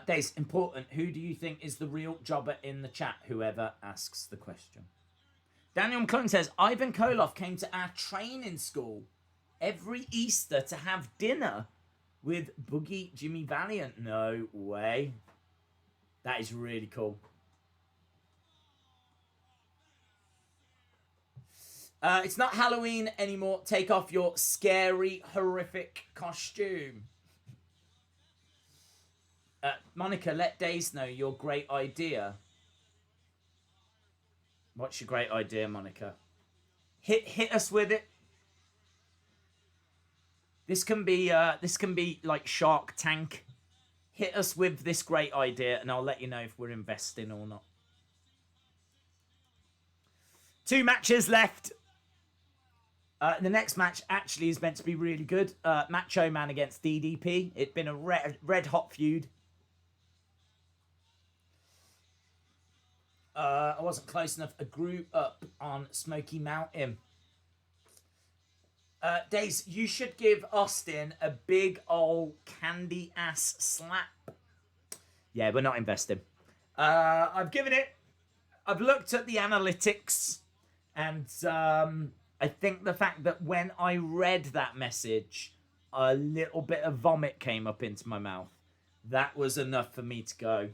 S1: Dace, important. Who do you think is the real jobber in the chat? Whoever asks the question. Daniel McClung says, Ivan Koloff came to our training school every Easter to have dinner with Boogie Jimmy Valiant. No way. That is really cool. It's not Halloween anymore. Take off your scary, horrific costume. Monica, let Daze know your great idea. What's your great idea, Monica? Hit us with it. This can be like Shark Tank. Hit us with this great idea, and I'll let you know if we're investing or not. 2 matches left. The next match actually is meant to be really good. Macho Man against DDP. It's been a red hot feud. I wasn't close enough. I grew up on Smoky Mountain. Daze, you should give Austin a big old candy ass slap. Yeah, we're not investing. I've looked at the analytics, and I think the fact that when I read that message, a little bit of vomit came up into my mouth. That was enough for me to go,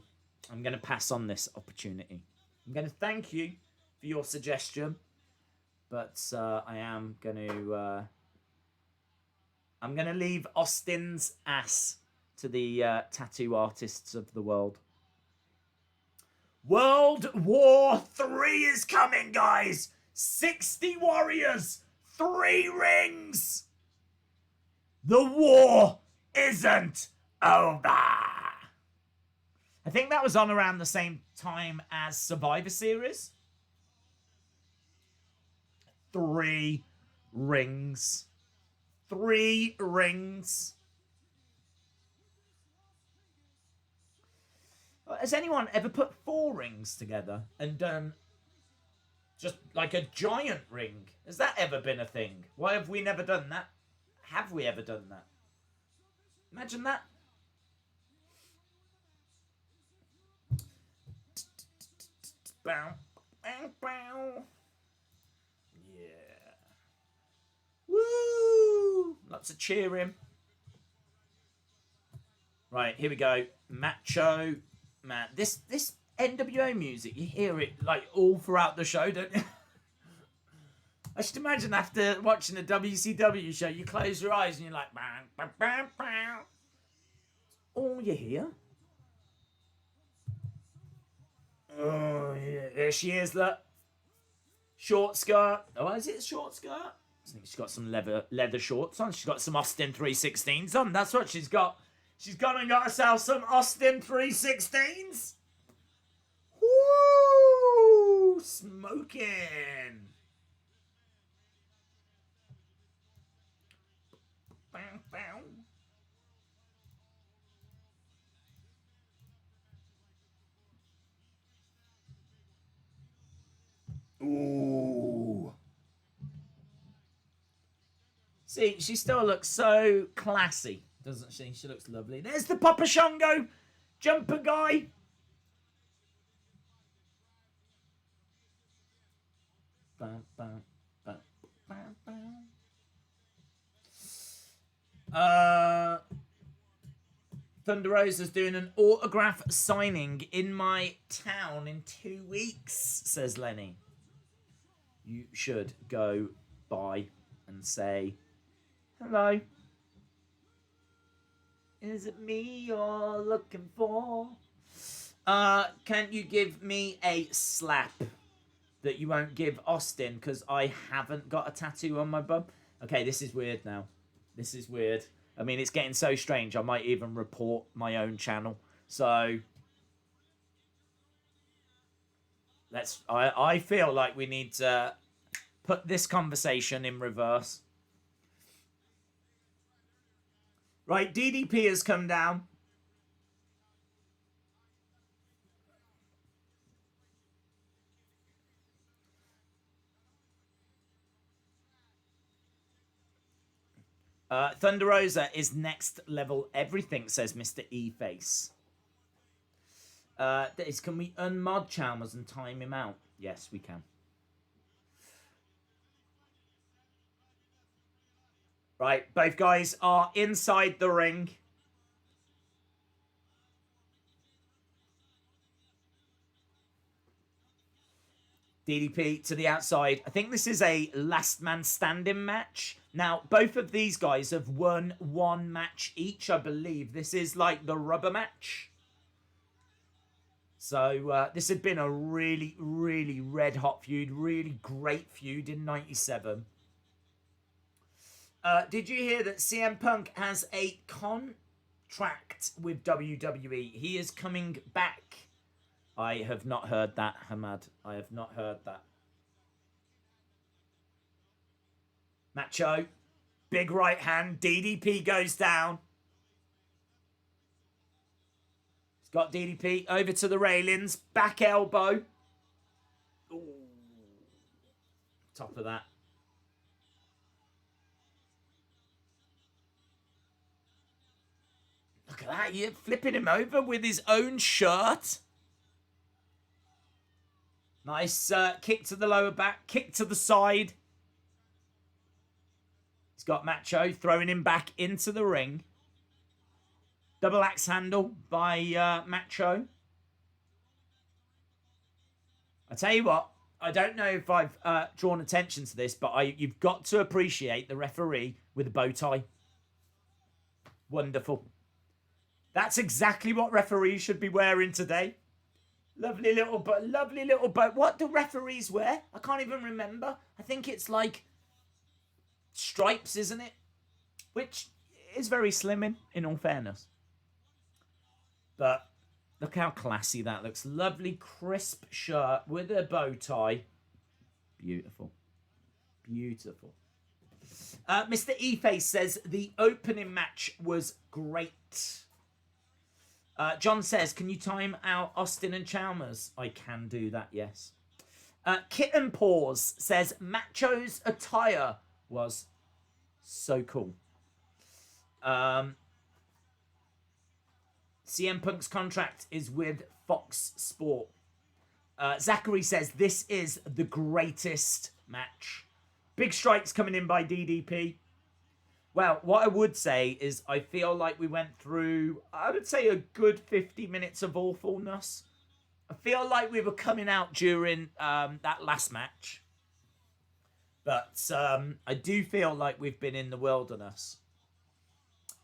S1: I'm going to pass on this opportunity. I'm going to thank you for your suggestion, but I am going to... I'm going to leave Austin's ass to the tattoo artists of the world. World War III is coming, guys! 60 warriors, 3 rings! The war isn't over! I think that was on around the same time as Survivor Series. 3 rings. 3 rings. Has anyone ever put 4 rings together and done just like a giant ring? Has that ever been a thing? Why have we never done that? Have we ever done that? Imagine that. Bow, bow, bow. Yeah. Woo! Lots of cheering. Right, here we go. Macho Man. This NWO music, you hear it like all throughout the show, don't you? I should imagine after watching a WCW show, you close your eyes and you're like, bang, bang, bang, bang. All you hear. Oh, yeah. There she is, look. Short skirt. Oh, is it a short skirt? I think she's got some leather shorts on. She's got some Austin 316s on. That's what she's got. She's gone and got herself some Austin 316s. Woo! Smoking. Bow, bow. Ooh. See, she still looks so classy, doesn't she? She looks lovely. There's the Papa Shango jumper guy. Bum, bum, bum, bum, bum. Thunder Rosa's doing an autograph signing in my town in 2 weeks, says Lenny. You should go by and say, hello. Is it me you're looking for? Can't you give me a slap that you won't give Austin because I haven't got a tattoo on my bum? Okay, this is weird now. This is weird. I mean, it's getting so strange, I might even report my own channel. So, I feel like we need to put this conversation in reverse. Right, DDP has come down. Thunder Rosa is next level everything, says Mr. E-Face. Can we unmod Chalmers and time him out? Yes, we can. Right, both guys are inside the ring. DDP to the outside. I think this is a last man standing match. Now, both of these guys have won 1 match each, I believe. This is like the rubber match. So, this had been a really, really red-hot feud. Really great feud in 97. Did you hear that CM Punk has a contract with WWE? He is coming back. I have not heard that, Hamad. I have not heard that. Macho. Big right hand. DDP goes down. He's got DDP over to the railings. Back elbow. Ooh. Top of that. Look at that. You're flipping him over with his own shirt. Nice kick to the lower back, kick to the side. He's got Macho throwing him back into the ring. Double axe handle by Macho. I tell you what, I don't know if I've drawn attention to this, but you've got to appreciate the referee with a bow tie. Wonderful. That's exactly what referees should be wearing today. Lovely little bow. What do referees wear? I can't even remember. I think it's like stripes, isn't it? Which is very slimming, in all fairness. But look how classy that looks. Lovely, crisp shirt with a bow tie. Beautiful. Beautiful. Mr. E-Face says, the opening match was great. John says, can you time out Austin and Chalmers? I can do that, yes. Kitten Paws says, Macho's attire was so cool. CM Punk's contract is with Fox Sport. Zachary says, this is the greatest match. Big strikes coming in by DDP. Well, what I would say is I feel like we went through, I would say, a good 50 minutes of awfulness. I feel like we were coming out during that last match. But I do feel like we've been in the wilderness,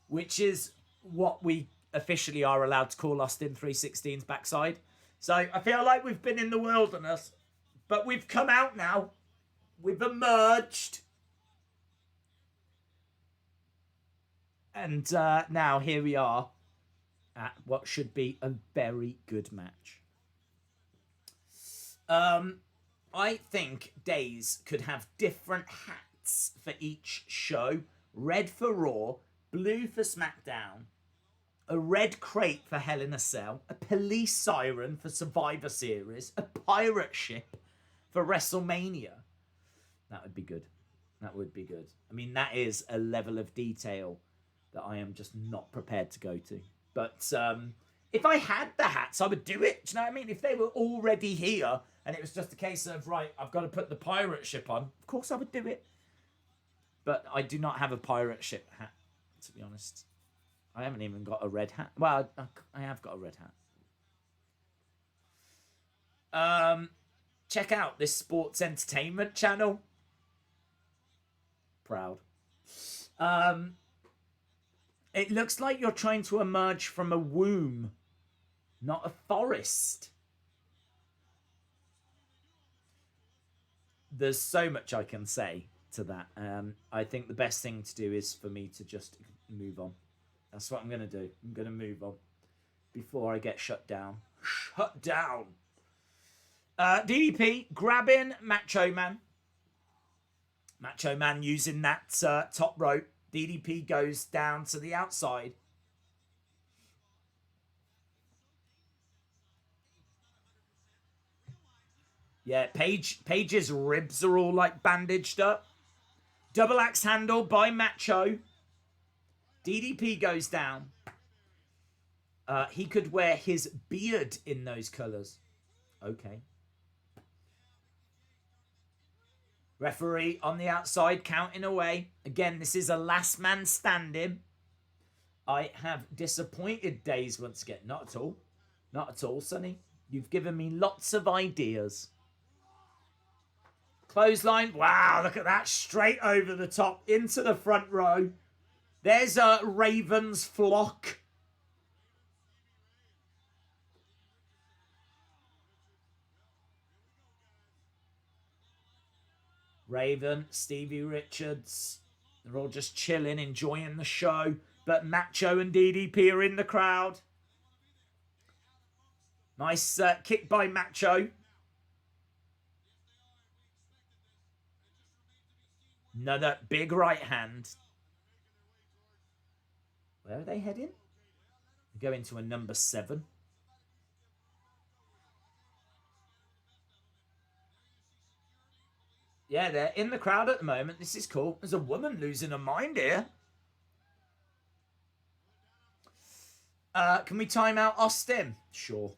S1: which is what we officially are allowed to call Austin 316's backside. So I feel like we've been in the wilderness, but we've come out now. We've emerged. And now here we are at what should be a very good match. I think Days could have different hats for each show. Red for Raw, blue for SmackDown, a red crate for Hell in a Cell, a police siren for Survivor Series, a pirate ship for WrestleMania. That would be good. That would be good. I mean, that is a level of detail that I am just not prepared to go to. But if I had the hats, I would do it. Do you know what I mean? If they were already here and it was just a case of, right, I've got to put the pirate ship on, of course I would do it. But I do not have a pirate ship hat, to be honest. I haven't even got a red hat. Well, I have got a red hat. Check out this sports entertainment channel. Proud. It looks like you're trying to emerge from a womb, not a forest. There's so much I can say to that. I think the best thing to do is for me to just move on. That's what I'm going to do. I'm going to move on before I get shut down. Shut down. DDP grabbing Macho Man. Macho Man using that top rope. DDP goes down to the outside. Yeah, Paige's ribs are all like bandaged up. Double axe handle by Macho. DDP goes down. He could wear his beard in those colours. Okay. Referee on the outside counting away. Again, this is a last man standing. I have disappointed Days once again. Not at all. Not at all, Sonny. You've given me lots of ideas. Clothesline. Wow, look at that. Straight over the top into the front row. There's a Raven's flock. Raven, Stevie Richards, they're all just chilling, enjoying the show. But Macho and DDP are in the crowd. Nice kick by Macho. Another big right hand. Where are they heading? They go into a number 7. Yeah, they're in the crowd at the moment. This is cool. There's a woman losing her mind here. Can we time out Austin? Sure.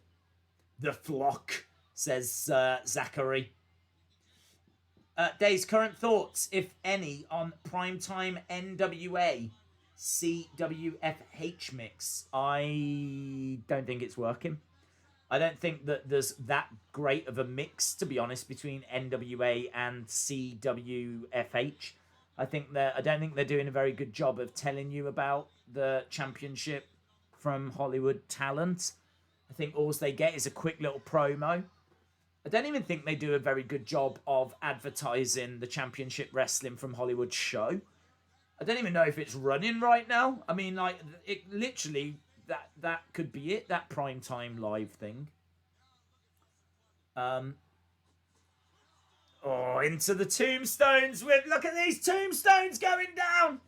S1: The flock says Zachary. Dave's current thoughts, if any, on primetime NWA CWFH mix. I don't think it's working. I don't think that there's that great of a mix, to be honest, between NWA and CWFH. I don't think they're doing a very good job of telling you about the championship from Hollywood talent. I think all they get is a quick little promo. I don't even think they do a very good job of advertising the championship wrestling from Hollywood show. I don't even know if it's running right now. I mean, like, it literally, that could be it, that primetime live thing. Into the tombstones. Look at these tombstones going down.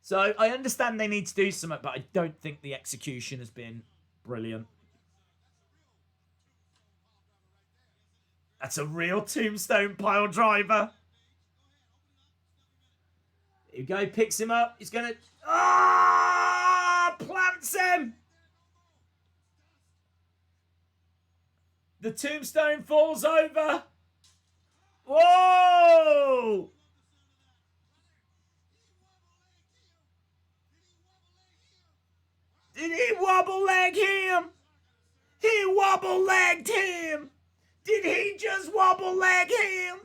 S1: So I understand they need to do something, but I don't think the execution has been brilliant. That's a real tombstone pile driver. Here we go, picks him up. He's going to... plants him. The tombstone falls over. Whoa! Did he wobble leg him? He wobble legged him. Did he just wobble leg him?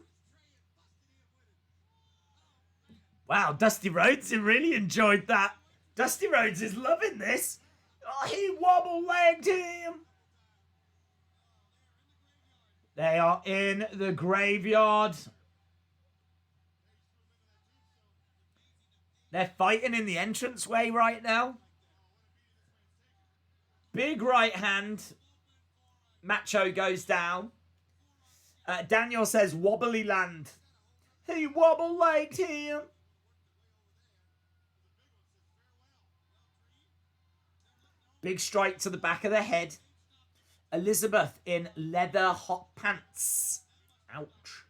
S1: Wow, Dusty Rhodes really enjoyed that. Dusty Rhodes is loving this. Oh, he wobble legged him. They are in the graveyard. They're fighting in the entranceway right now. Big right hand. Macho goes down. Daniel says wobbly land. He wobble legged him. Big strike to the back of the head. Elizabeth in leather hot pants. Ouch.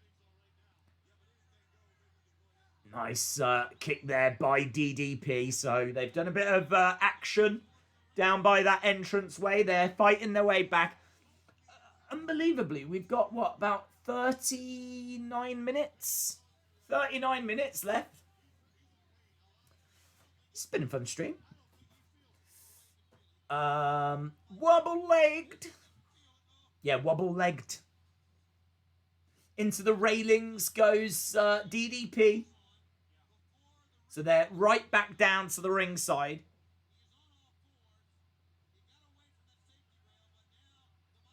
S1: Nice kick there by DDP. So they've done a bit of action down by that entranceway. They're fighting their way back. Unbelievably, we've got, what, about 39 minutes? 39 minutes left. It's been a fun stream. Wobble-legged. Yeah, wobble-legged. Into the railings goes DDP. So they're right back down to the ringside.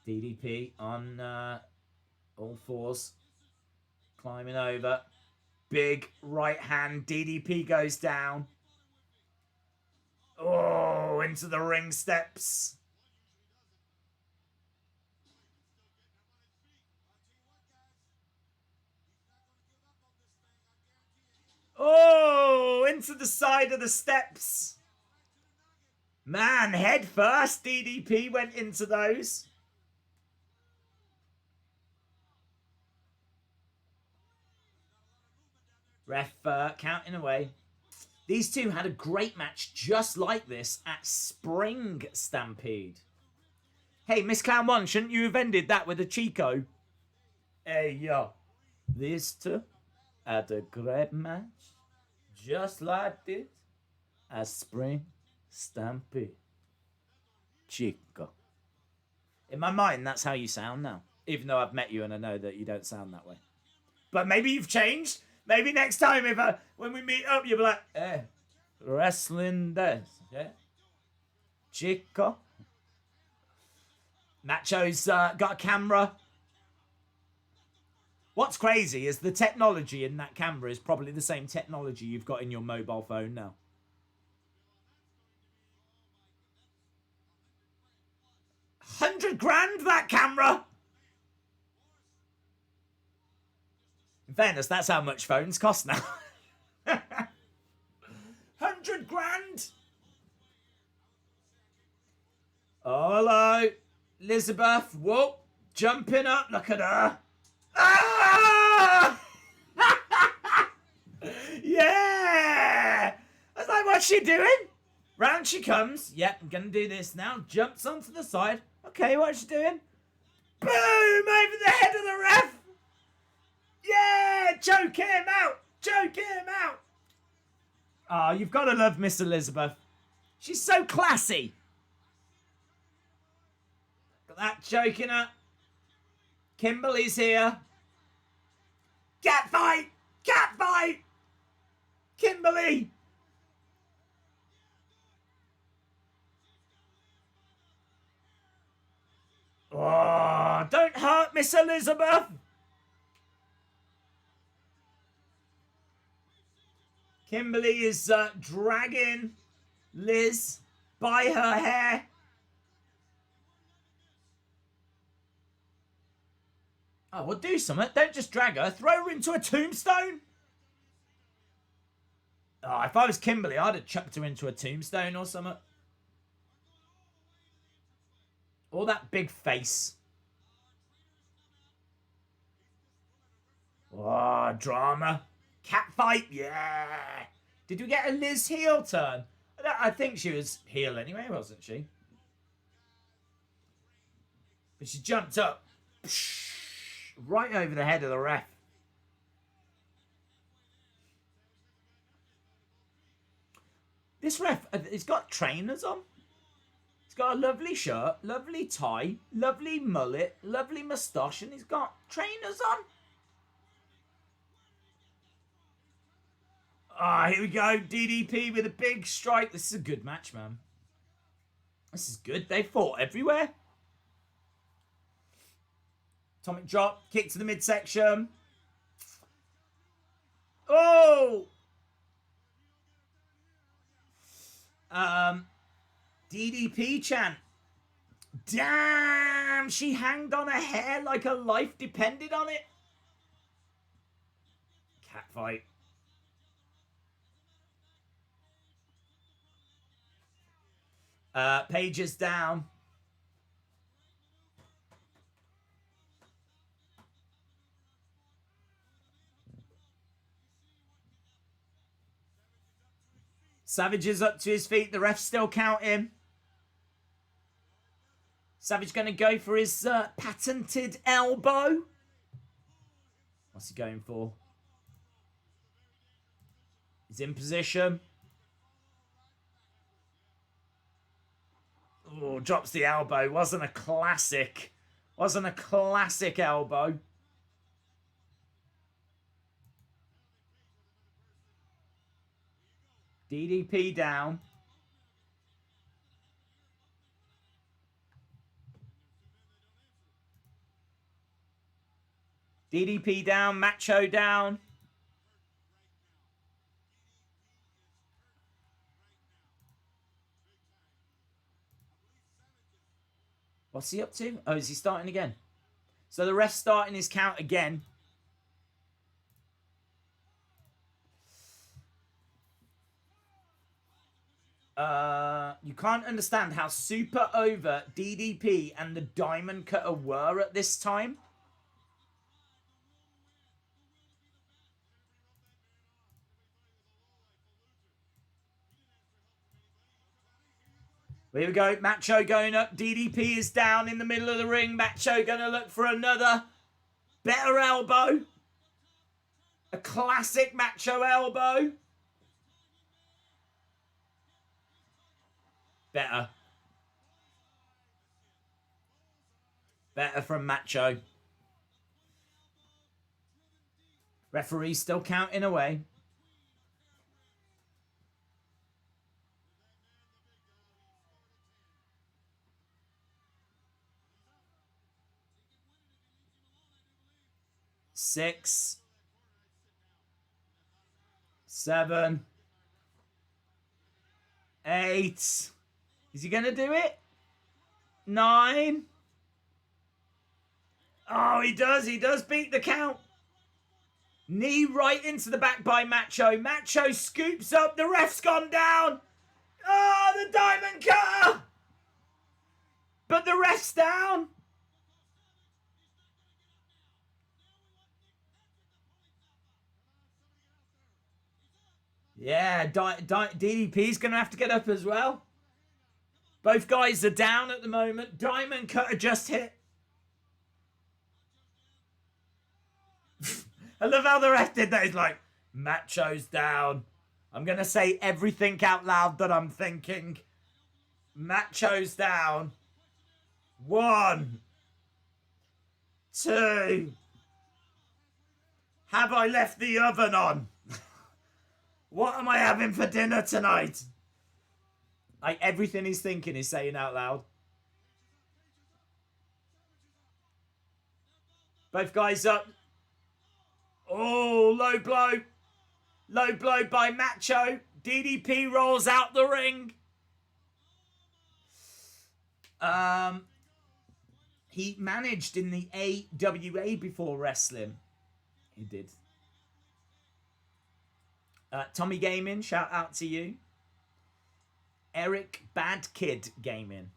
S1: DDP on all fours. Climbing over. Big right hand. DDP goes down. Oh, into the ring steps. Oh, into the side of the steps. Man, head first. DDP went into those. Ref counting away. These two had a great match just like this at Spring Stampede. Hey, Miss Clown 1, shouldn't you have ended that with a Chico? Hey, yo. These two had a great match just like this at Spring Stampede. Chico. In my mind, that's how you sound now. Even though I've met you and I know that you don't sound that way. But maybe you've changed. Maybe next time, when we meet up, you'll be like, hey, wrestling this, yeah? Chico. Macho's got a camera. What's crazy is the technology in that camera is probably the same technology you've got in your mobile phone now. $100,000 that camera. In fairness, that's how much phones cost now. $100,000. Oh, hello, Elizabeth. Whoa, jumping up. Look at her. Ah! Yeah. I was like, what's she doing? Round she comes. Yep, I'm gonna do this now. Jumps onto the side. Okay, what's she doing? Boom! Over the head of the ref! Yeah! Choke him out! Choke him out! Oh, you've got to love Miss Elizabeth. She's so classy. Got that choking her. Kimberly's here. Cat fight! Cat fight! Kimberly! Oh, don't hurt Miss Elizabeth! Kimberly is dragging Liz by her hair. Oh, well, do something. Don't just drag her. Throw her into a tombstone. Oh, if I was Kimberly, I'd have chucked her into a tombstone or something. All that big face. Oh, drama. Cat fight, yeah. Did we get a Liz heel turn? I think she was heel anyway, wasn't she? But she jumped up. Right over the head of the ref. This ref, he's got trainers on. He's got a lovely shirt, lovely tie, lovely mullet, lovely moustache, and he's got trainers on. Ah, here we go. DDP with a big strike. This is a good match, man. This is good. They fought everywhere. Atomic drop. Kick to the midsection. Oh! DDP chant. Damn! She hanged on her hair like her life depended on it. Cat fight. Paige is down. Savage is up to his feet. The ref's still counting. Savage going to go for his patented elbow. What's he going for? He's in position. Oh, drops the elbow. Wasn't a classic. Wasn't a classic elbow. DDP down. DDP down. Macho down. What's he up to? Oh, is he starting again? So the ref's starting his count again. You can't understand how super over DDP and the Diamond Cutter were at this time. Here we go. Macho going up. DDP is down in the middle of the ring. Macho going to look for another better elbow. A classic Macho elbow. Better. Better from Macho. Referee still counting away. Six. 7. 8. Is he going to do it? 9. Oh, he does. He does beat the count. Knee right into the back by Macho. Macho scoops up. The ref's gone down. Oh, the Diamond Cutter. But the ref's down. Yeah, DDP's going to have to get up as well. Both guys are down at the moment. Diamond Cutter just hit. I love how the ref did that. He's like, Macho's down. I'm going to say everything out loud that I'm thinking. Macho's down. 1, 2. Have I left the oven on? What am I having for dinner tonight? Like, everything he's thinking is saying out loud. Both guys up. Oh, low blow. Low blow by Macho. DDP rolls out the ring. He managed in the AWA before wrestling. He did. Tommy Gaming, shout out to you. Eric Bad Kid Gaming.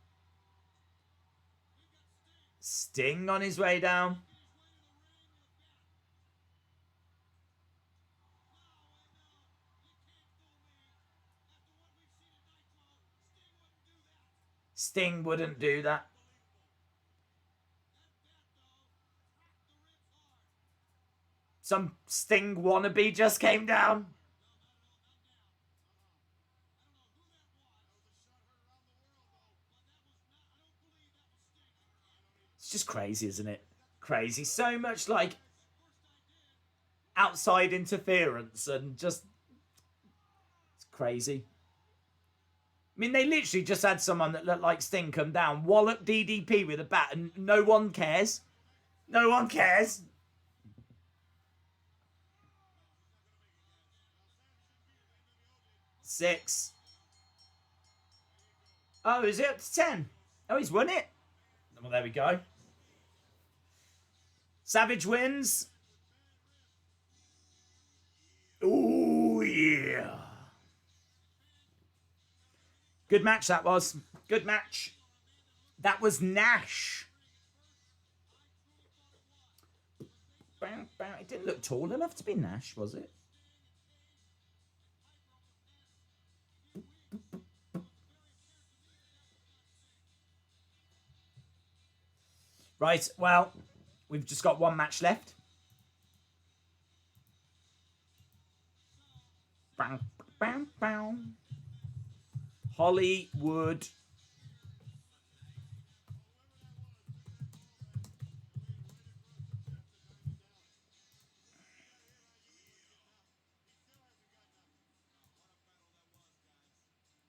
S1: Sting on his way down. Sting wouldn't do that. Some Sting wannabe just came down. It's just crazy, isn't it? Crazy. So much like outside interference and just... It's crazy. I mean, they literally just had someone that looked like Sting come down, wallop DDP with a bat, and no one cares. No one cares. Six. Oh, is it up to 10? Oh, he's won it. Well, there we go. Savage wins. Ooh, yeah. Good match that was. Good match. That was Nash. It didn't look tall enough to be Nash, was it? Right, well, we've just got one match left. Bam, bam, bam. Hollywood.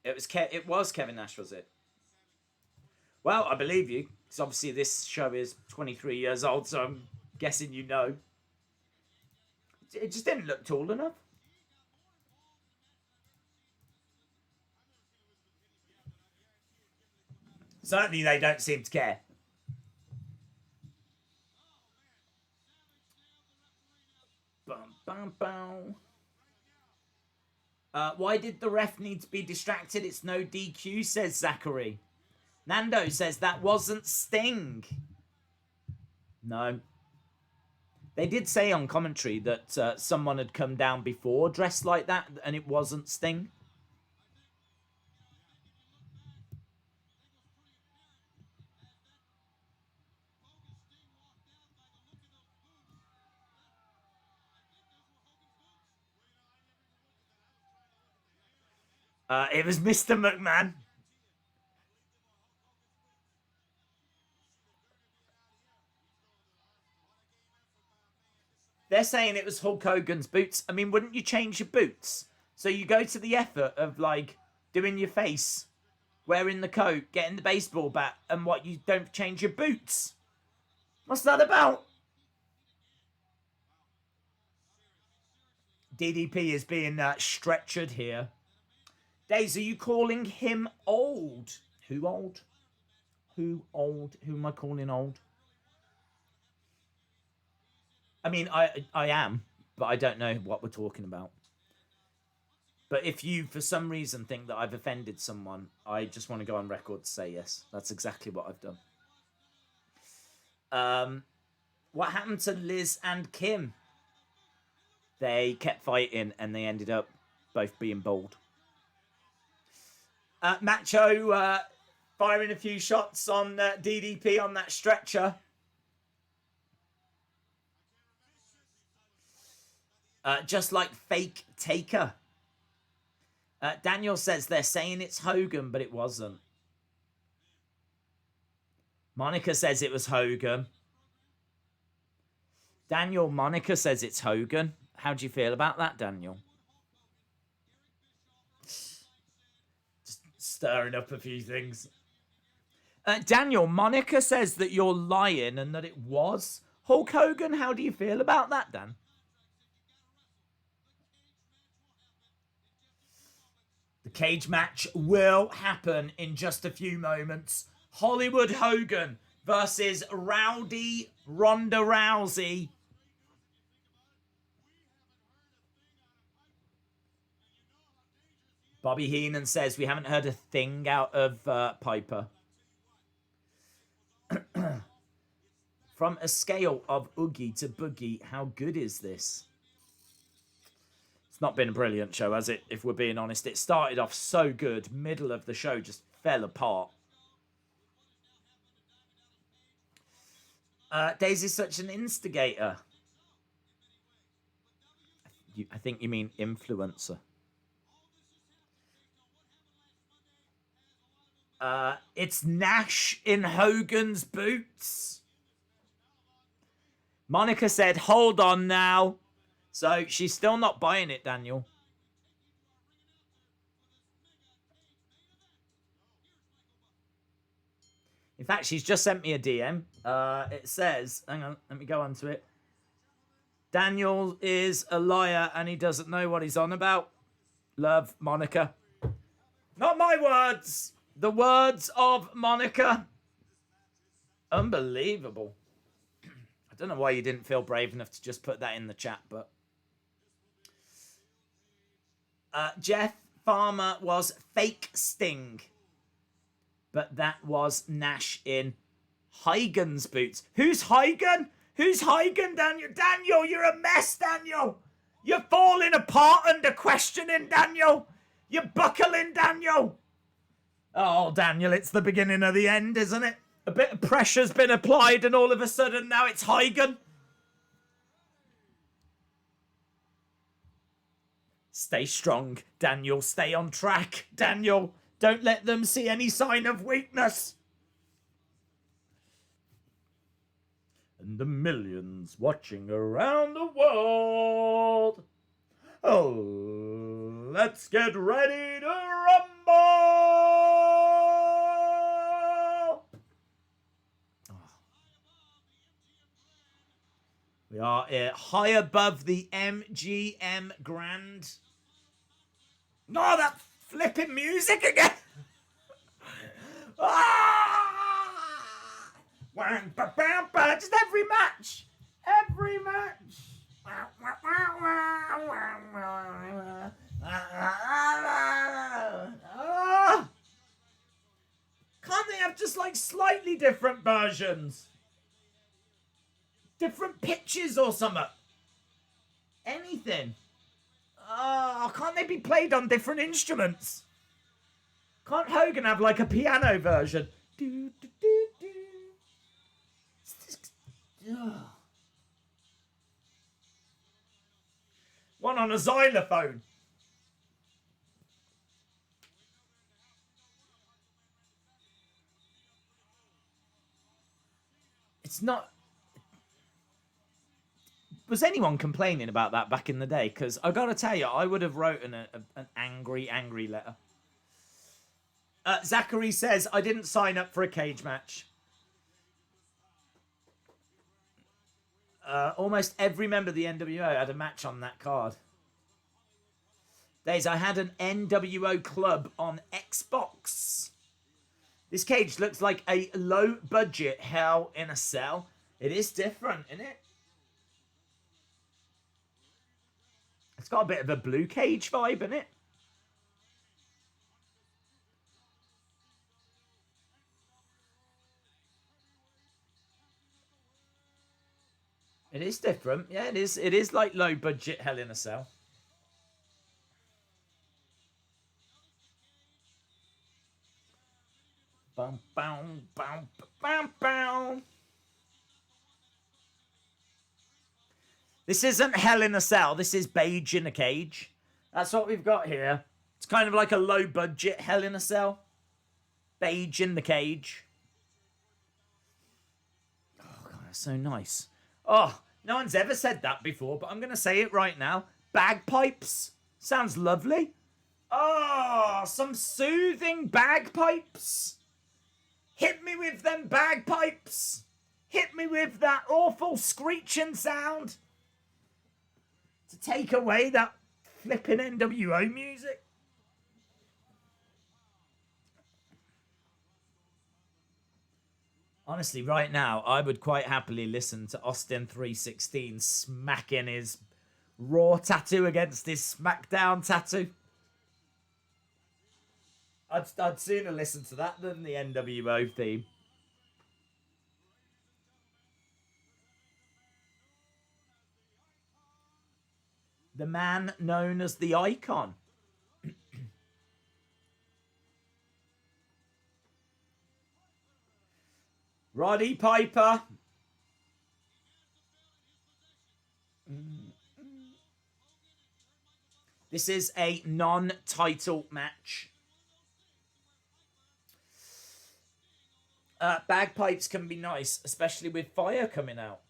S1: It was Kevin Nash, was it? Well, I believe you, because obviously this show is 23 years old, so I'm guessing you know. It just didn't look tall enough. Certainly they don't seem to care. Bum, bum, bum. Why did the ref need to be distracted? It's no DQ, says Zachary. Nando says that wasn't Sting. No. They did say on commentary that someone had come down before dressed like that, and it wasn't Sting. It was Mr. McMahon. They're saying it was Hulk Hogan's boots. I mean, wouldn't you change your boots? So you go to the effort of, like, doing your face, wearing the coat, getting the baseball bat, and what, you don't change your boots? What's that about? DDP is being stretchered here. Daisy, are you calling him old? Who old? Who old? Who am I calling old? I mean, I am, but I don't know what we're talking about. But if you, for some reason, think that I've offended someone, I just want to go on record to say yes. That's exactly what I've done. What happened to Liz and Kim? They kept fighting, and they ended up both being bold. Macho firing a few shots on DDP on that stretcher. Just like fake Taker. Daniel says they're saying it's Hogan, but it wasn't. Monica says it was Hogan. Daniel, Monica says it's Hogan. How do you feel about that, Daniel? Just stirring up a few things. Daniel, Monica says that you're lying and that it was Hulk Hogan. How do you feel about that, Dan? The cage match will happen in just a few moments. Hollywood Hogan versus Rowdy Ronda Rousey. Bobby Heenan says we haven't heard a thing out of Piper. From a scale of Oogie to Boogie, how good is this? It's not been a brilliant show, has it? If we're being honest. It started off so good. Middle of the show just fell apart. Daisy's such an instigator. I think you mean influencer. It's Nash in Hogan's boots. Monica said, hold on now. So she's still not buying it, Daniel. In fact, she's just sent me a DM. It says, hang on, let me go on to it. Daniel is a liar and he doesn't know what he's on about. Love, Monica. Not my words. The words of Monica. Unbelievable. I don't know why you didn't feel brave enough to just put that in the chat, but... Jeff Farmer was fake Sting. But that was Nash in Hagen's boots. Who's Hagen? Who's Hagen, Daniel? Daniel, you're a mess, Daniel. You're falling apart under questioning, Daniel. You're buckling, Daniel. Oh, Daniel, it's the beginning of the end, isn't it? A bit of pressure's been applied and all of a sudden now it's Hagen. Stay strong, Daniel. Stay on track, Daniel. Don't let them see any sign of weakness. And the millions watching around the world. Oh, let's get ready to rumble. We are high above the MGM Grand. No, that flipping music again. Just every match. Every match. Can't they have just like slightly different versions? Different pitches or something? Anything. Oh, can't they be played on different instruments? Can't Hogan have like a piano version? Do, do, do, do. One on a xylophone. It's not... Was anyone complaining about that back in the day? Because I got to tell you, I would have written an angry letter. Zachary says, I didn't sign up for a cage match. Almost every member of the NWO had a match on that card. Days, I had an NWO club on Xbox. This cage looks like a low-budget Hell in a Cell. It is different, isn't it? It's got a bit of a blue cage vibe, isn't it? It is different. Yeah, it is. It is like low budget Hell in a Cell. Bum, bum, bum, bum, bum. This isn't Hell in a Cell. This is Beige in a Cage. That's what we've got here. It's kind of like a low budget Hell in a Cell. Beige in the Cage. Oh, God, that's so nice. Oh, no one's ever said that before, but I'm going to say it right now. Bagpipes. Sounds lovely. Oh, some soothing bagpipes. Hit me with them bagpipes. Hit me with that awful screeching sound. To take away that flipping NWO music. Honestly, right now, I would quite happily listen to Austin 316 smacking his Raw tattoo against his SmackDown tattoo. I'd sooner listen to that than the NWO theme. The man known as the Icon. Roddy Piper. This is a non-title match. Bagpipes can be nice, especially with fire coming out.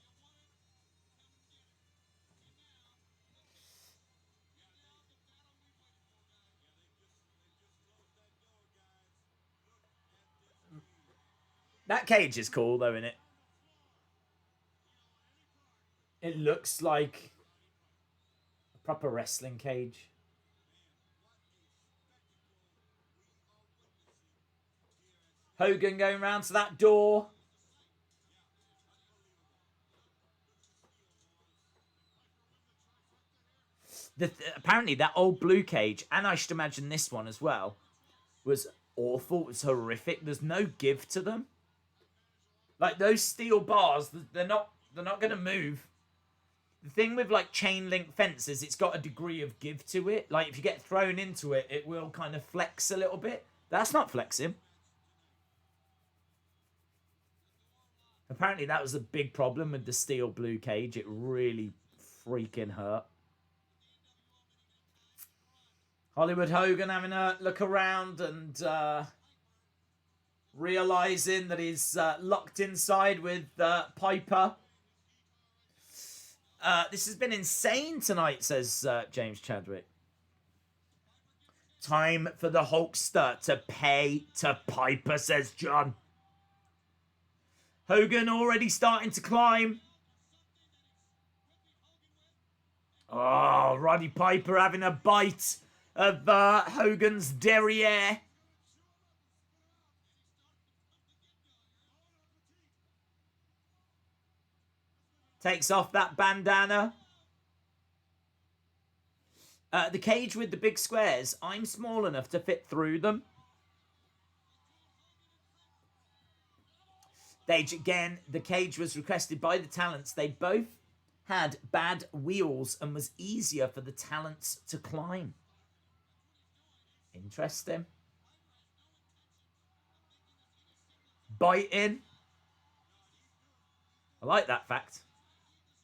S1: That cage is cool, though, isn't it? It looks like a proper wrestling cage. Hogan going round to that door. Apparently that old blue cage, and I should imagine this one as well, was awful. It was horrific. There's no give to them. Like those steel bars, they're not going to move. The thing with like chain link fences, it's got a degree of give to it. Like if you get thrown into it, it will kind of flex a little bit. That's not flexing. Apparently that was a big problem with the steel blue cage. It really freaking hurt. Hollywood Hogan having a look around and realizing that he's locked inside with Piper. This has been insane tonight, says James Chadwick. Time for the Hulkster to pay to Piper, says John. Hogan already starting to climb. Oh, Roddy Piper having a bite of Hogan's derriere. Takes off that bandana. The cage with the big squares, I'm small enough to fit through them. Again, the cage was requested by the talents. They both had bad wheels and was easier for the talents to climb. Interesting. Biting. I like that fact,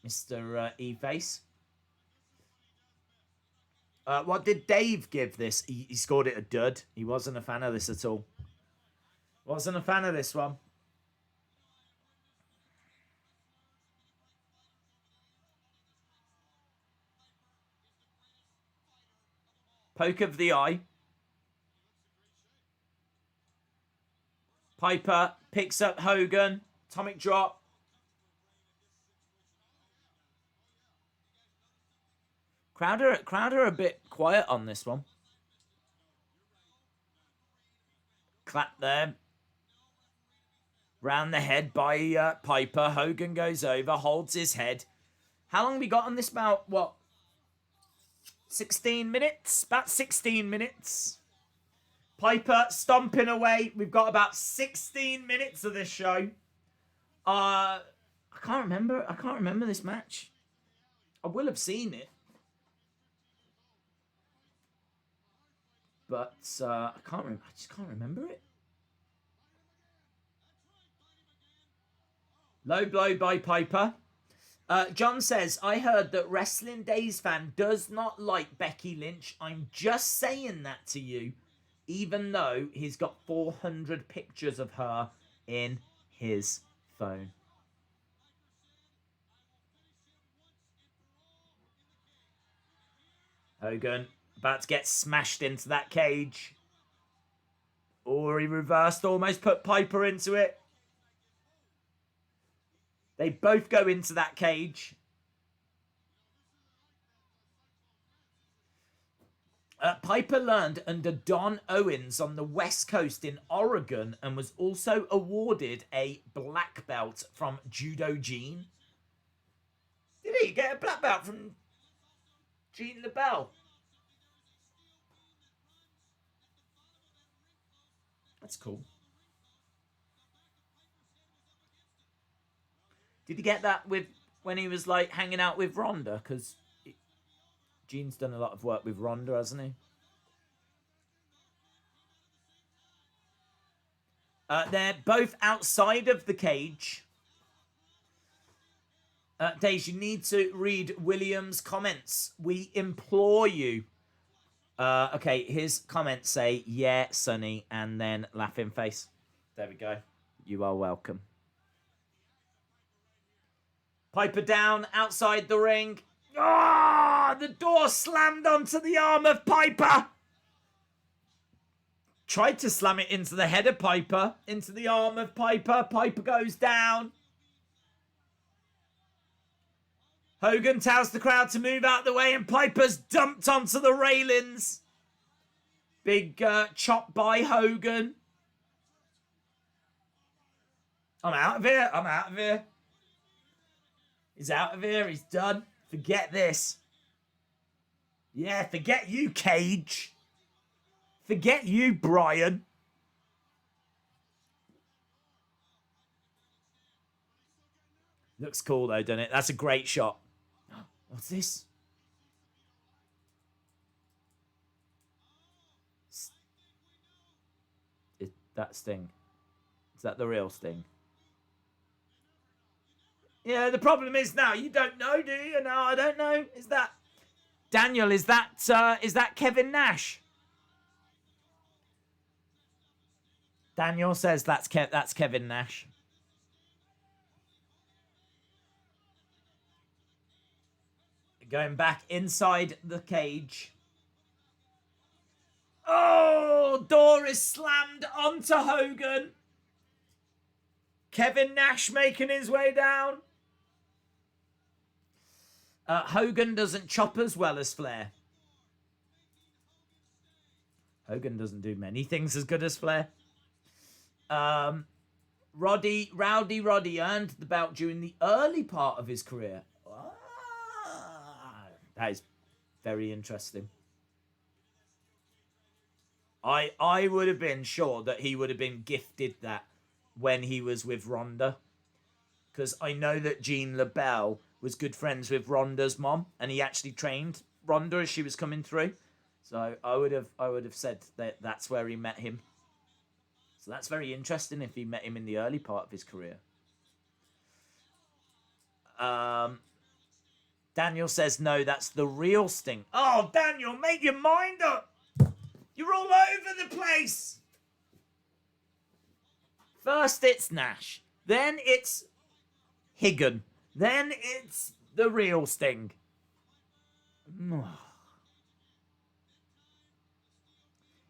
S1: Mr. E-Face. What did Dave give this? He scored it a dud. He wasn't a fan of this at all. Wasn't a fan of this one. Poke of the eye. Piper picks up Hogan. Atomic drop. Crowder a bit quiet on this one. Clap there. Round the head by Piper. Hogan goes over, holds his head. How long have we got on this? About, what? 16 minutes? About 16 minutes. Piper stomping away. We've got about 16 minutes of this show. I can't remember this match. I will have seen it. But I just can't remember it. Low blow by Piper. John says, I heard that Wrestling Days fan does not like Becky Lynch. I'm just saying that to you, even though he's got 400 pictures of her in his phone. Hogan about to get smashed into that cage. Or he reversed, almost put Piper into it. They both go into that cage. Piper learned under Don Owens on the West Coast in Oregon and was also awarded a black belt from Judo Gene. Did he get a black belt from Gene LaBelle? That's cool. Did he get that with when he was like hanging out with Ronda? Because Gene's done a lot of work with Ronda, hasn't he? They're both outside of the cage. Days, you need to read William's comments. We implore you. Okay, his comments say, yeah, Sonny, and then laughing face. There we go. You are welcome. Piper down outside the ring. Ah, the door slammed onto the arm of Piper. Tried to slam it into the head of Piper, into the arm of Piper. Piper goes down. Hogan tells the crowd to move out the way, and Piper's dumped onto the railings. Big chop by Hogan. I'm out of here. I'm out of here. He's out of here. He's done. Forget this. Yeah, forget you, Cage. Forget you, Brian. Looks cool, though, doesn't it? That's a great shot. What's this? Is that Sting? Is that the real Sting? Yeah, the problem is now you don't know, do you? No, I don't know. Is that Daniel? Is that Kevin Nash? Daniel says that's Kevin Nash. Going back inside the cage. Oh, door is slammed onto Hogan. Kevin Nash making his way down. Hogan doesn't chop as well as Flair. Hogan doesn't do many things as good as Flair. Rowdy earned the belt during the early part of his career. That is very interesting. I would have been sure that he would have been gifted that when he was with Ronda. Because I know that Gene LaBelle was good friends with Ronda's mom, and he actually trained Ronda as she was coming through. So I would have said that that's where he met him. So that's very interesting if he met him in the early part of his career. Daniel says, no, that's the real Sting. Oh, Daniel, make your mind up. You're all over the place. First it's Nash. Then it's Hogan. Then it's the real Sting.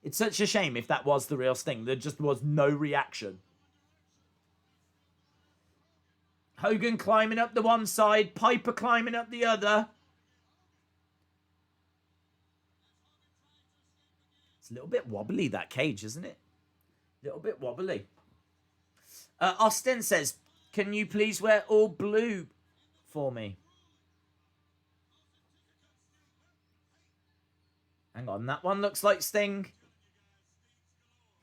S1: It's such a shame if that was the real Sting. There just was no reaction. Hogan climbing up the one side, Piper climbing up the other. It's a little bit wobbly, that cage, isn't it? A little bit wobbly. Austin says, can you please wear all blue for me? Hang on, that one looks like Sting.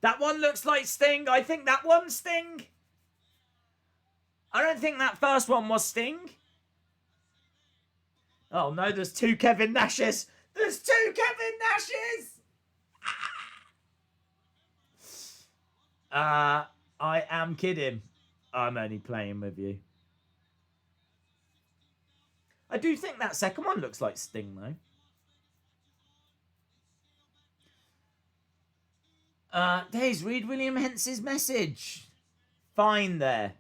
S1: That one looks like Sting. I think that one's Sting. I don't think that first one was Sting. Oh no, there's two Kevin Nashes. There's two Kevin Nashes. I am kidding. I'm only playing with you. I do think that second one looks like Sting, though. Days, read William Hence's message. Fine there.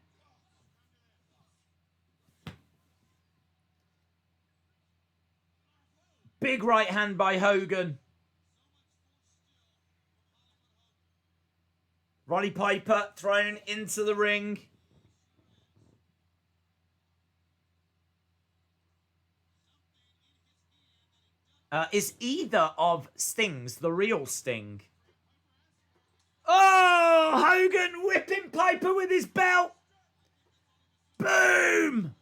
S1: Big right hand by Hogan. Roddy Piper thrown into the ring. Is either of Stings the real Sting? Oh, Hogan whipping Piper with his belt. Boom!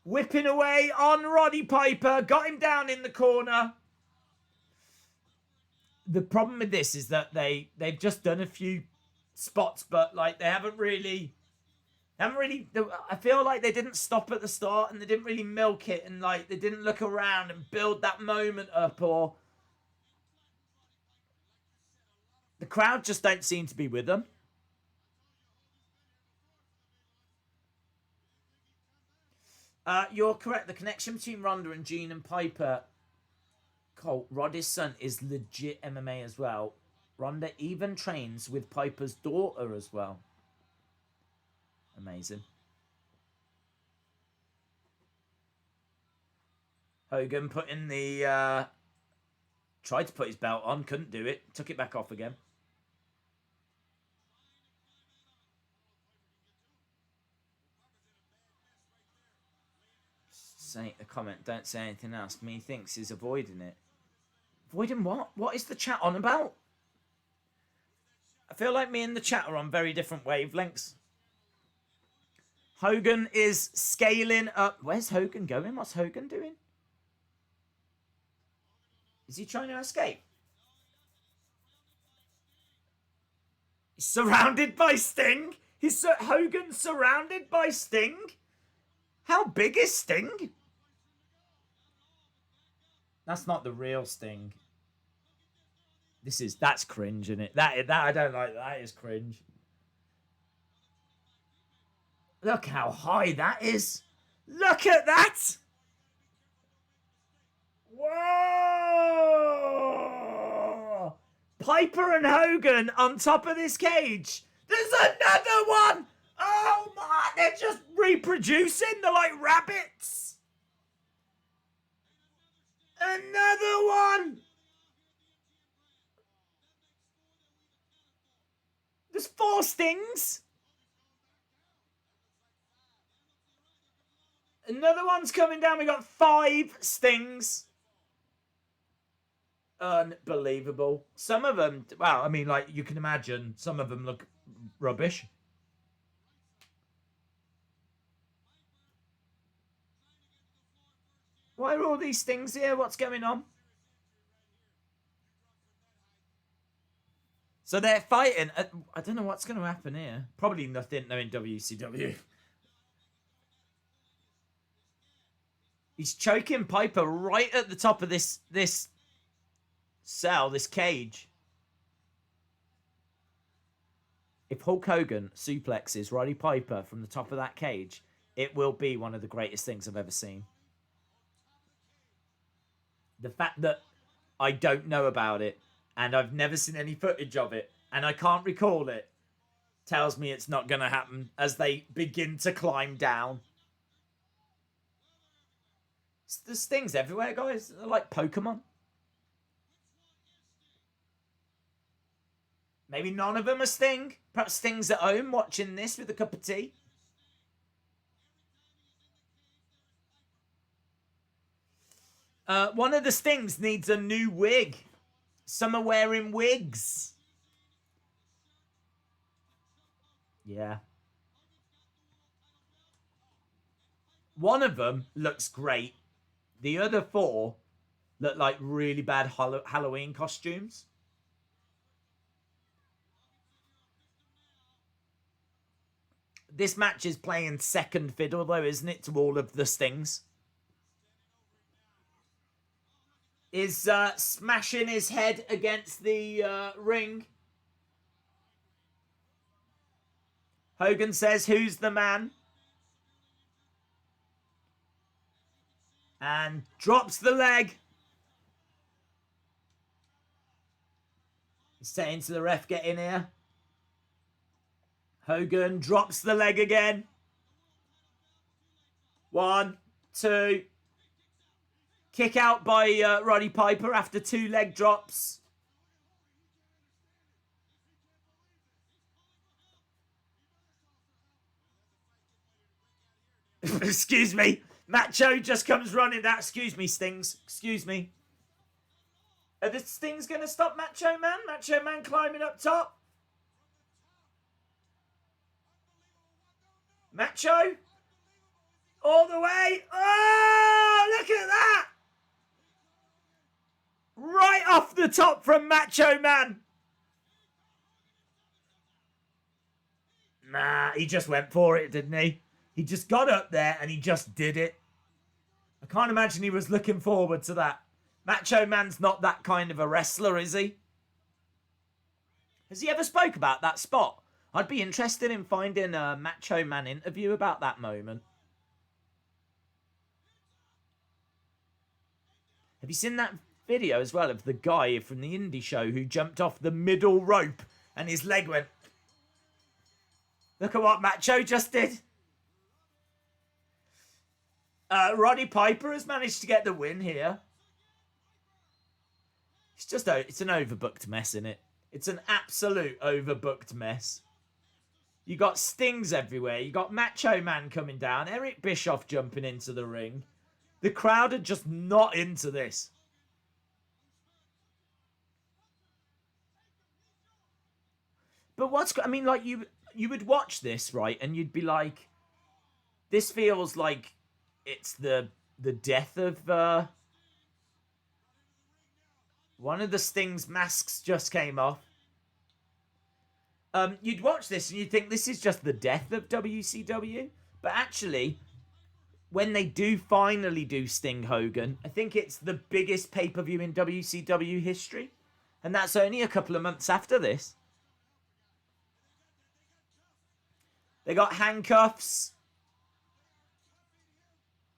S1: Whipping away on Roddy Piper. Got him down in the corner. The problem with this is that they've just done a few spots, but like they haven't really. I feel like they didn't stop at the start and they didn't really milk it, and like they didn't look around and build that moment up, or the crowd just don't seem to be with them. You're correct. The connection between Ronda and Gene and Piper. Colt, Roddy's son is legit MMA as well. Ronda even trains with Piper's daughter as well. Amazing. Hogan putting the... tried to put his belt on, couldn't do it. Took it back off again. Say a comment, don't say anything else. Me thinks he's avoiding it. Avoiding what? What is the chat on about? I feel like me and the chat are on very different wavelengths. Hogan is scaling up. Where's Hogan going? What's Hogan doing? Is he trying to escape? He's surrounded by Sting? Hogan surrounded by Sting? How big is Sting? That's not the real Sting. That's cringe, isn't it? That I don't like. That is cringe. Look how high that is. Look at that. Whoa! Piper and Hogan on top of this cage. There's another one. Oh my, they're just reproducing. They're like rabbits. Another one. There's 4 Stings. Another one's coming down. We got 5 Stings. Unbelievable. Some of them, well, I mean, like, you can imagine, some of them look rubbish. Why are all these Stings here? What's going on? So they're fighting. I don't know what's going to happen here. Probably nothing, knowing WCW. He's choking Piper right at the top of this cell, this cage. If Hulk Hogan suplexes Roddy Piper from the top of that cage, it will be one of the greatest things I've ever seen. The fact that I don't know about it, and I've never seen any footage of it, and I can't recall it, tells me it's not going to happen as they begin to climb down. There's things everywhere, guys. They're like Pokemon. Maybe none of them are Sting. Perhaps Sting's at home watching this with a cup of tea. One of the Stings needs a new wig. Some are wearing wigs. Yeah. One of them looks great. The other 4 look like really bad Halloween costumes. This match is playing second fiddle, though, isn't it, to all of the Stings? Is smashing his head against the ring. Hogan says, "Who's the man?" And drops the leg. He's saying to the ref, get in here. Hogan drops the leg again. 1, 2. Kick out by Roddy Piper after 2 leg drops. Excuse me. Macho just comes running out. Excuse me, Stings. Excuse me. Are the Stings going to stop Macho Man? Macho Man climbing up top. Macho. All the way. Oh, look at that. Right off the top from Macho Man. Nah, he just went for it, didn't he? He just got up there and he just did it. I can't imagine he was looking forward to that. Macho Man's not that kind of a wrestler, is he? Has he ever spoke about that spot? I'd be interested in finding a Macho Man interview about that moment. Have you seen that video as well of the guy from the indie show who jumped off the middle rope and his leg went... Look at what Macho just did. Roddy Piper has managed to get the win here. It's an overbooked mess, isn't it? It's an absolute overbooked mess. You got Stings everywhere. You got Macho Man coming down. Eric Bischoff jumping into the ring. The crowd are just not into this. But I mean, like, you would watch this, right? And you'd be like, this feels like it's the death of one of the Sting's masks just came off. You'd watch this and you'd think this is just the death of WCW. But actually, when they do finally do Sting Hogan, I think it's the biggest pay-per-view in WCW history. And that's only a couple of months after this. They got handcuffs.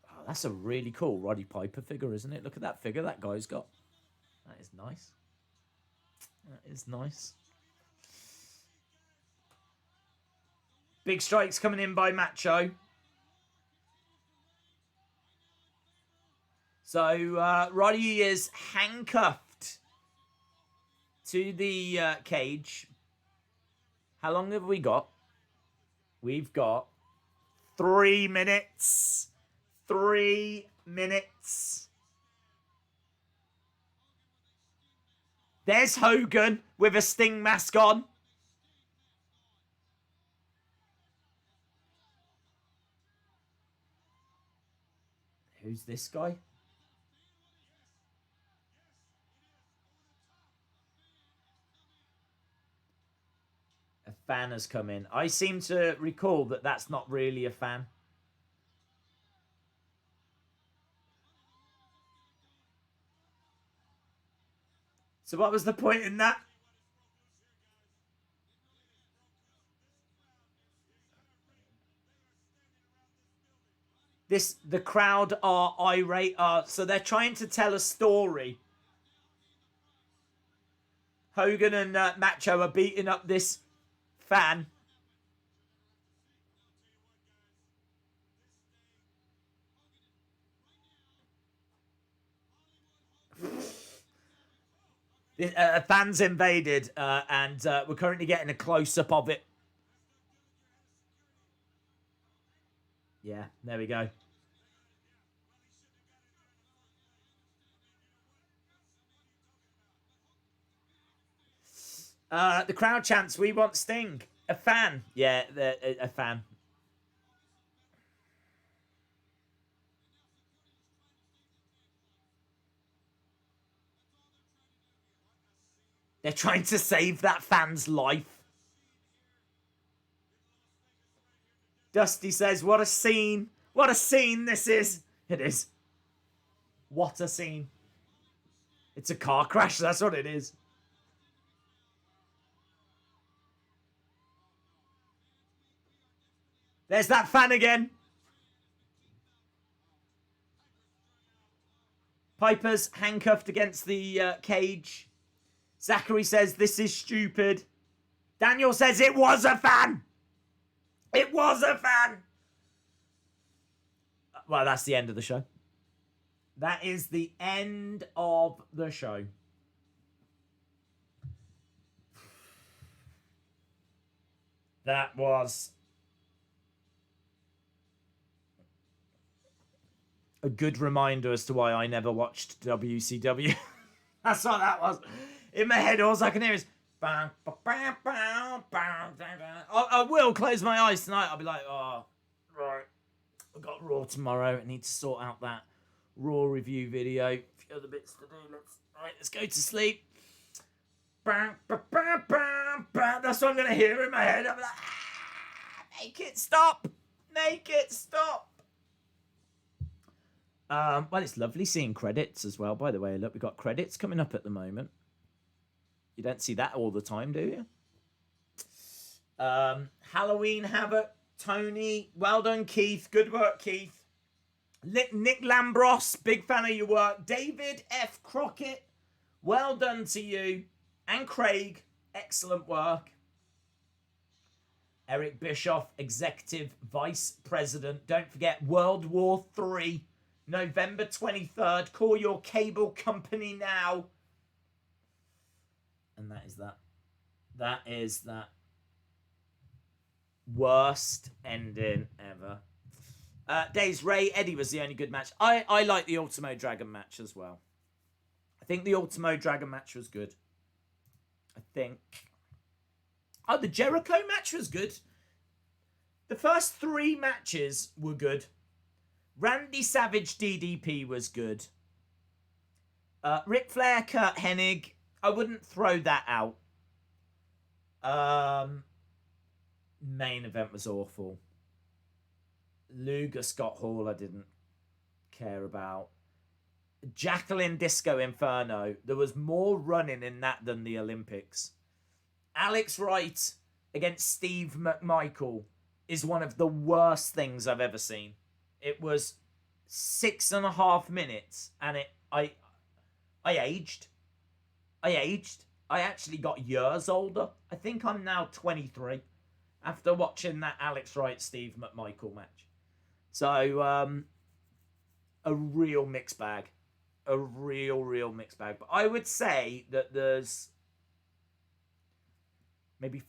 S1: Oh, that's a really cool Roddy Piper figure, isn't it? Look at that figure that guy's got. That is nice. That is nice. Big strikes coming in by Macho. So Roddy is handcuffed to the cage. How long have we got? We've got 3 minutes. 3 minutes. There's Hogan with a Sting mask on. Who's this guy? A fan has come in. I seem to recall that that's not really a fan. So what was the point in that? The crowd are irate. So they're trying to tell a story. Hogan and Macho are beating up this fan. Fans invaded, and we're currently getting a close-up of it. Yeah, there we go. The crowd chants, "We want Sting." A fan. Yeah, a fan. They're trying to save that fan's life. Dusty says, what a scene. What a scene this is. It is. What a scene. It's a car crash. That's what it is. There's that fan again. Piper's handcuffed against the cage. Zachary says, this is stupid. Daniel says, it was a fan. It was a fan. Well, that's the end of the show. That is the end of the show. That was a good reminder as to why I never watched WCW. That's what that was. In my head, all I can hear is... I will close my eyes tonight. I'll be like, oh, right. I've got Raw tomorrow. I need to sort out that Raw review video. A few other bits to do. Let's go to sleep. That's what I'm going to hear in my head. I'm like, make it stop. Make it stop. Well, it's lovely seeing credits as well, by the way. Look, we've got credits coming up at the moment. You don't see that all the time, do you? Halloween Havoc, Tony. Well done, Keith. Good work, Keith. Nick Lambros, big fan of your work. David F. Crockett, well done to you. And Craig, excellent work. Eric Bischoff, Executive Vice President. Don't forget, World War III, November 23rd. Call your cable company now. And that is that. That is that. Worst ending ever. Days Ray, Eddie was the only good match. I like the Ultimo Dragon match as well. I think the Ultimo Dragon match was good. I think. Oh, the Jericho match was good. The first 3 matches were good. Randy Savage DDP was good. Ric Flair, Kurt Hennig. I wouldn't throw that out. Main event was awful. Luger, Scott Hall, I didn't care about. Jacqueline Disco Inferno. There was more running in that than the Olympics. Alex Wright against Steve Mcmichael is one of the worst things I've ever seen. It was 6.5 minutes, and I aged. I actually got years older. I think I'm now 23 after watching that Alex Wright Steve Mcmichael match. So a real mixed bag. A real mixed bag. But I would say that there's maybe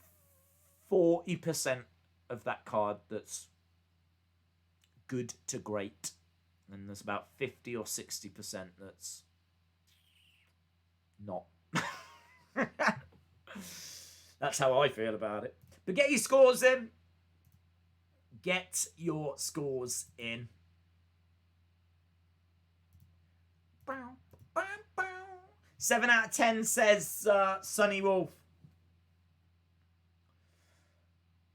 S1: 40% of that card that's good to great. And there's about 50 or 60% that's not. That's how I feel about it. But get your scores in. Get your scores in. 7 out of 10 says Sonny Wolf.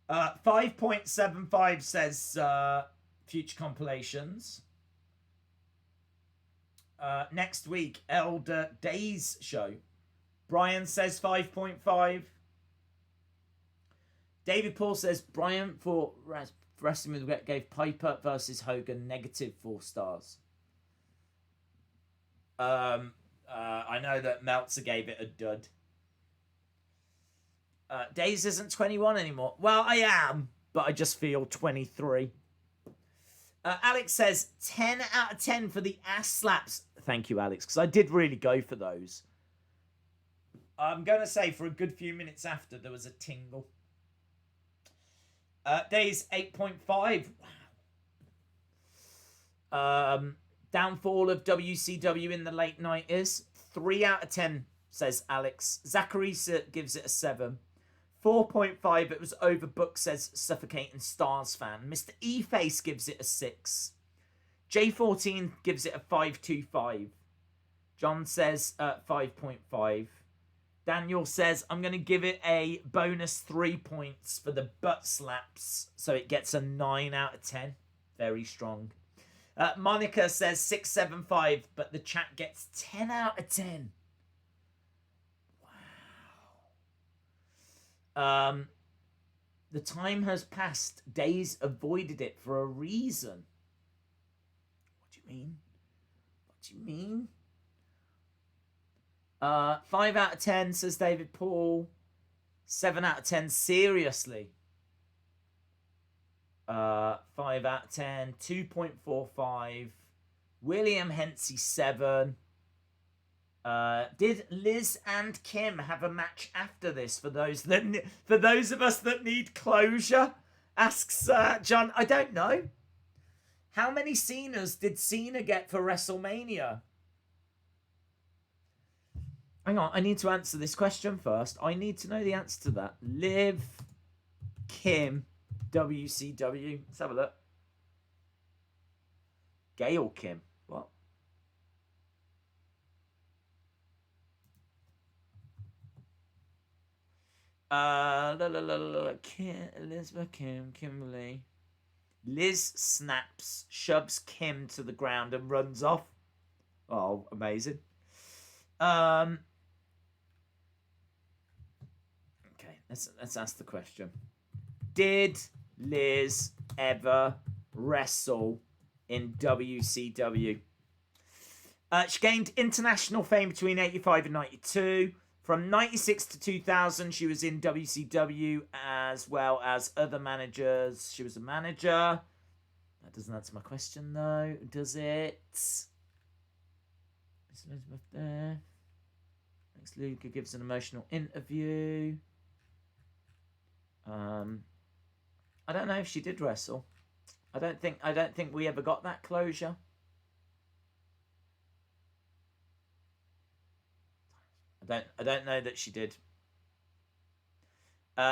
S1: 5.75 says Future Compilations. Next week, Elder Days show. Brian says 5.5. David Paul says Brian for Wrestling with Regret gave Piper versus Hogan -4 stars. I know that Meltzer gave it a dud. Days isn't 21 anymore. Well, I am, but I just feel 23. Alex says 10 out of 10 for the ass slaps. Thank you, Alex, because I did really go for those. I'm going to say for a good few minutes after, there was a tingle. Days 8.5. Wow. Downfall of WCW in the late 90s. 3 out of 10, says Alex. Zachary gives it a 7. 4.5, it was overbooked, says Suffocating Stars fan. Mr. E-Face gives it a 6. J14 gives it a 5.25. John says 5.5. Daniel says, I'm going to give it a bonus 3 points for the butt slaps. So it gets a 9 out of 10. Very strong. Monica says 6.75, but the chat gets 10 out of 10. Wow. The time has passed. Days avoided it for a reason. What do you mean? What do you mean? 5 out of 10, says David Paul. 7 out of 10, seriously. 5 out of 10, 2.45. William Hensey, 7. Did Liz and Kim have a match after this for those of us that need closure? Asks John. I don't know. How many Cenas did Cena get for WrestleMania? Hang on, I need to answer this question first. I need to know the answer to that. Liv, Kim, WCW. Let's have a look. Gail Kim. What? Elizabeth Kim, Kimberly. Liz snaps, shoves Kim to the ground and runs off. Oh, amazing. Okay, let's ask the question. Did Liz ever wrestle in WCW? She gained international fame between 85 and 92. From 96 to 2000, she was in WCW as well as other managers. She was a manager. That doesn't answer my question, though, does it? Miss Elizabeth there. Lex Luger gives an emotional interview. I don't know if she did wrestle. I don't think we ever got that closure. I don't know that she did.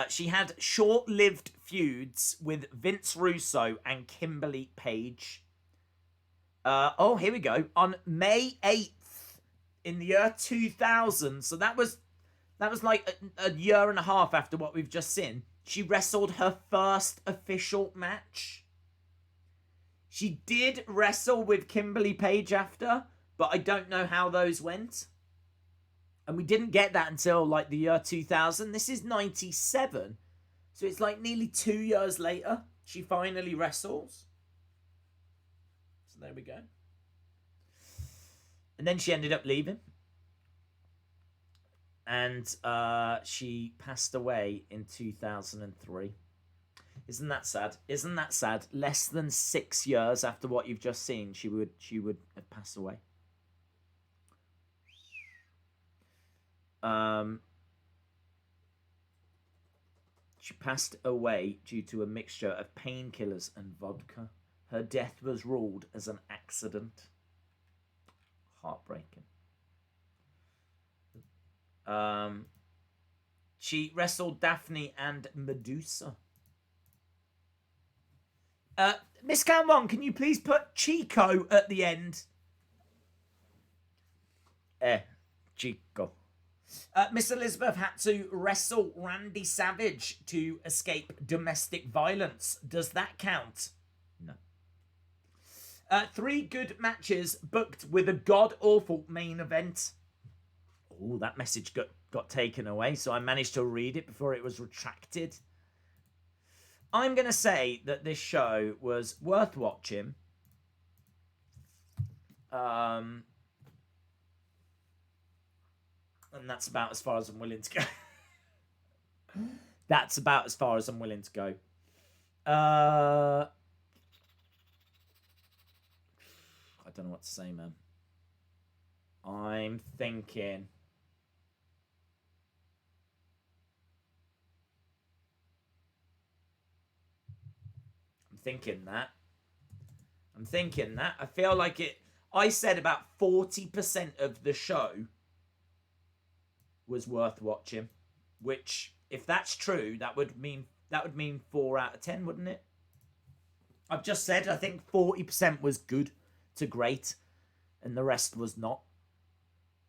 S1: She had short-lived feuds with Vince Russo and Kimberly Page. Oh, here we go. On May 8th in the year 2000, so that was like a year and a half after what we've just seen, she wrestled her first official match. She did wrestle with Kimberly Page after, but I don't know how those went. And we didn't get that until like the year 2000. This is 97. So it's like nearly 2 years later, she finally wrestles. So there we go. And then she ended up leaving. And she passed away in 2003. Isn't that sad? Isn't that sad? Less than 6 years after what you've just seen, she would have passed away. She passed away due to a mixture of painkillers and vodka. Her death was ruled as an accident. Heartbreaking. She wrestled Daphne and Medusa. Miss Calmon, can you please put Chico at the end? Chico. Miss Elizabeth had to wrestle Randy Savage to escape domestic violence. Does that count? No. 3 good matches booked with a god-awful main event. Oh, that message got taken away, so I managed to read it before it was retracted. I'm going to say that this show was worth watching. And that's about as far as I'm willing to go. That's about as far as I'm willing to go. I don't know what to say, man. I'm thinking that. I feel like it. I said about 40% of the show was worth watching, which, if that's true, that would mean 4 out of 10, wouldn't it? I've just said I think 40% was good to great, and the rest was not.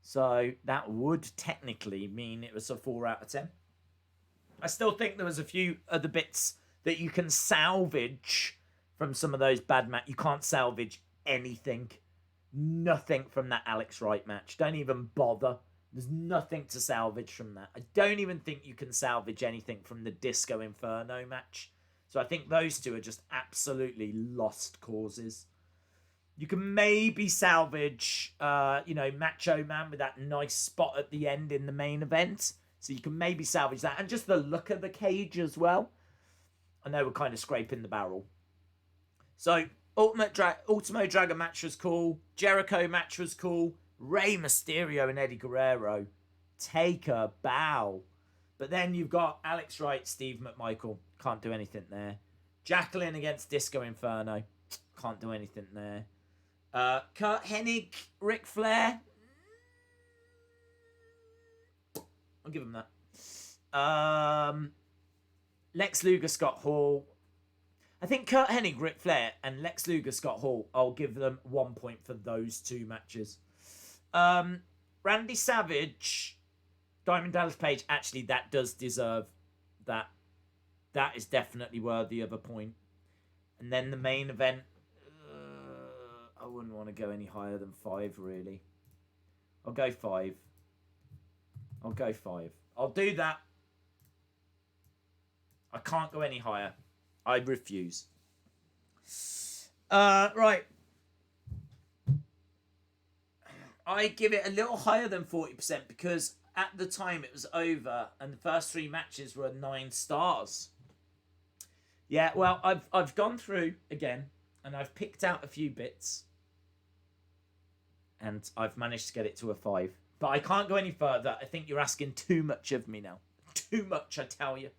S1: So that would technically mean it was a 4 out of 10. I still think there was a few other bits that you can salvage from some of those bad matches. You can't salvage anything. Nothing from that Alex Wright match. Don't even bother. There's nothing to salvage from that. I don't even think you can salvage anything from the Disco Inferno match. So I think those two are just absolutely lost causes. You can maybe salvage, Macho Man with that nice spot at the end in the main event. So you can maybe salvage that. And just the look of the cage as well. I know we're kind of scraping the barrel. So, Ultimo Dragon match was cool. Jericho match was cool. Rey Mysterio and Eddie Guerrero. Take a bow. But then you've got Alex Wright, Steve Mcmichael. Can't do anything there. Jacqueline against Disco Inferno. Can't do anything there. Kurt Hennig, Ric Flair. I'll give him that. Lex Luger, Scott Hall. I think Kurt Hennig, Ric Flair, and Lex Luger, Scott Hall, I'll give them 1 point for those two matches. Randy Savage, Diamond Dallas Page. Actually, that does deserve that. That is definitely worthy of a point. And then the main event, I wouldn't want to go any higher than 5, really. I'll go 5. I'll do that. I can't go any higher. I refuse. Right. I give it a little higher than 40% because at the time it was over and the first 3 matches were 9 stars. Yeah, well, I've gone through again and I've picked out a few bits and I've managed to get it to a 5. But I can't go any further. I think you're asking too much of me now. Too much, I tell you.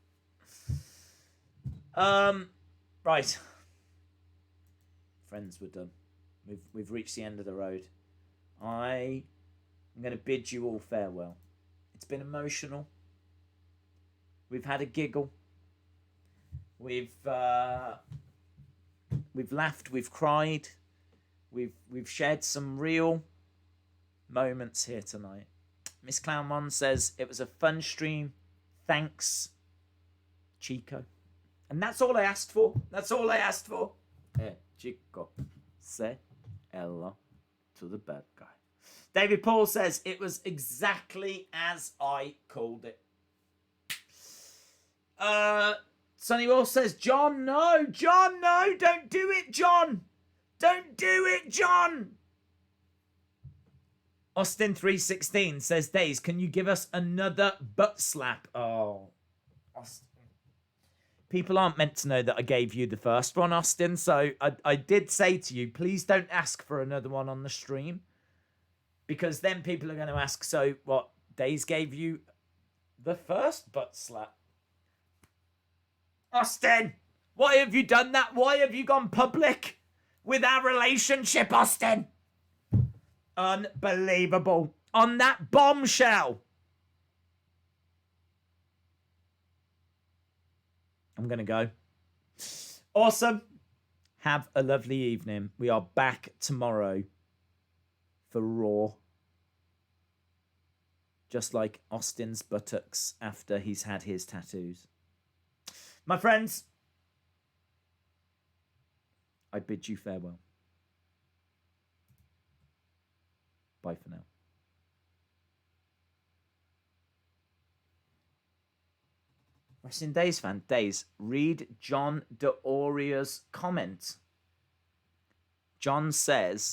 S1: Right. Friends, we're done. We've reached the end of the road. I am going to bid you all farewell. It's been emotional. We've had a giggle. We've laughed. We've cried. We've shared some real moments here tonight. Miss Clownmon says it was a fun stream. Thanks, Chico. And that's all I asked for. Hey, Chico, say hello to the bad guy. David Paul says it was exactly as I called it. Sonny Wolf says, John, no, don't do it, John. Don't do it, John. Austin 316 says, Days, can you give us another butt slap? Oh, Austin. People aren't meant to know that I gave you the first one, Austin. So I did say to you, please don't ask for another one on the stream. Because then people are going to ask, so what, Days gave you the first butt slap? Austin, why have you done that? Why have you gone public with our relationship, Austin? Unbelievable. On that bombshell. I'm going to go. Awesome. Have a lovely evening. We are back tomorrow for Raw. Just like Austin's buttocks after he's had his tattoos. My friends, I bid you farewell. Bye for now. Wrestling Days fan, Days, read John Deoria's comment. John says,